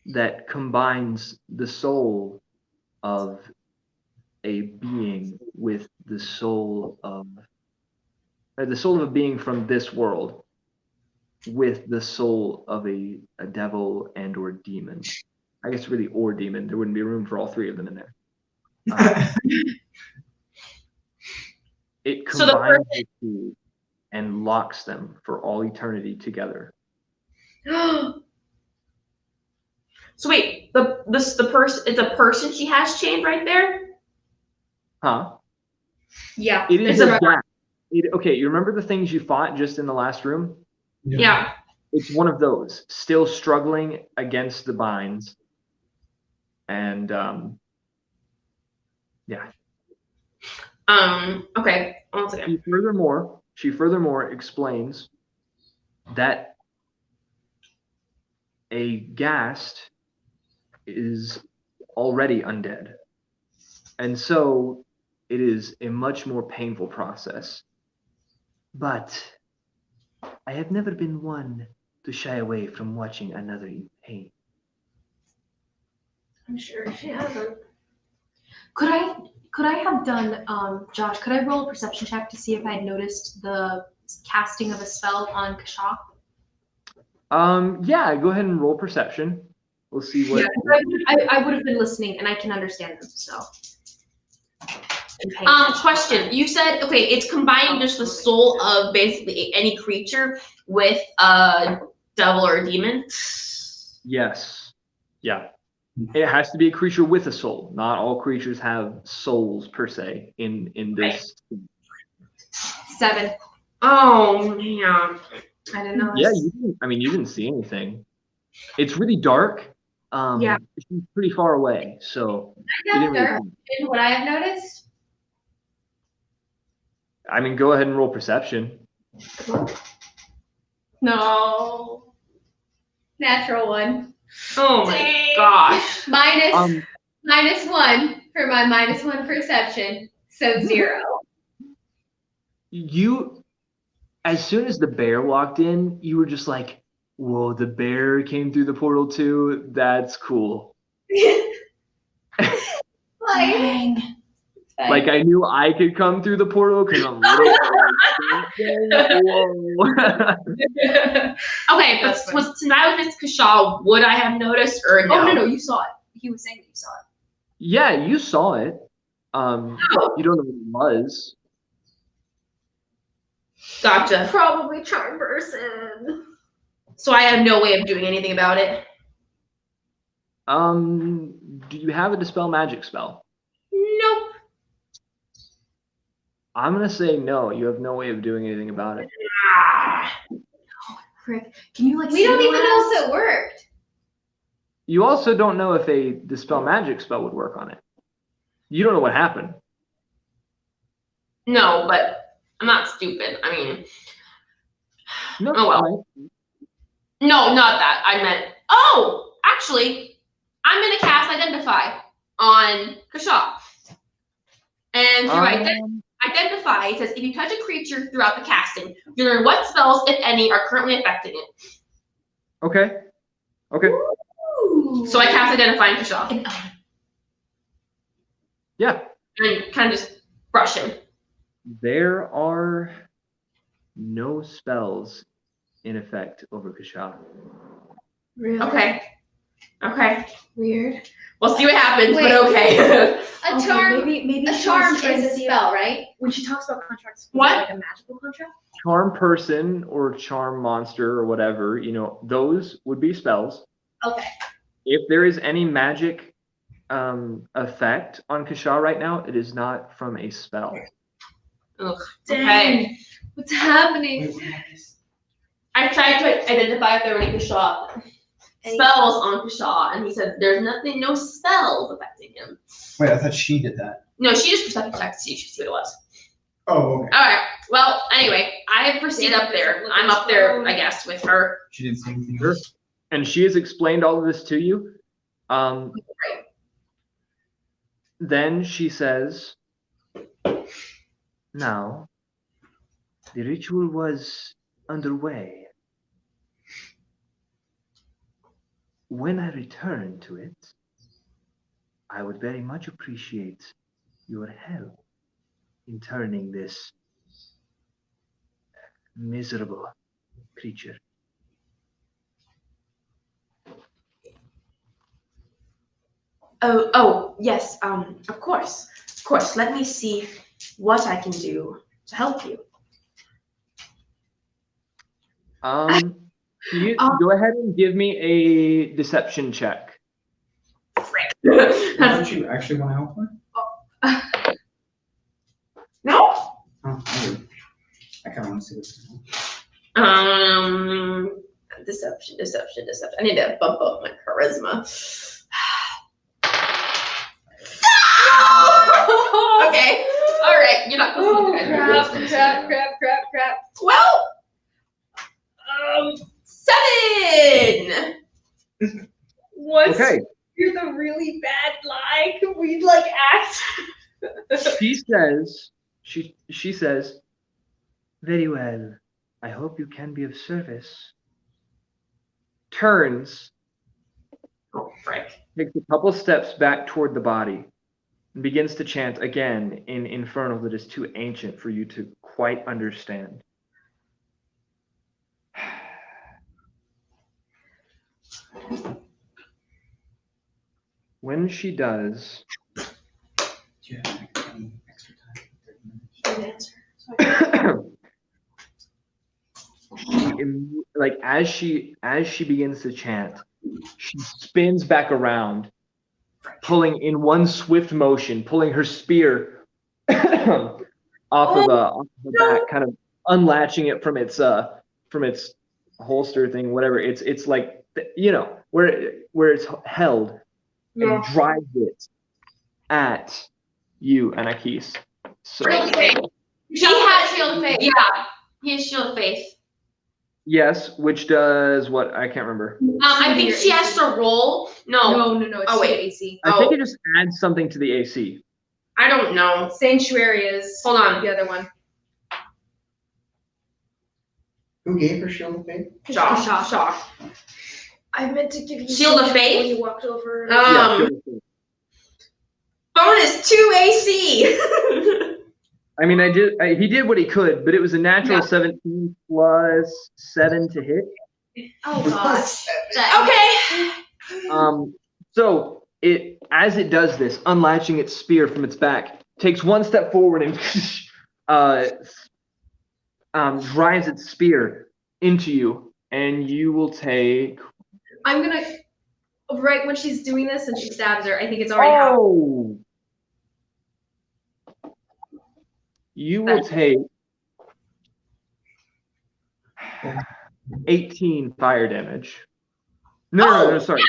that combines the soul of a being with the soul of a being from this world with the soul of a devil and or demon. I guess really or demon. There wouldn't be room for all three of them in there. It So the combines the two and locks them for all eternity together. So wait, the person, it's a person she has chained right there? Huh? Yeah. It is It's a ghast. Okay, you remember the things you fought just in the last room? Yeah. It's one of those, still struggling against the binds. And yeah. Okay. One second. She furthermore explains that a ghast is already undead. And so it is a much more painful process. But I have never been one to shy away from watching another in pain. I'm sure she hasn't. Could I have done, Josh, could I roll a perception check to see if I had noticed the casting of a spell on Kasha? Yeah, go ahead and roll perception. We'll see what. Yeah, I would have been listening, and I can understand them, so. Question. You said, okay, it's combining just the soul of basically any creature with a devil or a demon? Yes. Yeah. It has to be a creature with a soul. Not all creatures have souls per se in this. 7. Oh, man. I didn't know. Yeah, you didn't see anything. It's really dark. Yeah. She's pretty far away, so you I didn't really dark see. in what I have noticed. I mean, go ahead and roll perception. No. Natural 1. Oh my gosh. -1 for my -1 perception. So 0. You, as soon as the bear walked in, you were just like, "Whoa, the bear came through the portal too. That's cool." Like I knew I could come through the portal because I'm little. Whoa. Okay, but since I was Miss Kashaw, would I have noticed or no? Oh, no, you saw it. He was saying that you saw it. Yeah, you saw it. You don't know what it was. Gotcha. Probably charm person. So I have no way of doing anything about it? Do you have a dispel magic spell? Nope. I'm gonna say no. You have no way of doing anything about it. Frick. Can you like We don't even know symbolize- if it worked. You also don't know if a dispel magic spell would work on it. You don't know what happened. No, but I'm not stupid. I mean, No. Oh, well. no, not that. I meant, actually, I'm going to cast Identify on Kashaw. And through Identify, it says, if you touch a creature throughout the casting, you learn what spells, if any, are currently affecting it. Okay. Okay. Ooh. So I cast Identify on Kashaw. Yeah. And kind of just brush him. There are no spells in effect over Kasha. Really? Okay. Weird. We'll see what happens, Wait. but okay. A Okay, charm. maybe A she charm was trying is to a see spell, right? when she talks about contracts. Is it What? like a magical contract? Charm person or charm monster or whatever, those would be spells. Okay. If there is any magic effect on Kasha right now, it is not from a spell. Ugh. Dang. Okay. What's happening? Wait, what is I tried to identify if there were any Kasha spells on Kasha, and he said there's no spells affecting him. Wait, I thought she did that. No, she just perception checked to see what it was. Oh, okay. All right. Well, anyway, I proceed up there. I'm up there, I guess, with her. She didn't say anything. Sure. And she has explained all of this to you. Then she says, now, the ritual was underway. When I return to it, I would very much appreciate your help in turning this miserable creature. Oh, yes. Of course. Let me see what I can do to help you. You go ahead and give me a deception check. Frick. Don't you actually want to help her? No. Oh, I do. I kind of want to see this. Deception. I need to bump up my charisma. Okay. All right. You're not supposed to do that. Crap. 7. What's Okay. You're the really bad lie. Can we like act? She says, very well. I hope you can be of service. Turns, Oh, frick. takes a couple steps back toward the body, and begins to chant again in Infernal that is too ancient for you to quite understand. When she does, Do you have any extra time? 30 minutes? as she begins to chant, she spins back around, pulling in one swift motion, pulling her spear off of her back, kind of unlatching it from its holster thing, whatever. It's like where it's held, and drives it at you, Anakis. So Shield of faith. He has shield of faith. Yeah, he has shield of faith. yes, which does what? I can't remember. I think she has to roll. No. No. It's Oh, wait. AC. I think it just adds something to the AC. I don't know. Sanctuary is. Hold on. The other one. Who gave her shield of faith? Josh. I meant to give you Shield of faith? when you walked over. Bonus 2 AC. I mean, he did what he could, but it was a natural 17 plus 7 to hit. Oh gosh. Okay. So as it does this, unlatching its spear from its back, takes one step forward and drives its spear into you, and you will take. I'm gonna. Right when she's doing this and she stabs her, I think it's already happened. Oh! You will take 18 fire damage. No, sorry.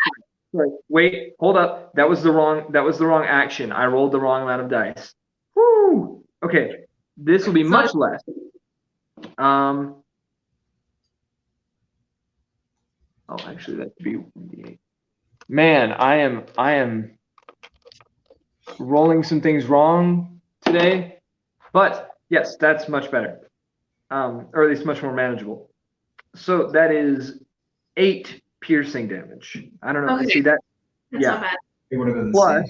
Wait, hold up. That was the wrong action. I rolled the wrong amount of dice. Woo! Okay, this will be much less. Oh, actually, that could be 1d8. Man, I am rolling some things wrong today. But yes, that's much better, or at least much more manageable. So that is 8 piercing damage. I don't know. Okay. See that? That's Yeah. not bad. It would have been the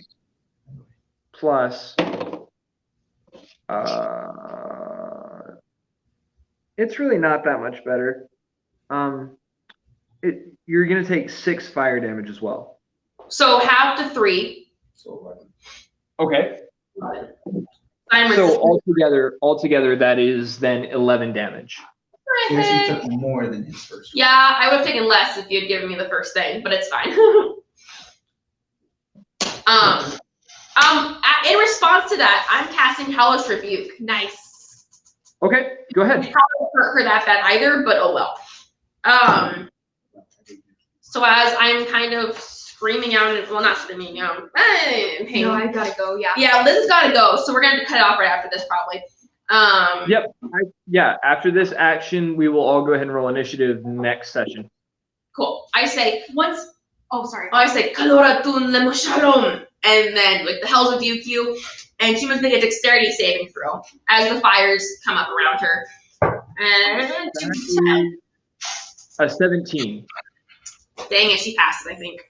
Plus, same. It's really not that much better. You're gonna take 6 fire damage as well. So half to 3. So 11. Okay. I'm So resistant. altogether, that is then 11 damage. He actually took more than his first. Yeah, I would have taken less if you had given me the first thing, but it's fine. In response to that, I'm casting Hellish Rebuke. Nice. Okay, go ahead. Probably won't hurt her that bad either, but oh well. So as I'm kind of screaming out, well, not screaming out, in pain. No, I gotta go. Yeah. Yeah, Liz has got to go, so we're gonna cut it off right after this, probably. Yep. After this action, we will all go ahead and roll initiative next session. Cool. I say, Sorry. I say, Kaloratun Lemo Shalom, and then like the hells rebuke you, and she must make a dexterity saving throw as the fires come up around her. And A 17. dang it, she passes, I think.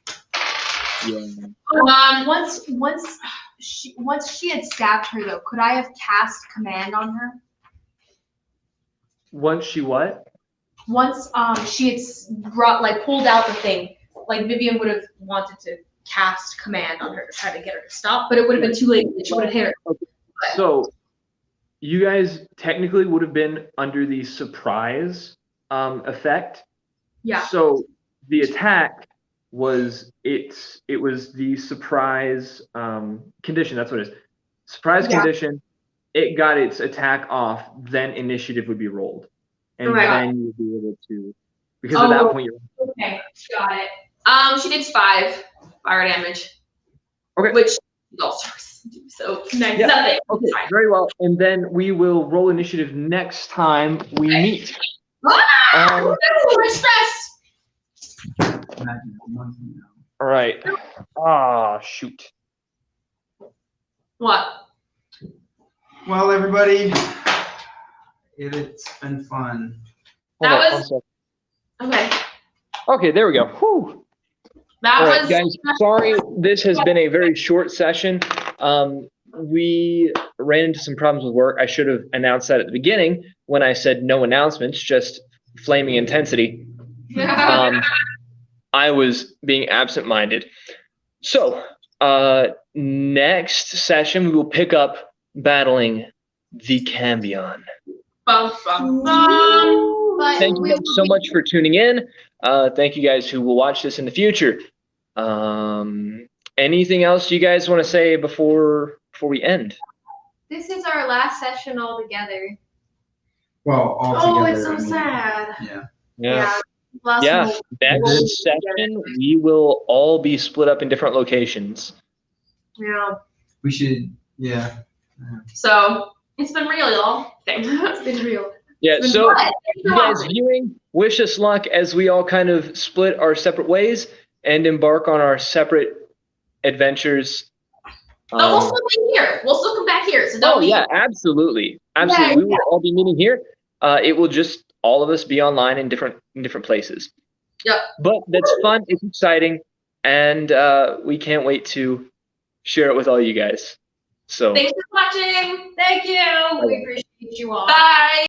Yeah. Once she had stabbed her though, could I have cast command on her? Once she what? Once she had pulled out the thing, like Vivian would have wanted to cast command on her to try to get her to stop, but it would have been too late. She would have hit her. Okay. So you guys technically would have been under the surprise effect. Yeah. So the attack was it was the surprise condition. That's what it is. Surprise condition. It got its attack off. Then initiative would be rolled, and then you would be able to, because at that point you're Okay, got it. She did 5 fire damage. Okay. Which also so Yeah. nothing. Okay, very well. And then we will roll initiative next time we meet. That's so much stress. Imagine a month from now. All right. Ah, shoot. What? Well, everybody, it's been fun. That Hold on, one Okay. second. Okay, there we go. Whew. That All right, was guys, sorry, this has been a very short session. We ran into some problems with work. I should have announced that at the beginning when I said no announcements, just flaming intensity. I was being absent-minded. So, next session, we will pick up battling the Cambion. Bum, bum, bum. Thank you guys so much for tuning in. Thank you guys who will watch this in the future. Anything else you guys want to say before we end? This is our last session all together. Well, all Oh, together. it's so I mean, sad. Yeah. Last Yeah. one. Next session, we will all be split up in different locations. Yeah. We should. Yeah. So it's been real, y'all. Okay. It's been real. Yeah, It's been so fun. you guys viewing, wish us luck as we all kind of split our separate ways and embark on our separate adventures. But we'll still be here. We'll still come back here. So don't Oh leave. yeah, absolutely. Absolutely. We will all be meeting here. It will just all of us be online in different places. Yep. But that's fun, it's exciting, and we can't wait to share it with all you guys. So Thanks for watching. Thank you. We appreciate you all. Bye.